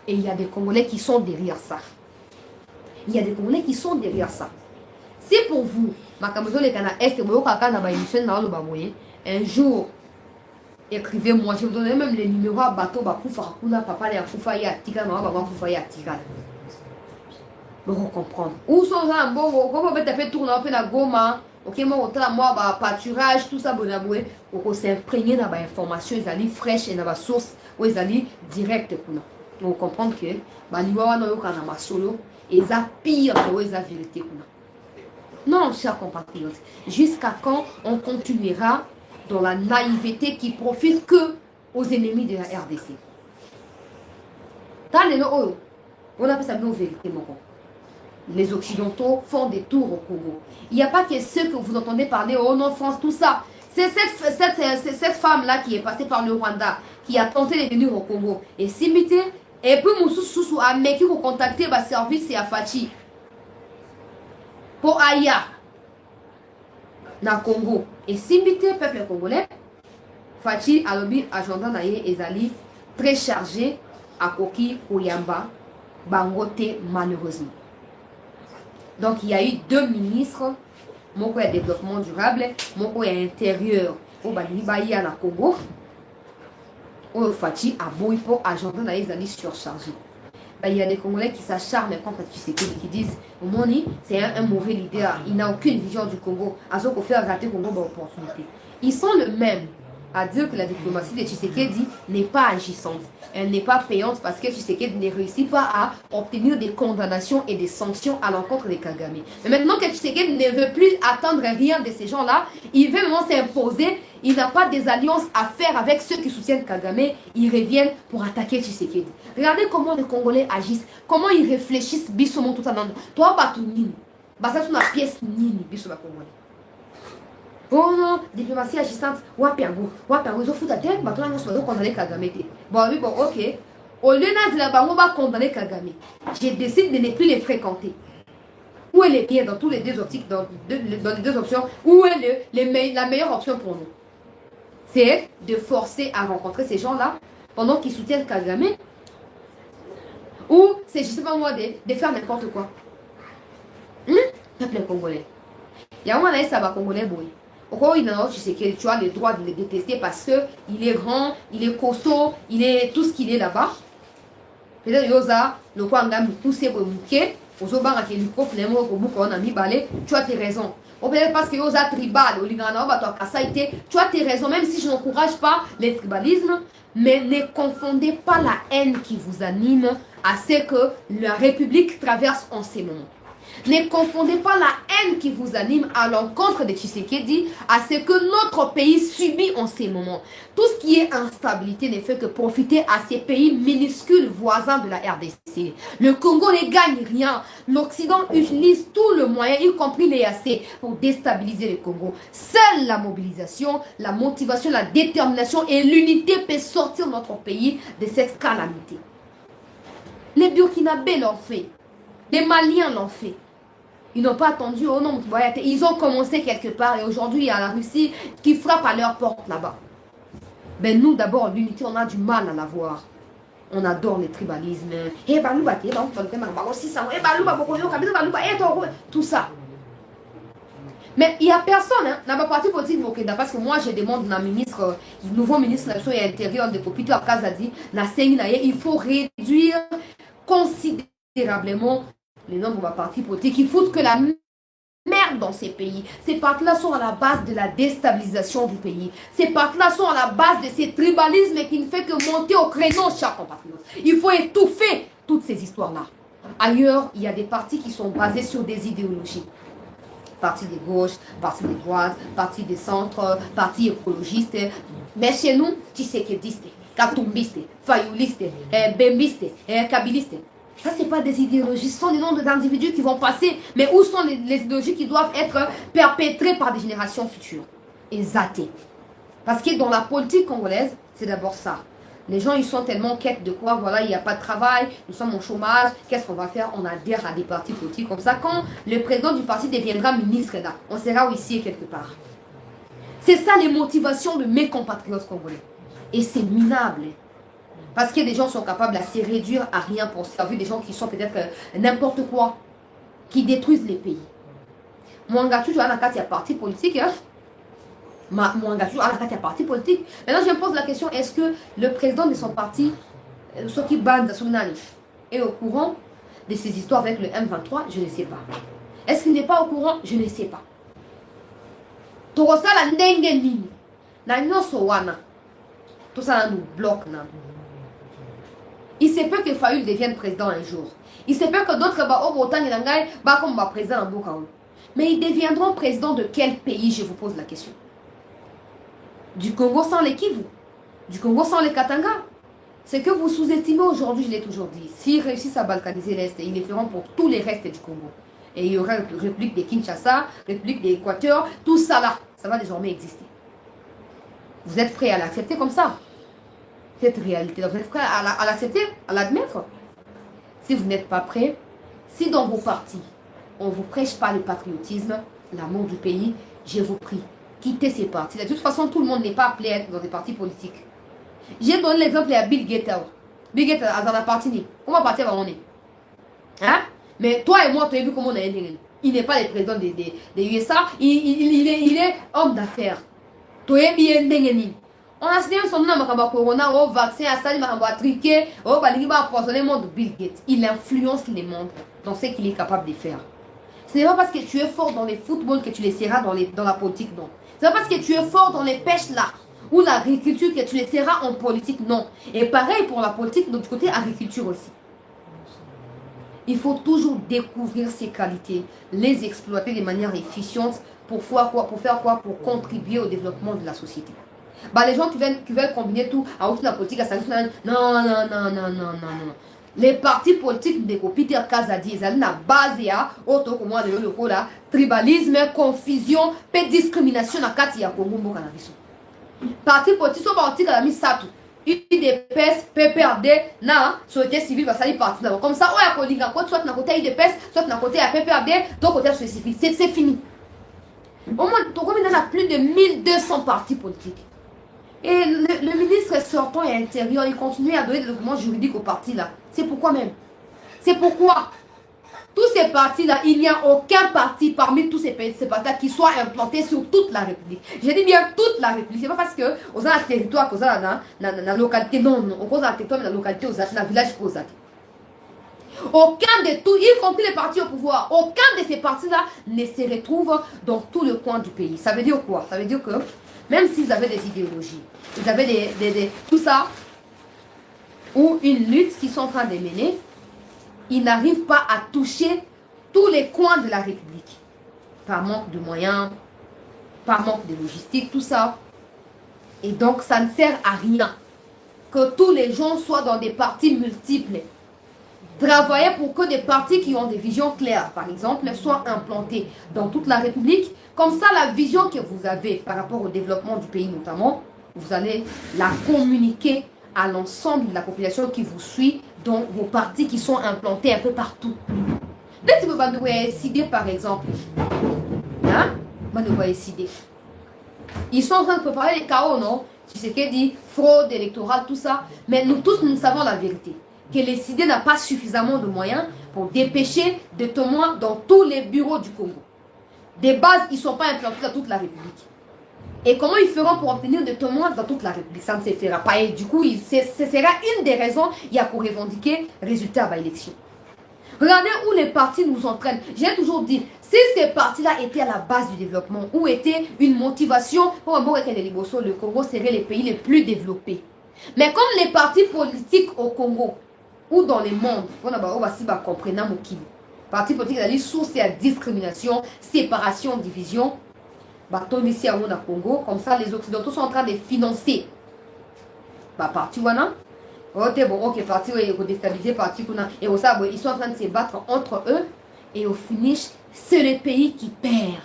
Et il y a des Congolais qui sont derrière ça. Il y a des Congolais qui sont derrière ça. C'est pour vous, un jour, écrivez-moi, je vous donnerai même les numéros à bateau, papa, pour comprendre. Où sont les gens? Comment on peut taper tourner un peu la goma? Ok, moi, pâturage, tout ça, on s'imprégner dans l'information, ils allaient fraîches et dans la source, ou ils allaient direct. On comprend que, ils ont pire que la vérité. Non, chers compatriotes, jusqu'à quand on continuera dans la naïveté qui profite que aux ennemis de la RDC? On appelle ça nos vérités, mon gars. Les Occidentaux font des tours au Congo. Il n'y a pas que ceux que vous entendez parler, oh non, France, tout ça. C'est cette femme-là qui est passée par le Rwanda, qui a tenté de venir au Congo. Et Simité, et puis Moussou a meki pour contacter le service et à Fachi. Pour Aya. Dans le Congo. Et Simité, peuple congolais, Fachi a lobby agenda naïe ezali très chargé à Koki Oyamba, Bangote malheureusement. Donc il y a eu 2 ministres, mon est développement durable, mon est intérieur au Balibaïa na Congo. Au Fati a beau pour agenda na ezali surchargé. Il y a des Congolais qui s'acharnent contre Tshisekedi, qui disent Moni, c'est un mauvais leader, il n'a aucune vision du Congo, à ce qu'on fait rater Congo d'opportunité. Ils sont le même à dire que la diplomatie de Tshisekedi n'est pas agissante. Elle n'est pas payante parce que Tshisekedi ne réussit pas à obtenir des condamnations et des sanctions à l'encontre des Kagame. Mais maintenant que Tshisekedi ne veut plus attendre rien de ces gens-là, il veut vraiment s'imposer. Il n'a pas des alliances à faire avec ceux qui soutiennent Kagame. Ils reviennent pour attaquer Tshisekedi. Regardez comment les Congolais agissent, comment ils réfléchissent. Bissomo tout à l'heure. Toi, pas tout nini. Bah ça c'est une pièce nini. Bissomo Congolais. Oh non, diplomatie agissante. Wapiango, ils ont foutu à terre. Maintenant, nous sommes condamnés Kagame. Bon, oui, bon, ok. Au lieu de la bango, on va condamner Kagame. J'ai décidé de ne plus les fréquenter. Où est le bien dans tous les deux optiques, dans les deux options? Où est la meilleure option pour nous? C'est de forcer à rencontrer ces gens-là pendant qu'ils soutiennent Kagame. Ou c'est justement moi de faire n'importe quoi. Peuple congolais. Il y a un ça va congolais boy. Pourquoi il tu sais que tu as le droit de le détester parce que il est grand, il est costaud, il est tout ce qu'il est là-bas. Peut-être yosa le quoi ngam pousser pour mouké, aux obara qui lui coffre les mots pour boucon a mis balai, tu as tes raisons. Ou peut-être parce que yosa tribal, au ligana ba toi kasaïté, tu as tes raisons même si je n'encourage pas les tribalismes, mais ne confondez pas la haine qui vous anime à ce que la République traverse en ces moments. Ne confondez pas la haine qui vous anime à l'encontre de Tshisekedi à ce que notre pays subit en ces moments. Tout ce qui est instabilité ne fait que profiter à ces pays minuscules voisins de la RDC. Le Congo ne gagne rien. L'Occident utilise tout le moyen, y compris les AC, pour déstabiliser le Congo. Seule la mobilisation, la motivation, la détermination et l'unité peuvent sortir notre pays de cette calamité. Les Burkinabés l'ont fait. Les Maliens l'ont fait. Ils n'ont pas attendu au nom. Ils ont commencé quelque part et aujourd'hui il y a la Russie qui frappe à leur porte là-bas. Ben nous d'abord, l'unité, on a du mal à l'avoir. On adore les tribalismes. Tout ça. Mais il n'y a personne, hein, n'a pas parti politique parce que moi je demande à ministre, nouveau ministre de l'Intérieur de Popito Akazadi, il faut réduire considérablement les nombres de partis politiques qui foutent que la merde dans ces pays. Ces partis-là sont à la base de la déstabilisation du pays. Ces partis-là sont à la base de ces tribalismes qui ne fait que monter au créneau chaque compatriote. Il faut étouffer toutes ces histoires-là. Ailleurs, il y a des partis qui sont basés sur des idéologies. Parti de gauche, parti de droite, parti de centre, parti écologiste. Mais chez nous, Tshisekedi. Katumbiste, Fayouliste, Bembiste, Kabiliste. Ça, ce n'est pas des idéologies, ce sont des noms d'individus qui vont passer. Mais où sont les idéologies qui doivent être perpétrées par des générations futures et zattées? Parce que dans la politique congolaise, c'est d'abord ça. Les gens, ils sont tellement en quête de quoi, voilà, il n'y a pas de travail, nous sommes au chômage, qu'est-ce qu'on va faire? On adhère à des partis politiques comme ça. Quand le président du parti deviendra ministre, là, on sera ici quelque part. C'est ça les motivations de mes compatriotes congolais. Et c'est minable. Parce que des gens sont capables à se réduire à rien pour servir des gens qui sont peut-être n'importe quoi, qui détruisent les pays. Moi, je suis un parti politique, hein? Moi, je suis un parti politique. Maintenant, je me pose la question, est-ce que le président de son parti, Soki Banda Sounani, est au courant de ces histoires avec le M23? Je ne sais pas. Est-ce qu'il n'est pas au courant? Je ne sais pas. Torosala ndenge nini na nyoso wana tout ça nous bloque. Il se peut que Fayoul devienne président un jour. Il se peut que d'autres comme président en Bokaou. Mais ils deviendront président de quel pays? Je vous pose la question. Du Congo sans les Kivu, du Congo sans les Katanga. C'est que vous sous-estimez aujourd'hui, je l'ai toujours dit. S'ils réussissent à balkaniser l'Est, ils le feront pour tous les restes du Congo. Et il y aura une République de Kinshasa, République d'Équateur, tout ça là, ça va désormais exister. Vous êtes prêts à l'accepter comme ça? Cette réalité, vous êtes prêts à l'accepter, à l'admettre? Si vous n'êtes pas prêts, si dans vos partis, on ne vous prêche pas le patriotisme, l'amour du pays, je vous prie, quittez ces partis. De toute façon, tout le monde n'est pas appelé à être dans des partis politiques. J'ai donné l'exemple à Bill Gates. Bill Gates a dans la partie. Comment partir va on est? Hein? Mais toi et moi, tu as vu comment on a été. Il n'est pas le président des USA, il est homme d'affaires. Tu es bien déngeni. On a signé son nom à Corona, au vaccin, à Sali, à triquer, au Baliba, empoisonner le monde de Bill Gates. Il influence les mondes dans ce qu'il est capable de faire. Ce n'est pas parce que tu es fort dans les footballs que tu les seras dans la politique, non. Ce n'est pas parce que tu es fort dans les pêches là, ou l'agriculture que tu les seras en politique, non. Et pareil pour la politique, de l'autre côté, agriculture aussi. Il faut toujours découvrir ses qualités, les exploiter de manière efficiente pour faire quoi? Pour contribuer au développement de la société. Bah, les gens qui veulent combiner tout à toute la politique, à ça, non. Les partis politiques de Peter Kazadi, ils ont la base à auto comme moi de là, tribalisme, confusion, discrimination à Katia Congo Mokanabiso. Parti politique sont partis à la mise ça tout. UDPS, PPRD, na, société civile va salir parti d'abord. Comme ça, on a collé soit d'un côté UDPS, soit d'un côté à PPRD, d'autre côté société civile. C'est fini. Au moins, Togo il y a plus de 1200 partis politiques. Et le ministre sortant et intérieur, il continue à donner des documents juridiques aux partis là. C'est pourquoi même? C'est pourquoi tous ces partis-là, il n'y a aucun parti parmi tous ces partis-là qui soit implanté sur toute la République. Je dis bien toute la République. C'est pas parce que on a un territoire, qu'on a la localité, non, on a un territoire, mais la localité, on a un village, on a aucun de tous, y compris les partis au pouvoir, aucun de ces partis-là ne se retrouve dans tout le coin du pays. Ça veut dire quoi? Ça veut dire que même s'ils avaient des idéologies, ils avaient tout ça, ou une lutte qu'ils sont en train de mener, ils n'arrivent pas à toucher tous les coins de la République. Par manque de moyens, par manque de logistique, tout ça. Et donc, ça ne sert à rien que tous les gens soient dans des partis multiples. Travailler pour que des partis qui ont des visions claires, par exemple, soient implantés dans toute la République. Comme ça, la vision que vous avez par rapport au développement du pays notamment, vous allez la communiquer à l'ensemble de la population qui vous suit dans vos partis qui sont implantés un peu partout. Dès que vous avez décidé, par exemple, hein, vous avez décidé. Ils sont en train de préparer les chaos, non? Tu sais qu'elle dit fraude électorale, tout ça. Mais nous tous, nous savons la vérité. Que les CID n'a pas suffisamment de moyens pour dépêcher des témoins dans tous les bureaux du Congo. Des bases, ils ne sont pas implantés dans toute la République. Et comment ils feront pour obtenir des témoins dans toute la République? Ça ne se fera pas. Et du coup, ce sera une des raisons il y a pour revendiquer résultat à l'élection. Regardez où les partis nous entraînent. J'ai toujours dit, si ces partis-là étaient à la base du développement, ou étaient une motivation pour le Congo serait les pays les plus développés. Mais comme les partis politiques au Congo, ou dans les mondes, on va aussi comprendre mon parti politique, c'est-à-dire source à discrimination, séparation, division. Ici au Congo, comme ça les Occidentaux sont en train de financer bah parti wana bon ok parti ouais déstabiliser parti kuna et au ça ils sont en train de se battre entre eux et au finish c'est le pays qui perd.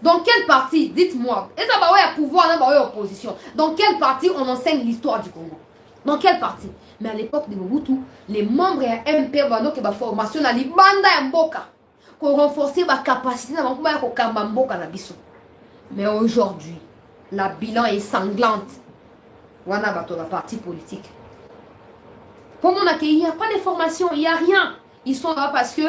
Dans quel parti, dites-moi, et ça va ouais pouvoir là bah opposition. Dans quel parti on enseigne l'histoire du Congo? Dans quel parti? Mais à l'époque de Mobutu, les membres de MP bano que ba formation na libanda ya mboka pour renforcer ma capacité na mboka ko kamba mboka na biso. Mais aujourd'hui, la bilan est sanglante. Wana bato ba parti politique. Pour mon accueil, il n'y a pas de formation, il n'y a rien. Ils sont là parce que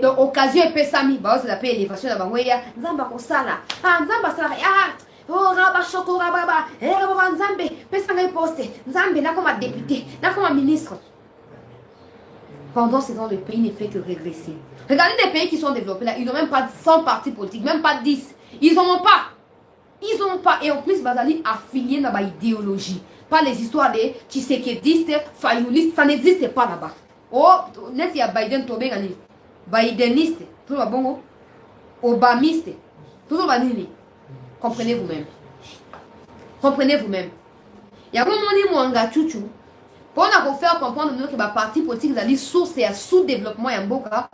l'occasion est pesami. Bah, c'est la paix élévation là-bas. Oui, Zamba Kosala. Ah, Zamba Sala. Ah, oh, Raba Choko Rababa. Eh, Rababa Nzambe. Pesanga posté. Nzambe, n'a comme député, n'a comme ministre. Pendant ce temps, le pays ne fait que régresser. Regardez des pays qui sont développés là. Ils n'ont même pas 100 partis politiques, même pas 10. Ils n'en ont pas. Ils n'en ont pas. Et en plus, Bazali affilié dans ma idéologie. Pas les histoires des Tshisekidistes, Fayoulistes. Ça n'existe pas là-bas. Oh, net il y a Biden tombé gagné. Bideniste, tout le bon. Obamiste, tout le bon. Comprenez vous-même. Comprenez vous-même. Il y a un moment où Mwanga Chuchu, pour nous faire comprendre que le parti politique est source et sous-développement en Boka,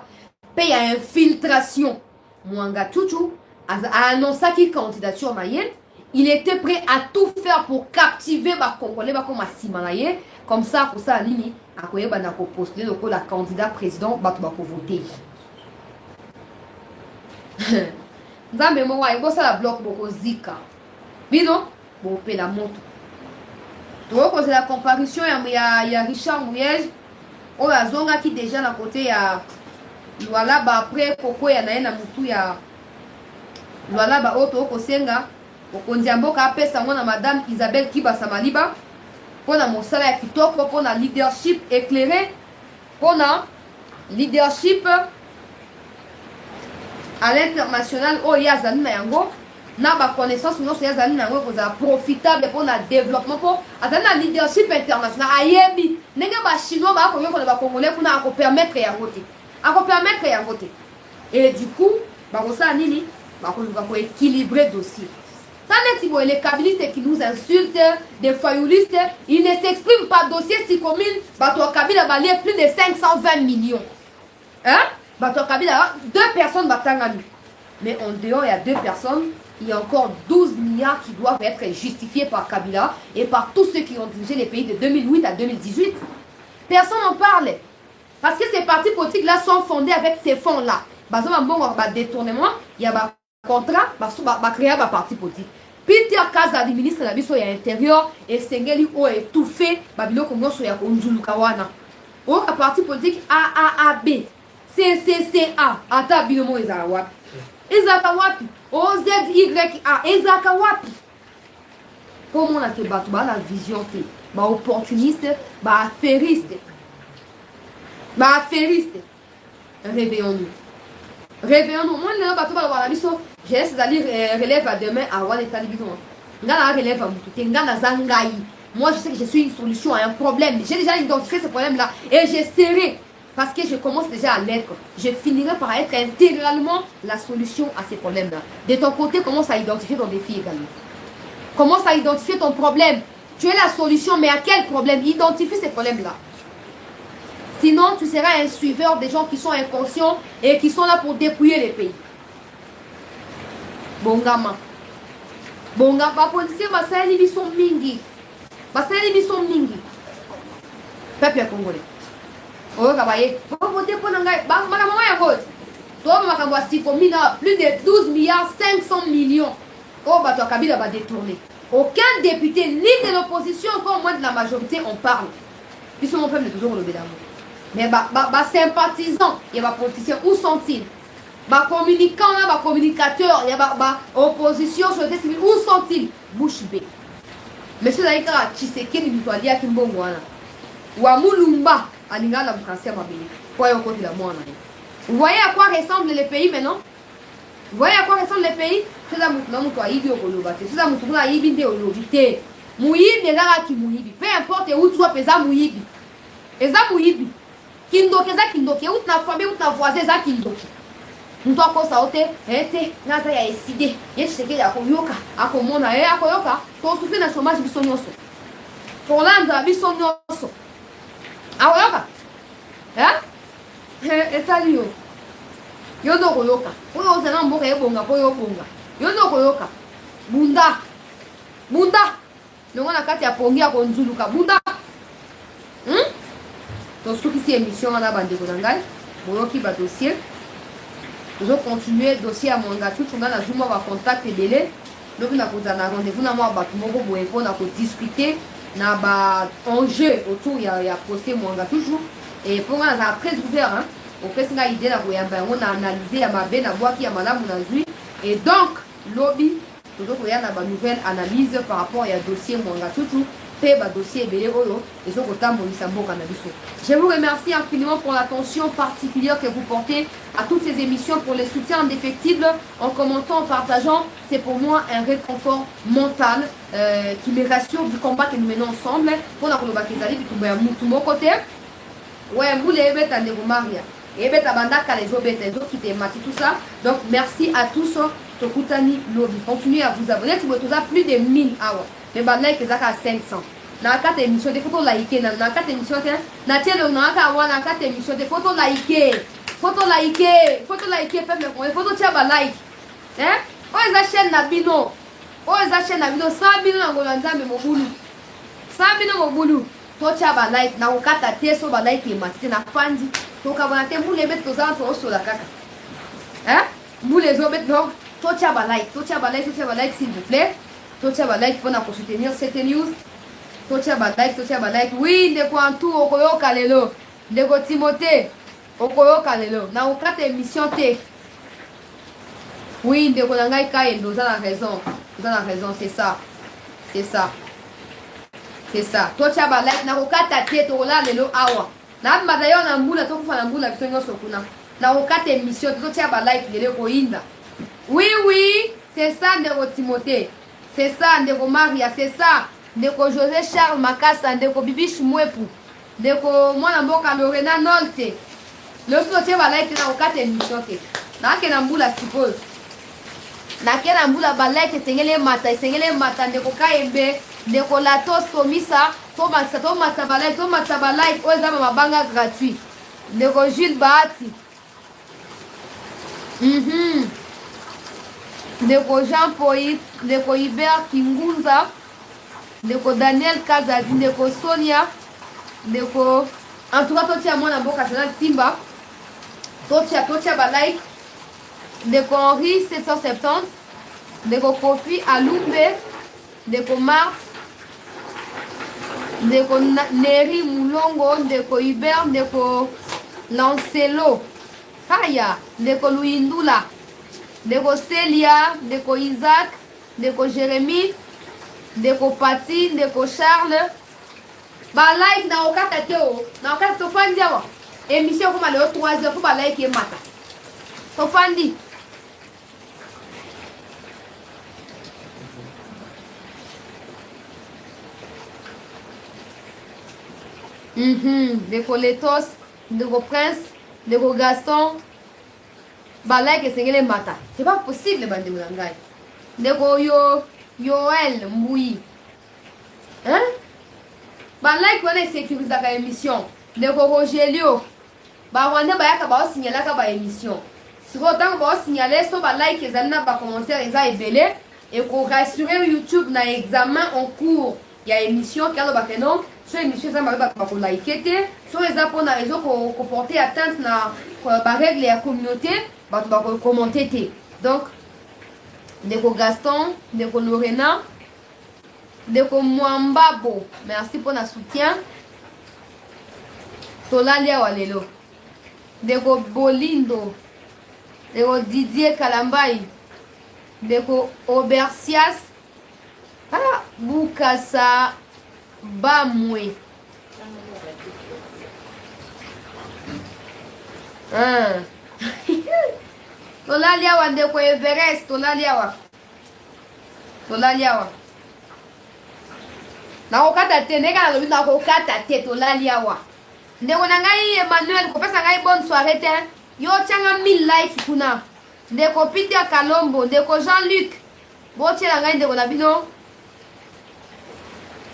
paye à infiltration. Mwanga Chuchu a annoncé qu'il candidature Mayenne. Il était prêt à tout faire pour captiver les Congolais comme Simanaye. Comme ça, pour ça, Lini, à quoi il va postuler le candidat président pour voter. Nzambe moi, il bosse la bloc beaucoup zika. Bino, bon paie la moto. Tu vois que c'est la comparution, il y a Richard Mouyej, on a zonga qui déjà à côté, il y a voilà, après Koko, il y a Mutu, il y a voilà, auto Kosenga, au Kondiamboka, après ça, on a madame Isabelle Kiba Samaliba. Pour mon salaire kitoko, pour le leadership éclairé, pour le leadership à l'international, oh yazali na yango, na ba connaissance non yazali na yango pour profitable pour le développement pour atteindre le leadership international. Ayebi, nenga ba chinois ba ko yoko na ba congolais pour na ko permettre ya voter. A ko permettre ya voter. Et du coup, ba ko sa nini, ba ko équilibrer dossier. Tant les kabylistes qui nous insultent, des fayoulistes, ils ne s'expriment pas dossier si commune, Bato Kabila a valé plus de 520 millions. Hein? Bato Kabila, 2 personnes batangani. Mais en dehors, il y a 2 personnes, il y a encore 12 milliards qui doivent être justifiés par Kabila et par tous ceux qui ont dirigé les pays de 2008 à 2018. Personne n'en parle. Parce que ces partis politiques-là sont fondés avec ces fonds-là. Bazo bon détournement, il y a un contrat, créer un parti politique. Peter Kaza, le ministre de la Biso, il y a intérieur, et Sengeli a étouffé, Babilo Kongo, il y a Onjulukawana. Au parti politique AAAB, CCCA, Ata Bilomo Ezakawapi. Ezakawapi, OZYA, Ezakawapi. Comment on a fait la vision, opportuniste, affairiste. Affairiste. Réveillons-nous. Réveillons-nous. Moi, je laisse d'aller relève à demain à Wale Talibidon. Ngana relève à Moutou. Ngana Zangaï. Moi, je sais que je suis une solution à un problème. J'ai déjà identifié ce problème-là et j'essaierai. Parce que je commence déjà à l'être. Je finirai par être intégralement la solution à ces problèmes-là. De ton côté, commence à identifier ton défi également. Commence à identifier ton problème. Tu es la solution, mais à quel problème? Identifie ces problèmes-là. Sinon, tu seras un suiveur des gens qui sont inconscients et qui sont là pour dépouiller les pays. Bongama. Bongama, policiers, basali biso mingi. Basali biso mingi. Peuple congolais. Oh, kabaye. Vous votez pour Nangai. Maman ya vote. Toi, maman si plus de 12 milliards 500 millions. Oh, bah, toi, Kabila va détourner. Aucun député, ni de l'opposition, encore moins de la majorité, on parle. Ils sont mon peuple toujours au d'amour. Mais sympathisants, il y a des politiciens, où sont-ils? Communicants, communicateurs, il y a opposition, société civile, où sont-ils? Bouche bée. Monsieur Daïkara, Tshisekedi, Mitoalia, Kimbongwana. Wamulumba, Alinga, la Bukassia, Mabili. Vous voyez à quoi ressemblent les pays maintenant? Vous voyez à quoi ressemblent les pays? C'est ça, peu importe où tu sois, pesa Mouyibi. Eza Mouyibi. Kindoke eza kindoke, ou na famille, ou na voisin, eza kindoke. Mtu akosa ote, ete, naza ya eside. Ye Tshisekedi akoyoka, akomona, akoyoka, to souffrir na chômage biso nyonso. tolanza biso nyonso akoyoka etali yo yo nde okoyoka oyo ozala mboka ebonga mpo yo obonga yo nde okoyoka bunda longo na kati ya pongi ya konzuluka bunda tosukisi émission wana bandeko na ngai boyoki badossier tozocontinue dossier ya mwanga tutu ngai nazwi mwa bacontact ebele lobi nakozala na rendez-vous na mwa bato moko boye mpona kodiscute na baenjeu autour ya procès mwanga toujours et mpo ngai nazala très ouvert opesi ngai idée na koyamba yango na analyse ya mabe na bwaki ya malamu nazwi et donc lobi tozokoya na banouvelle analyse par rapport ya dossier mwanga tutu mpe badossier ebele oyo ezokotambolisa mboka na biso. Je vous remercie infiniment pour l'attention particulière que vous portez à toutes ces émissions, pour les soutiens indéfectibles, en commentant, en partageant. C'est pour moi un réconfort mental qui me rassure du combat que nous menons ensemble. Pour la Kolobakizali, tout mon côté. Ouais, vous les bêtes à Maria. Et bêtes à Bandaka, les autres qui t'aiment, tout ça. Donc, merci à tous. Tokutani Lobby. Continuez à vous abonner. Si vous avez plus de 1000 hours. Mais maintenant, c'est à 500. Dans la carte émission, des photos likées. Dans la carte émission, na carte émission, des photos likées. Photos likées. Photos likées. Photos tiens like. Hein? Oh, ils achètent Nabino. Oh, ils achètent Nabino. 100 bino na Golanza, mais mon boulot. 100 bino mon boulot. Toi, tiens like. Na okata teso ba like matite na fandi. Donc, avant de vous les mettre aux enfants sur la caca. Hein? Vous les autres non. Toi, tiens like. Toi, tiens like, s'il vous plaît. Toi, tiens like pour soutenir cette news. Tocha like. Oui, ndeko Antou okoyoka lelo. Ndeko Timothée okoyoka lelo. Na okata émission te. Oui, ndeko nangai Kaendo, vous avez raison. Vous avez raison, c'est ça. C'est ça. C'est ça. Tocha like na okata te to la lelo awa. Na madayo na mbula to kufa na mbula bisonyo sokuna. Na okata émission tocha like lelo ko inda. Oui, c'est ça ndeko Timothée. C'est ça ndeko Maria, c'est ça. Ndeko José Charles Makasa, ndeko Bibiche Mwepu, ndeko mwana mboka Lorena Nolte. Le soutien va like na okate émission te. Na ke na mbula suppose. Na ke na mbula ba like sengele mata ndeko Kaembe, ndeko Latos Komisa, to matsa ba like o za mabanga gratuit. Ndeko Jules Bahati. Ndeko Jean Poit, ndeko Hubert Kingunza. Ndeko Daniel Kazadi, ndeko Sonia, ndeko en tout cas totia mwana mboka tena Simba. Totia ba like. Ndeko Henri 770, ndeko Kofi Alumbe, ndeko Mars, ndeko Neri Mulongo, ndeko Hubert, ndeko Lancelo. Haya, ndeko Luindula, ndeko Celia, ndeko Isaac, ndeko Jérémy, ndeko Pati, ndeko Charles. Ba like na okata teo. Na okata to fandi awa. Émission comme le 3h pour ba like e mata. To fandi. Ndeko Letos, ndeko Prince, ndeko Gaston. Ba like sengele mata. C'est pas possible bande mulangai. Ndeko Yoel Mboui. Hein? Ba like wana sécurise la émission. Ndeko Rogelio. Ba wande ba yaka ba signaler ka ba émission. Si autant ba signaler so ba like ezana ba commentaire eza ebele et ko rassurer YouTube na examen en cours. Il y a émission qui a le non. Sur émission ça m'a ba ko like te. So eza pour na raison ko porter atteinte na ba règle ya communauté, ba ko commenter te. Donc ndeko Gaston, ndeko Lorena, ndeko Mwambabo, merci pour notre soutien. Tolalia Walelo, ndeko Bolindo, ndeko Didier Kalambai, ndeko Obersias, Bukasa Bamwe. Tolalia wa ndeko Everest, tolalia wa. Na okata te neka na na okata te tolalia wa. Ndeko na ngai Emmanuel ko pesa ngai bonne soirée te. Yo changa 1000 like kuna. Ndeko Peter Kalombo, ndeko Jean-Luc. Bo tiela ngai ndeko na bino.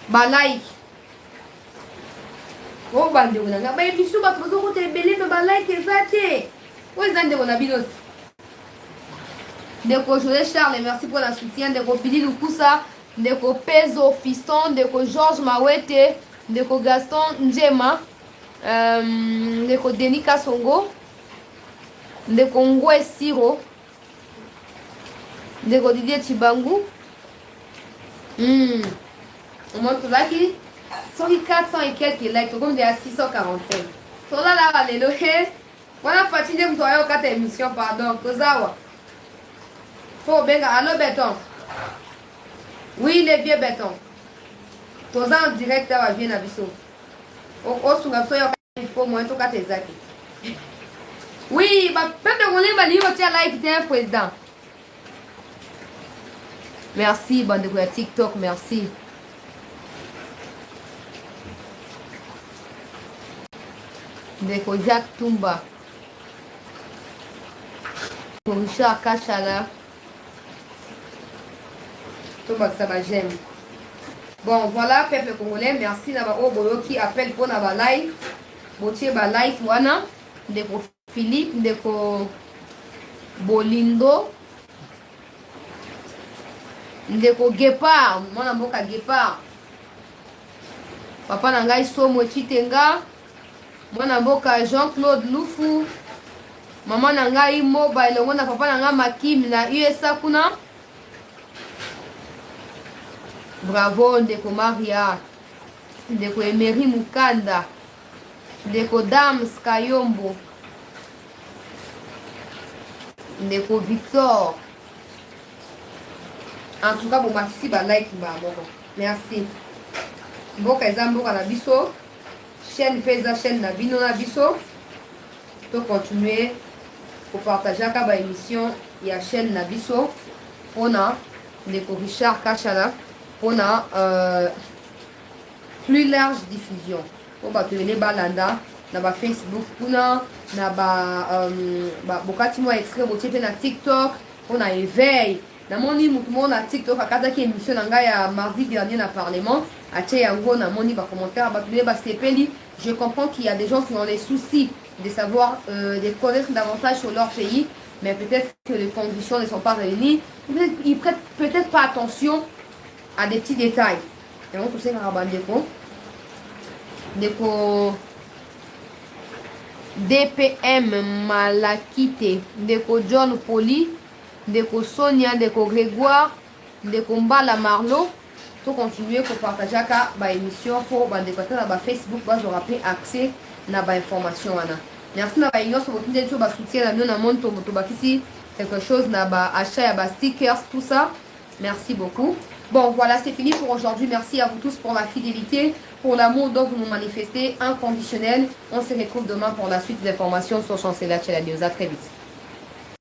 Ba like. Oh, bande on a ba émission ba pozo ko te belé me ba like ezate. Où est zande on a bilos. Ndeko Joël Charles, merci pour le soutien. Ndeko Pili Lukusa, Ndeko Pezo Fiston, Ndeko Georges Mawete, Ndeko Gaston Njema, Ndeko Denis Kasongo, Ndeko Ngwe Siro, Ndeko Didier Chibangu. On montre là qui sont 400 et quelques likes, comme des à 645. Sur là, alléluia. On a fatigué pour toi, 4 émissions, pardon. Kozawa. Faut bien, allô béton. Oui, les vieux béton. Tous en direct, ça va venir à Bissau. Au souga, il faut moins tout cas tes acquis. Oui, bah, même de rouler, bah, livre, tu as like, t'es un président. Merci, bande de TikTok, merci. Ndeko Jacques Tumba. Pour Richard Kachala. Ça va, j'aime. Bon, voilà, peuple congolais, merci d'avoir Oboyo qui appelle pour la live. Botier ba like, wana. Ndeko Philippe, Ndeko Bolindo. Ndeko Gepard, mwana mboka Gepard. Papa nangai Somo Chitenga. Mwana mboka Jean-Claude Lufu. Maman nangai Mobile, mwana papa nangai Makim na USA kuna. Bravo, Ndeko Maria, Ndeko Emery Mukanda, Ndeko Dams Kayombo, Ndeko Victor. En tout cas, bon, merci, bah, like, bah, bon, merci. Mboka eza mboka na biso, chaîne pesa chaîne na bino na biso. Pour continuer, pour partager la émission, il y a chaîne na biso. On a Ndeko Richard Kachala. On a plus large diffusion. On va te les balanda, na ba Facebook, on a na ba bokati mo extrait botipe na TikTok, on a éveil. Na moni mutumo na TikTok akata ki émission na ngai ya mardi dernier na parlement, atie yango na moni ba commentaire ba tule ba sepeli. Je comprends qu'il y a des gens qui ont les soucis de savoir de connaître davantage sur leur pays, mais peut-être que les conditions ne sont pas réunies. Ils prêtent peut-être pas attention à des petits détails. Et on touche à Ndeko DPM Malakite, Ndeko John Poli, Ndeko Sonia, Ndeko Grégoire, Ndeko Mbala Marlo. Pour continuer pour partager la émission pour débattre dans Facebook, vous aurez accès à l'information. Merci à votre soutien à nous monde quelque chose achat stickers tout ça. Merci beaucoup. Bon, voilà, c'est fini pour aujourd'hui. Merci à vous tous pour la fidélité, pour l'amour dont vous nous manifestez, inconditionnel. On se retrouve demain pour la suite des informations sur Chancelier News. À très vite.